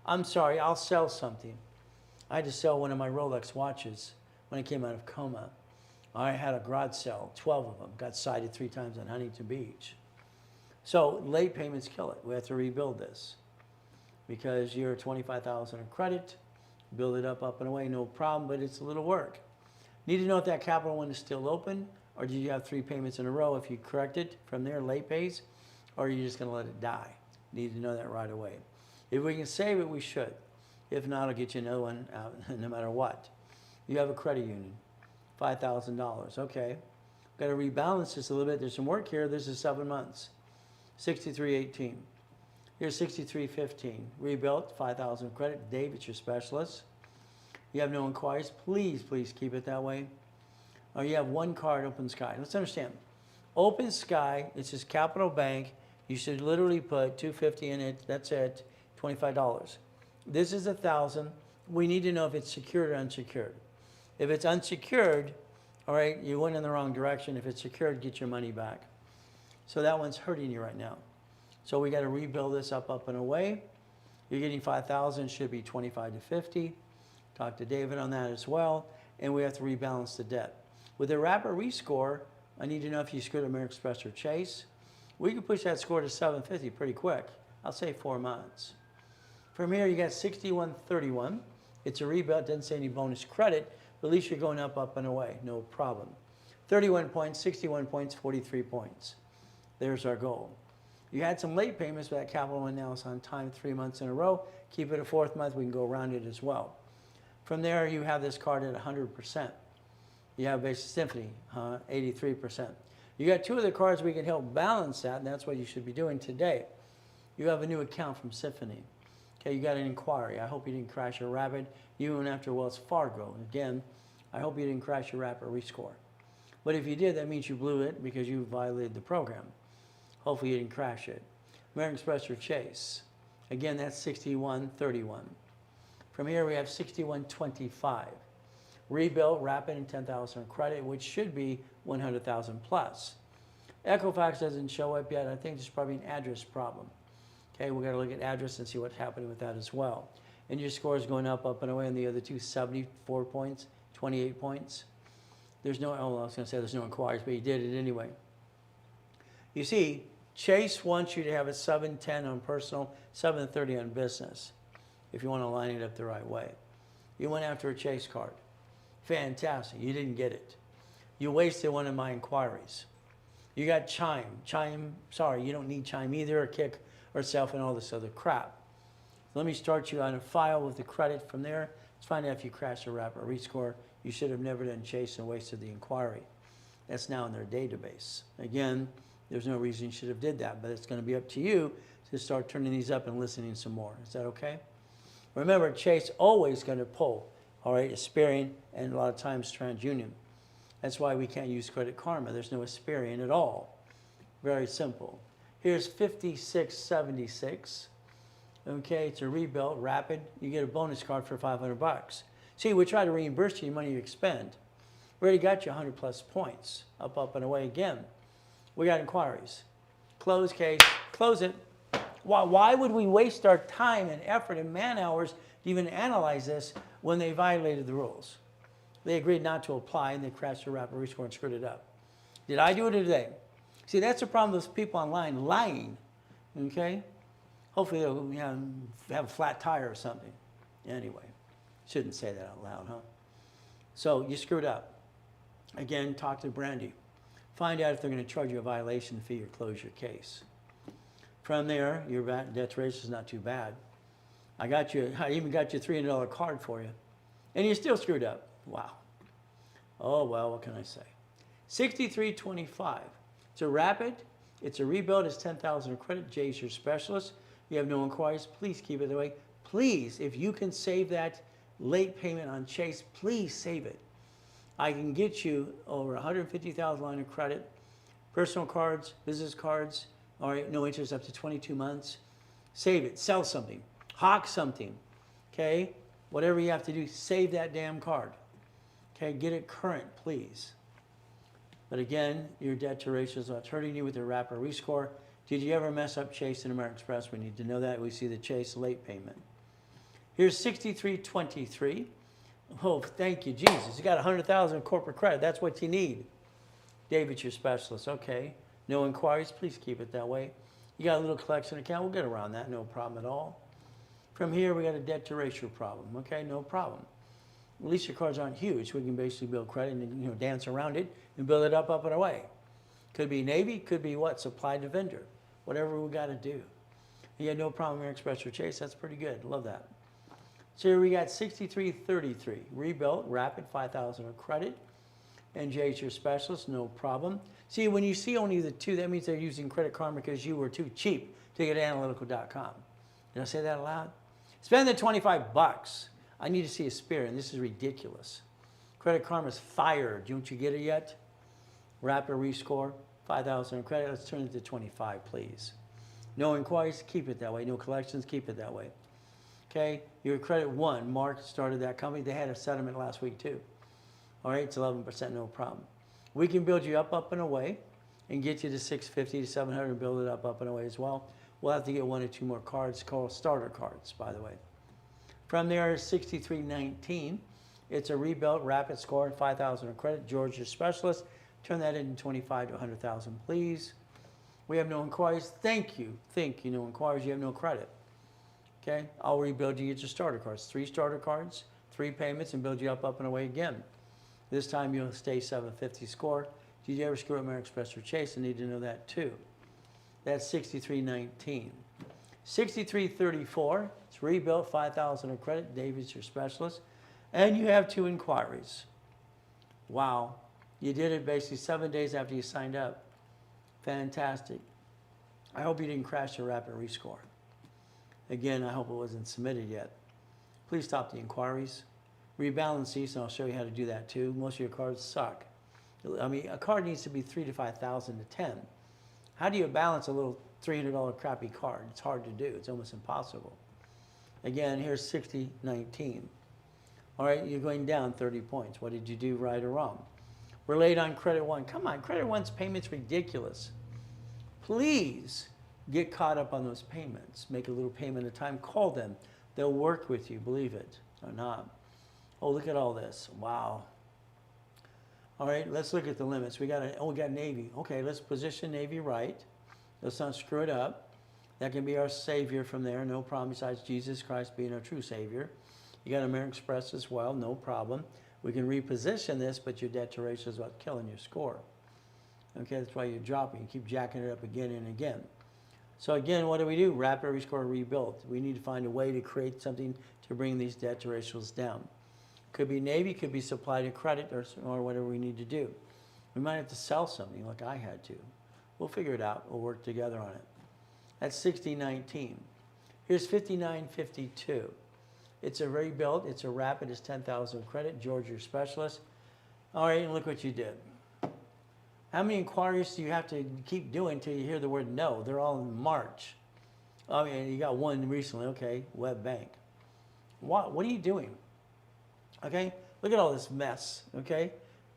I'm sorry, I'll sell something. I had to sell one of my Rolex watches when I came out of coma. I had a garage sale, 12 of them, got cited 3 times on Huntington Beach. So late payments kill it. We have to rebuild this because you're 25,000 in credit, build it up and away, no problem, but it's a little work. Need to know if that Capital One is still open, or did you have 3 payments in a row? If you correct it from there, late pays, or are you just going to let it die? Need to know that right away. If we can save it, we should. If not, I'll get you another one out no matter what. You have a credit union, $5,000. Okay, got to rebalance this a little bit. There's some work here. This is 7 months. 6318. Here's 6315. Rebuilt, 5,000 credit. Dave, it's your specialist. You have no inquiries. Please, please keep it that way. Or you have 1 card, Open Sky. Let's understand. Open Sky, it's just Capital Bank. You should literally put $250 in it. That's it. $25. This is 1,000. We need to know if it's secured or unsecured. If it's unsecured, all right, you went in the wrong direction. If it's secured, get your money back. So that one's hurting you right now. So we got to rebuild this up and away. You're getting 5,000, should be 25 to 50. Talk to David on that as well. And we have to rebalance the debt. With the rapid rescore, I need to know if you screwed American Express or Chase. We can push that score to 750 pretty quick. I'll say 4 months. From here, you got 6131. It's a rebuild, doesn't say any bonus credit, but at least you're going up and away, no problem. 31 points, 61 points, 43 points. There's our goal. You had some late payments, but that Capital One now is on time 3 months in a row. Keep it a 4th month, we can go around it as well. From there, you have this card at 100%. You have Basic Symphony, 83%. You got 2 other cards we can help balance that, and that's what you should be doing today. You have a new account from Symphony. Okay, you got an inquiry. I hope you didn't crash your Rapid. You went after Wells Fargo. Again, I hope you didn't crash your Rapid rescore. But if you did, that means you blew it because you violated the program. Hopefully you didn't crash it. American Express or Chase. Again, that's 6131. From here, we have 6125. Rebuilt, Rapid, and 10,000 credit, which should be 100,000 plus. Equifax doesn't show up yet. I think there's probably an address problem. Okay, we've got to look at address and see what's happening with that as well. And your score is going up and away, and the other 2, 74 points, 28 points. There's no, oh, I was going to say there's no inquiries, but you did it anyway. You see, Chase wants you to have a 710 on personal, 730 on business, if you want to line it up the right way. You went after a Chase card. Fantastic. You didn't get it. You wasted one of my inquiries. You got Chime. Chime, sorry, you don't need Chime either, or Kick, or Self, and all this other crap. Let me start you on a file with the credit from there. Let's find out if you crashed a Rapid rescore. You should have never done Chase and wasted the inquiry. That's now in their database. Again, there's no reason you should have did that, but it's going to be up to you to start turning these up and listening some more. Is that okay? Remember, Chase always going to pull, all right, Experian, and a lot of times TransUnion. That's why we can't use Credit Karma. There's no Experian at all. Very simple. Here's 5676. Okay, it's a rebuilt, rapid. You get a bonus card for $500. See, we try to reimburse you money you expend. We already got you 100 plus points. Up, and away again. We got inquiries. Close case, close it. Why would we waste our time and effort and man hours to even analyze this when they violated the rules? They agreed not to apply and they crashed their rapid rescore and screwed it up. Did I do it or did they? See, that's the problem with people online lying. Okay? Hopefully they'll have a flat tire or something. Anyway, shouldn't say that out loud, huh? So you screwed up. Again, talk to Brandy. Find out if they're going to charge you a violation fee or close your case. From there, your debt ratio is not too bad. I even got you a $300 card for you. And you're still screwed up. Wow. Oh, well, what can I say? 6325. It's a rapid. It's a rebuild. It's 10,000 in credit. Jay's your specialist. You have no inquiries. Please keep it that way. Please, if you can save that late payment on Chase, please save it. I can get you over 150,000 line of credit, personal cards, business cards, all right, no interest up to 22 months. Save it, sell something, hawk something, okay? Whatever you have to do, save that damn card. Okay, get it current, please. But again, your debt to ratio is what's hurting you with your rapid rescore. Did you ever mess up Chase and American Express? We need to know that. We see the Chase late payment. Here's 6323. Oh, thank you, Jesus. You got 100,000 corporate credit. That's what you need. David's your specialist. Okay. No inquiries. Please keep it that way. You got a little collection account. We'll get around that. No problem at all. From here, we got a debt to ratio problem. Okay, no problem. At least your cards aren't huge. We can basically build credit and dance around it and build it up and away. Could be Navy. Could be what? Supply to vendor. Whatever we got to do. You had no problem American Express or Chase. That's pretty good. Love that. So here we got 6333, rebuilt, rapid, 5,000 of credit. And Jay's your specialist, no problem. See, when you see only the two, that means they're using Credit Karma because you were too cheap to get analytical.com. Did I say that aloud? Spend the 25 bucks. I need to see a Experian. This is ridiculous. Credit Karma's fired. Don't you get it yet? Rapid rescore, 5,000 of credit. Let's turn it to 25, please. No inquiries, keep it that way. No collections, keep it that way. Okay, your credit one, Mark started that company. They had a settlement last week too. All right, it's 11%, no problem. We can build you up and away and get you to 650 to 700 and build it up and away as well. We'll have to get 1 or 2 more cards called starter cards, by the way. From there, 6319. It's a rebuilt rapid score, 5,000 of credit. George, your specialist. Turn that into 25 to 100,000, please. We have no inquiries. Thank you. No inquiries. You have no credit. Okay, I'll rebuild you your starter cards. 3 starter cards, 3 payments, and build you up and away again. This time you'll stay 750 score. Did you ever screw up American Express or Chase? I need to know that too. That's 6319. 6334, it's rebuilt, 5,000 of credit. David's your specialist. And you have 2 inquiries. Wow. You did it basically 7 days after you signed up. Fantastic. I hope you didn't crash your rapid rescore. Again, I hope it wasn't submitted yet. Please stop the inquiries. Rebalance these, and I'll show you how to do that too. Most of your cards suck. I mean, a card needs to be 3 to 5,000 to 10. How do you balance a little $300 crappy card? It's hard to do. It's almost impossible. Again, here's 6019. All right, you're going down 30 points. What did you do right or wrong? We're late on credit one. Come on, credit one's payment's ridiculous. Please get caught up on those payments. Make a little payment at a time. Call them. They'll work with you, believe it or not. Oh, look at all this. Wow. All right, let's look at the limits. We got Navy. Okay, let's position Navy right. Let's not screw it up. That can be our savior from there. No problem besides Jesus Christ being our true savior. You got American Express as well. No problem. We can reposition this, but your debt to ratio is what's killing your score. Okay, that's why you're dropping. You keep jacking it up again and again. So again, what do? Rapid rescore rebuild. We need to find a way to create something to bring these debt to ratios down. Could be Navy, could be supply to credit, or whatever we need to do. We might have to sell something like I had to. We'll figure it out. We'll work together on it. That's 6019. Here's 5952. It's a rebuild. It's a rapid. It's 10,000 credit. George, your specialist. All right, and look what you did. How many inquiries do you have to keep doing until you hear the word no? They're all in March. I mean, you got one recently, okay, web bank. What are you doing? Okay, look at all this mess, okay?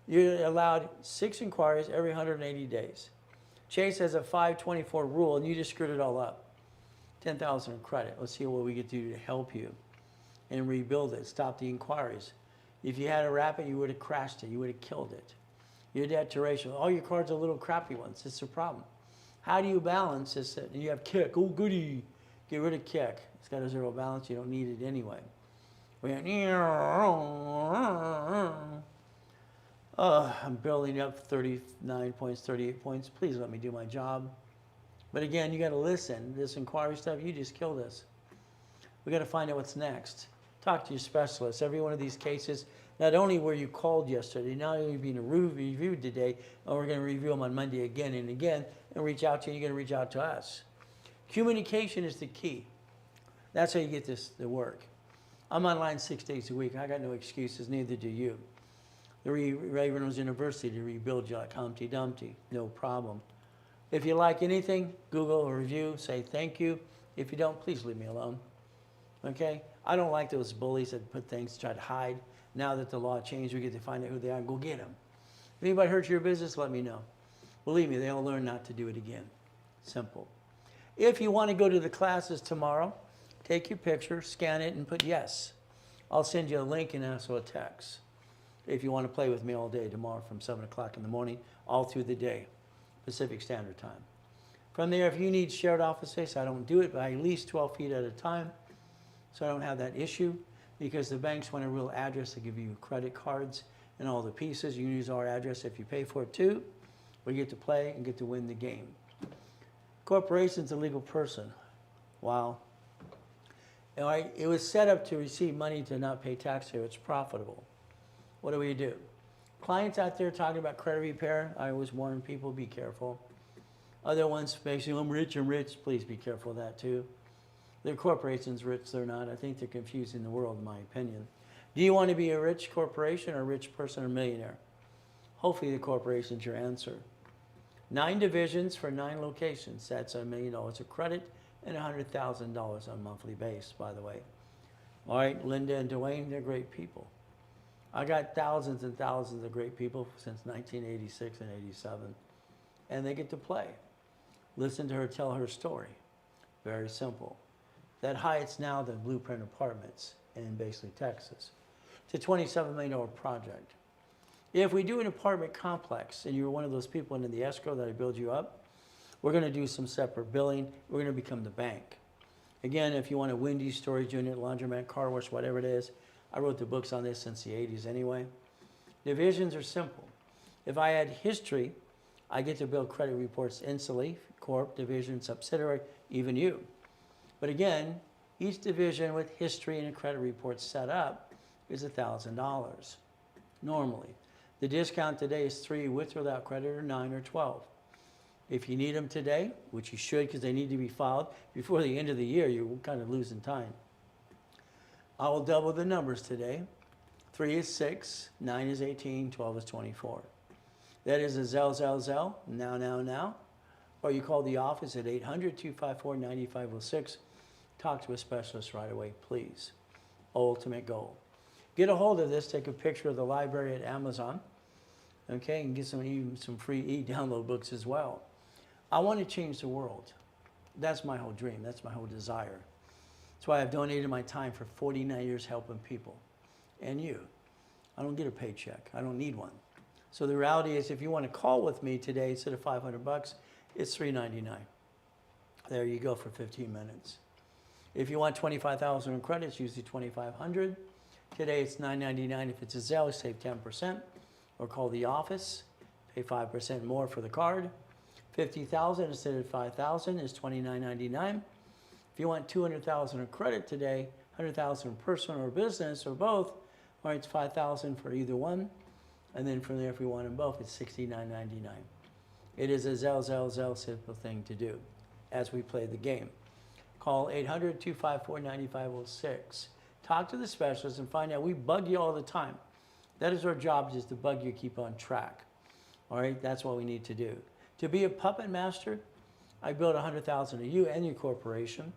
You're allowed 6 inquiries every 180 days. Chase has a 524 rule, and you just screwed it all up. 10,000 in credit. Let's see what we can do to help you and rebuild it. Stop the inquiries. If you had a rapid, you would have crashed it. You would have killed it. Your debt to ratio. All your cards are little crappy ones. It's a problem. How do you balance this? You have kick. Oh, goody. Get rid of kick. It's got a 0 balance. You don't need it anyway. I'm building up 39 points, 38 points. Please let me do my job. But again, you got to listen. This inquiry stuff, you just killed us. We got to find out what's next. Talk to your specialist. Every one of these cases, not only were you called yesterday, not only being reviewed today, and we're going to review them on Monday again and again, and reach out to you. You're going to reach out to us. Communication is the key. That's how you get this to work. I'm online 6 days a week. I got no excuses, neither do you. The Ravenels University to rebuild you like Humpty Dumpty, no problem. If you like anything, Google or review, say thank you. If you don't, please leave me alone. Okay? I don't like those bullies that put things to try to hide. Now that the law changed, we get to find out who they are and go get them. If anybody hurts your business, let me know. Believe me, they'll learn not to do it again. Simple. If you want to go to the classes tomorrow, take your picture, scan it, and put yes. I'll send you a link and also a text. If you want to play with me all day tomorrow from 7 o'clock in the morning, all through the day, Pacific Standard Time. From there, if you need shared office space, I don't do it by at least 12 feet at a time, so I don't have that issue, because the banks want a real address to give you credit cards and all the pieces. You can use our address if you pay for it too. We get to play and get to win the game. Corporation's a legal person. Wow. All right, it was set up to receive money to not pay tax here. It's profitable. What do we do? Clients out there talking about credit repair, I always warn people, be careful. Other ones, basically, I'm rich, please be careful of that too. Their corporation's rich, they're not. I think they're confusing the world, in my opinion. Do you want to be a rich corporation or a rich person or millionaire? Hopefully the corporation's your answer. 9 divisions for 9 locations. That's $1 million of credit and $100,000 on a monthly base, by the way. All right, Linda and Dwayne, they're great people. I got thousands and thousands of great people since 1986 and 87, and they get to play. Listen to her tell her story. Very simple. That Hyatt's now the Blueprint Apartments in basically Texas. It's a $27 million project. If we do an apartment complex and you're one of those people in the escrow that I build you up, we're going to do some separate billing. We're going to become the bank. Again, if you want a Wendy's storage unit, laundromat, car wash, whatever it is, I wrote the books on this since the 80s anyway. Divisions are simple. If I add history, I get to build credit reports instantly, corp, division, subsidiary, even you. But again, each division with history and a credit report set up is $1,000 normally. The discount today is 3 with or without credit, or 9 or 12. If you need them today, which you should because they need to be filed before the end of the year, you're kind of losing time. I will double the numbers today. 3 is 6, 9 is 18, 12 is 24. That is a Zell, now. Or you call the office at 800-254-9506. Talk to a specialist right away, please. Ultimate goal. Get a hold of this, take a picture of the library at Amazon, okay, and get some free e-download books as well. I want to change the world. That's my whole dream. That's my whole desire. That's why I've donated my time for 49 years helping people. And you. I don't get a paycheck. I don't need one. So the reality is, if you want to call with me today, instead of $500, it's $399. There you go for 15 minutes. If you want 25,000 in credits, usually 2,500. Today it's $999. If it's a Zelle, save 10%. Or call the office, pay 5% more for the card. 50,000 instead of 5,000 is $29.99. If you want 200,000 in credit today, 100,000 personal or business or both, all right, it's 5,000 for either one. And then from there, if we want them both, it's $69.99. It is a Zelle simple thing to do as we play the game. Call 800-254-9506. Talk to the specialist and find out. We bug you all the time. That is our job, just to bug you, keep on track. All right, that's what we need to do. To be a puppet master, I build 100,000 of you and your corporation.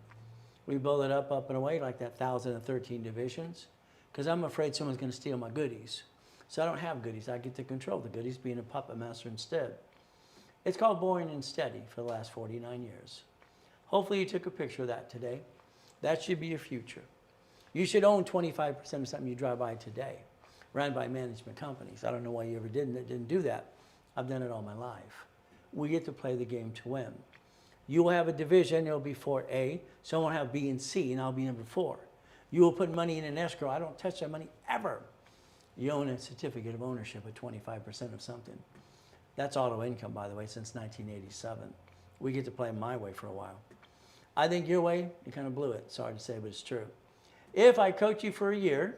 We build it up and away like that 1,013 divisions, because I'm afraid someone's going to steal my goodies. So I don't have goodies. I get to control the goodies, being a puppet master instead. It's called boring and steady for the last 49 years. Hopefully you took a picture of that today. That should be your future. You should own 25% of something you drive by today, ran by management companies. I don't know why you ever didn't do that. I've done it all my life. We get to play the game to win. You will have a division, it'll be 4A. Someone will have B and C, and I'll be number 4. You will put money in an escrow. I don't touch that money ever. You own a certificate of ownership of 25% of something. That's auto income, by the way, since 1987. We get to play my way for a while. I think your way, you kind of blew it. Sorry to say, but it's true. If I coach you for a year,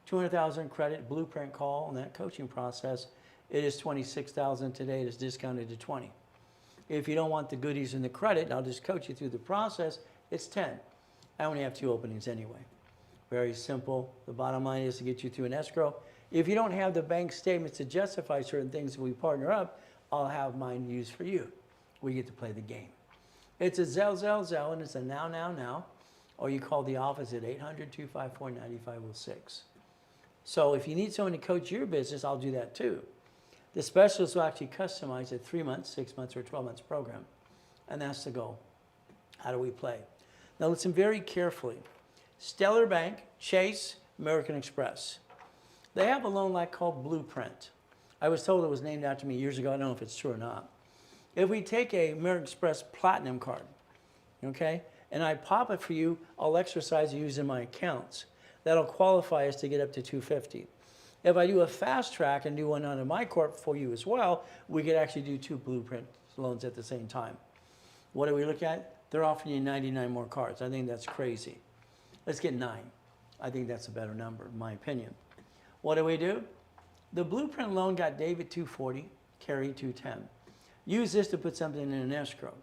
200,000 credit, blueprint call, and that coaching process, it is 26,000 today. It is discounted to 20. If you don't want the goodies and the credit, I'll just coach you through the process, it's 10. I only have 2 openings anyway. Very simple. The bottom line is to get you through an escrow. If you don't have the bank statements to justify certain things that we partner up, I'll have mine used for you. We get to play the game. It's a Zell, and it's a now. Or you call the office at 800-254-9506. So if you need someone to coach your business, I'll do that too. The specialist will actually customize a 3 months, 6 months, or 12 months program. And that's the goal. How do we play? Now listen very carefully. Stellar Bank, Chase, American Express. They have a loan like called Blueprint. I was told it was named after me years ago. I don't know if it's true or not. If we take a American Express Platinum card, okay, and I pop it for you, I'll exercise using my accounts. That'll qualify us to get up to $250. If I do a fast track and do one under my corp for you as well, we could actually do 2 Blueprint loans at the same time. What do we look at? They're offering you 99 more cards. I think that's crazy. Let's get 9. I think that's a better number, in my opinion. What do? The Blueprint loan got David 240, Carrie 210. Use this to put something in an escrow.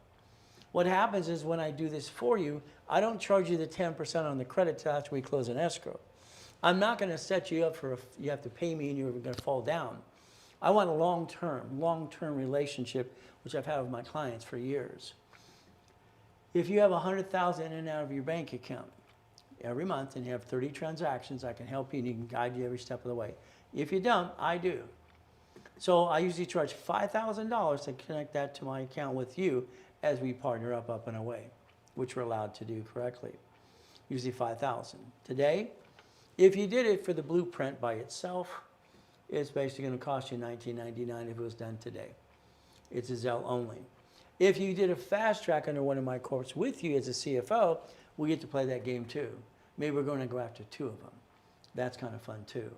What happens is when I do this for you, I don't charge you the 10% on the credit till after we close an escrow. I'm not going to set you up for you have to pay me and you're going to fall down. I want a long-term relationship, which I've had with my clients for years. If you have $100,000 in and out of your bank account every month and you have 30 transactions, I can help you and you can guide you every step of the way. If you don't, I do. So I usually charge $5,000 to connect that to my account with you as we partner up and away, which we're allowed to do correctly. Usually $5,000. Today, if you did it for the Blueprint by itself, it's basically going to cost you $19.99 if it was done today. It's a Zelle only. If you did a fast track under one of my corps with you as a CFO, we get to play that game too. Maybe we're going to go after 2 of them. That's kind of fun too.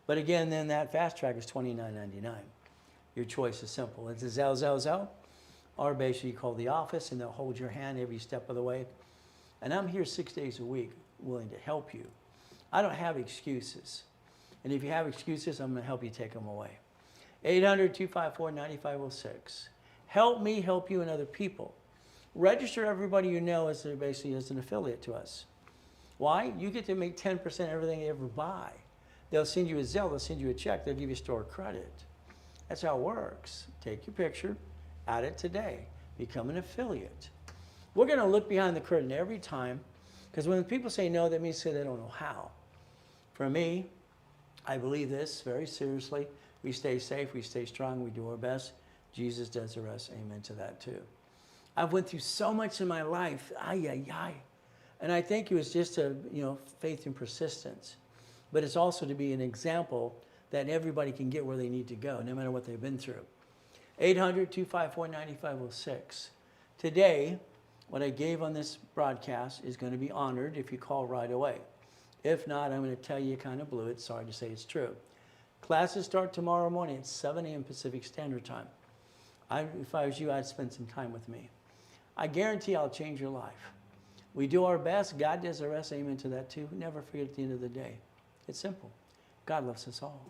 But again, then that fast track is $29.99. Your choice is simple. It's a Zelle. Or basically you call the office and they'll hold your hand every step of the way. And I'm here 6 days a week willing to help you. I don't have excuses. And if you have excuses, I'm going to help you take them away. 800-254-9506. Help me help you and other people. Register everybody you know as basically as an affiliate to us. Why? You get to make 10% everything you ever buy. They'll send you a Zelle, they'll send you a check, they'll give you store credit. That's how it works. Take your picture, add it today, become an affiliate. We're going to look behind the curtain every time, because when people say no, that means they don't know how. For me, I believe this very seriously. We stay safe, we stay strong, we do our best. Jesus does the rest. Amen to that too. I've went through so much in my life. And I think it was just faith and persistence. But it's also to be an example that everybody can get where they need to go, no matter what they've been through. 800-254-9506. Today, what I gave on this broadcast is going to be honored if you call right away. If not, I'm going to tell you kind of blew it. Sorry to say it's true. Classes start tomorrow morning at 7 a.m. Pacific Standard Time. If I was you, I'd spend some time with me. I guarantee I'll change your life. We do our best. God does the rest. Amen to that too. Never forget at the end of the day. It's simple. God loves us all.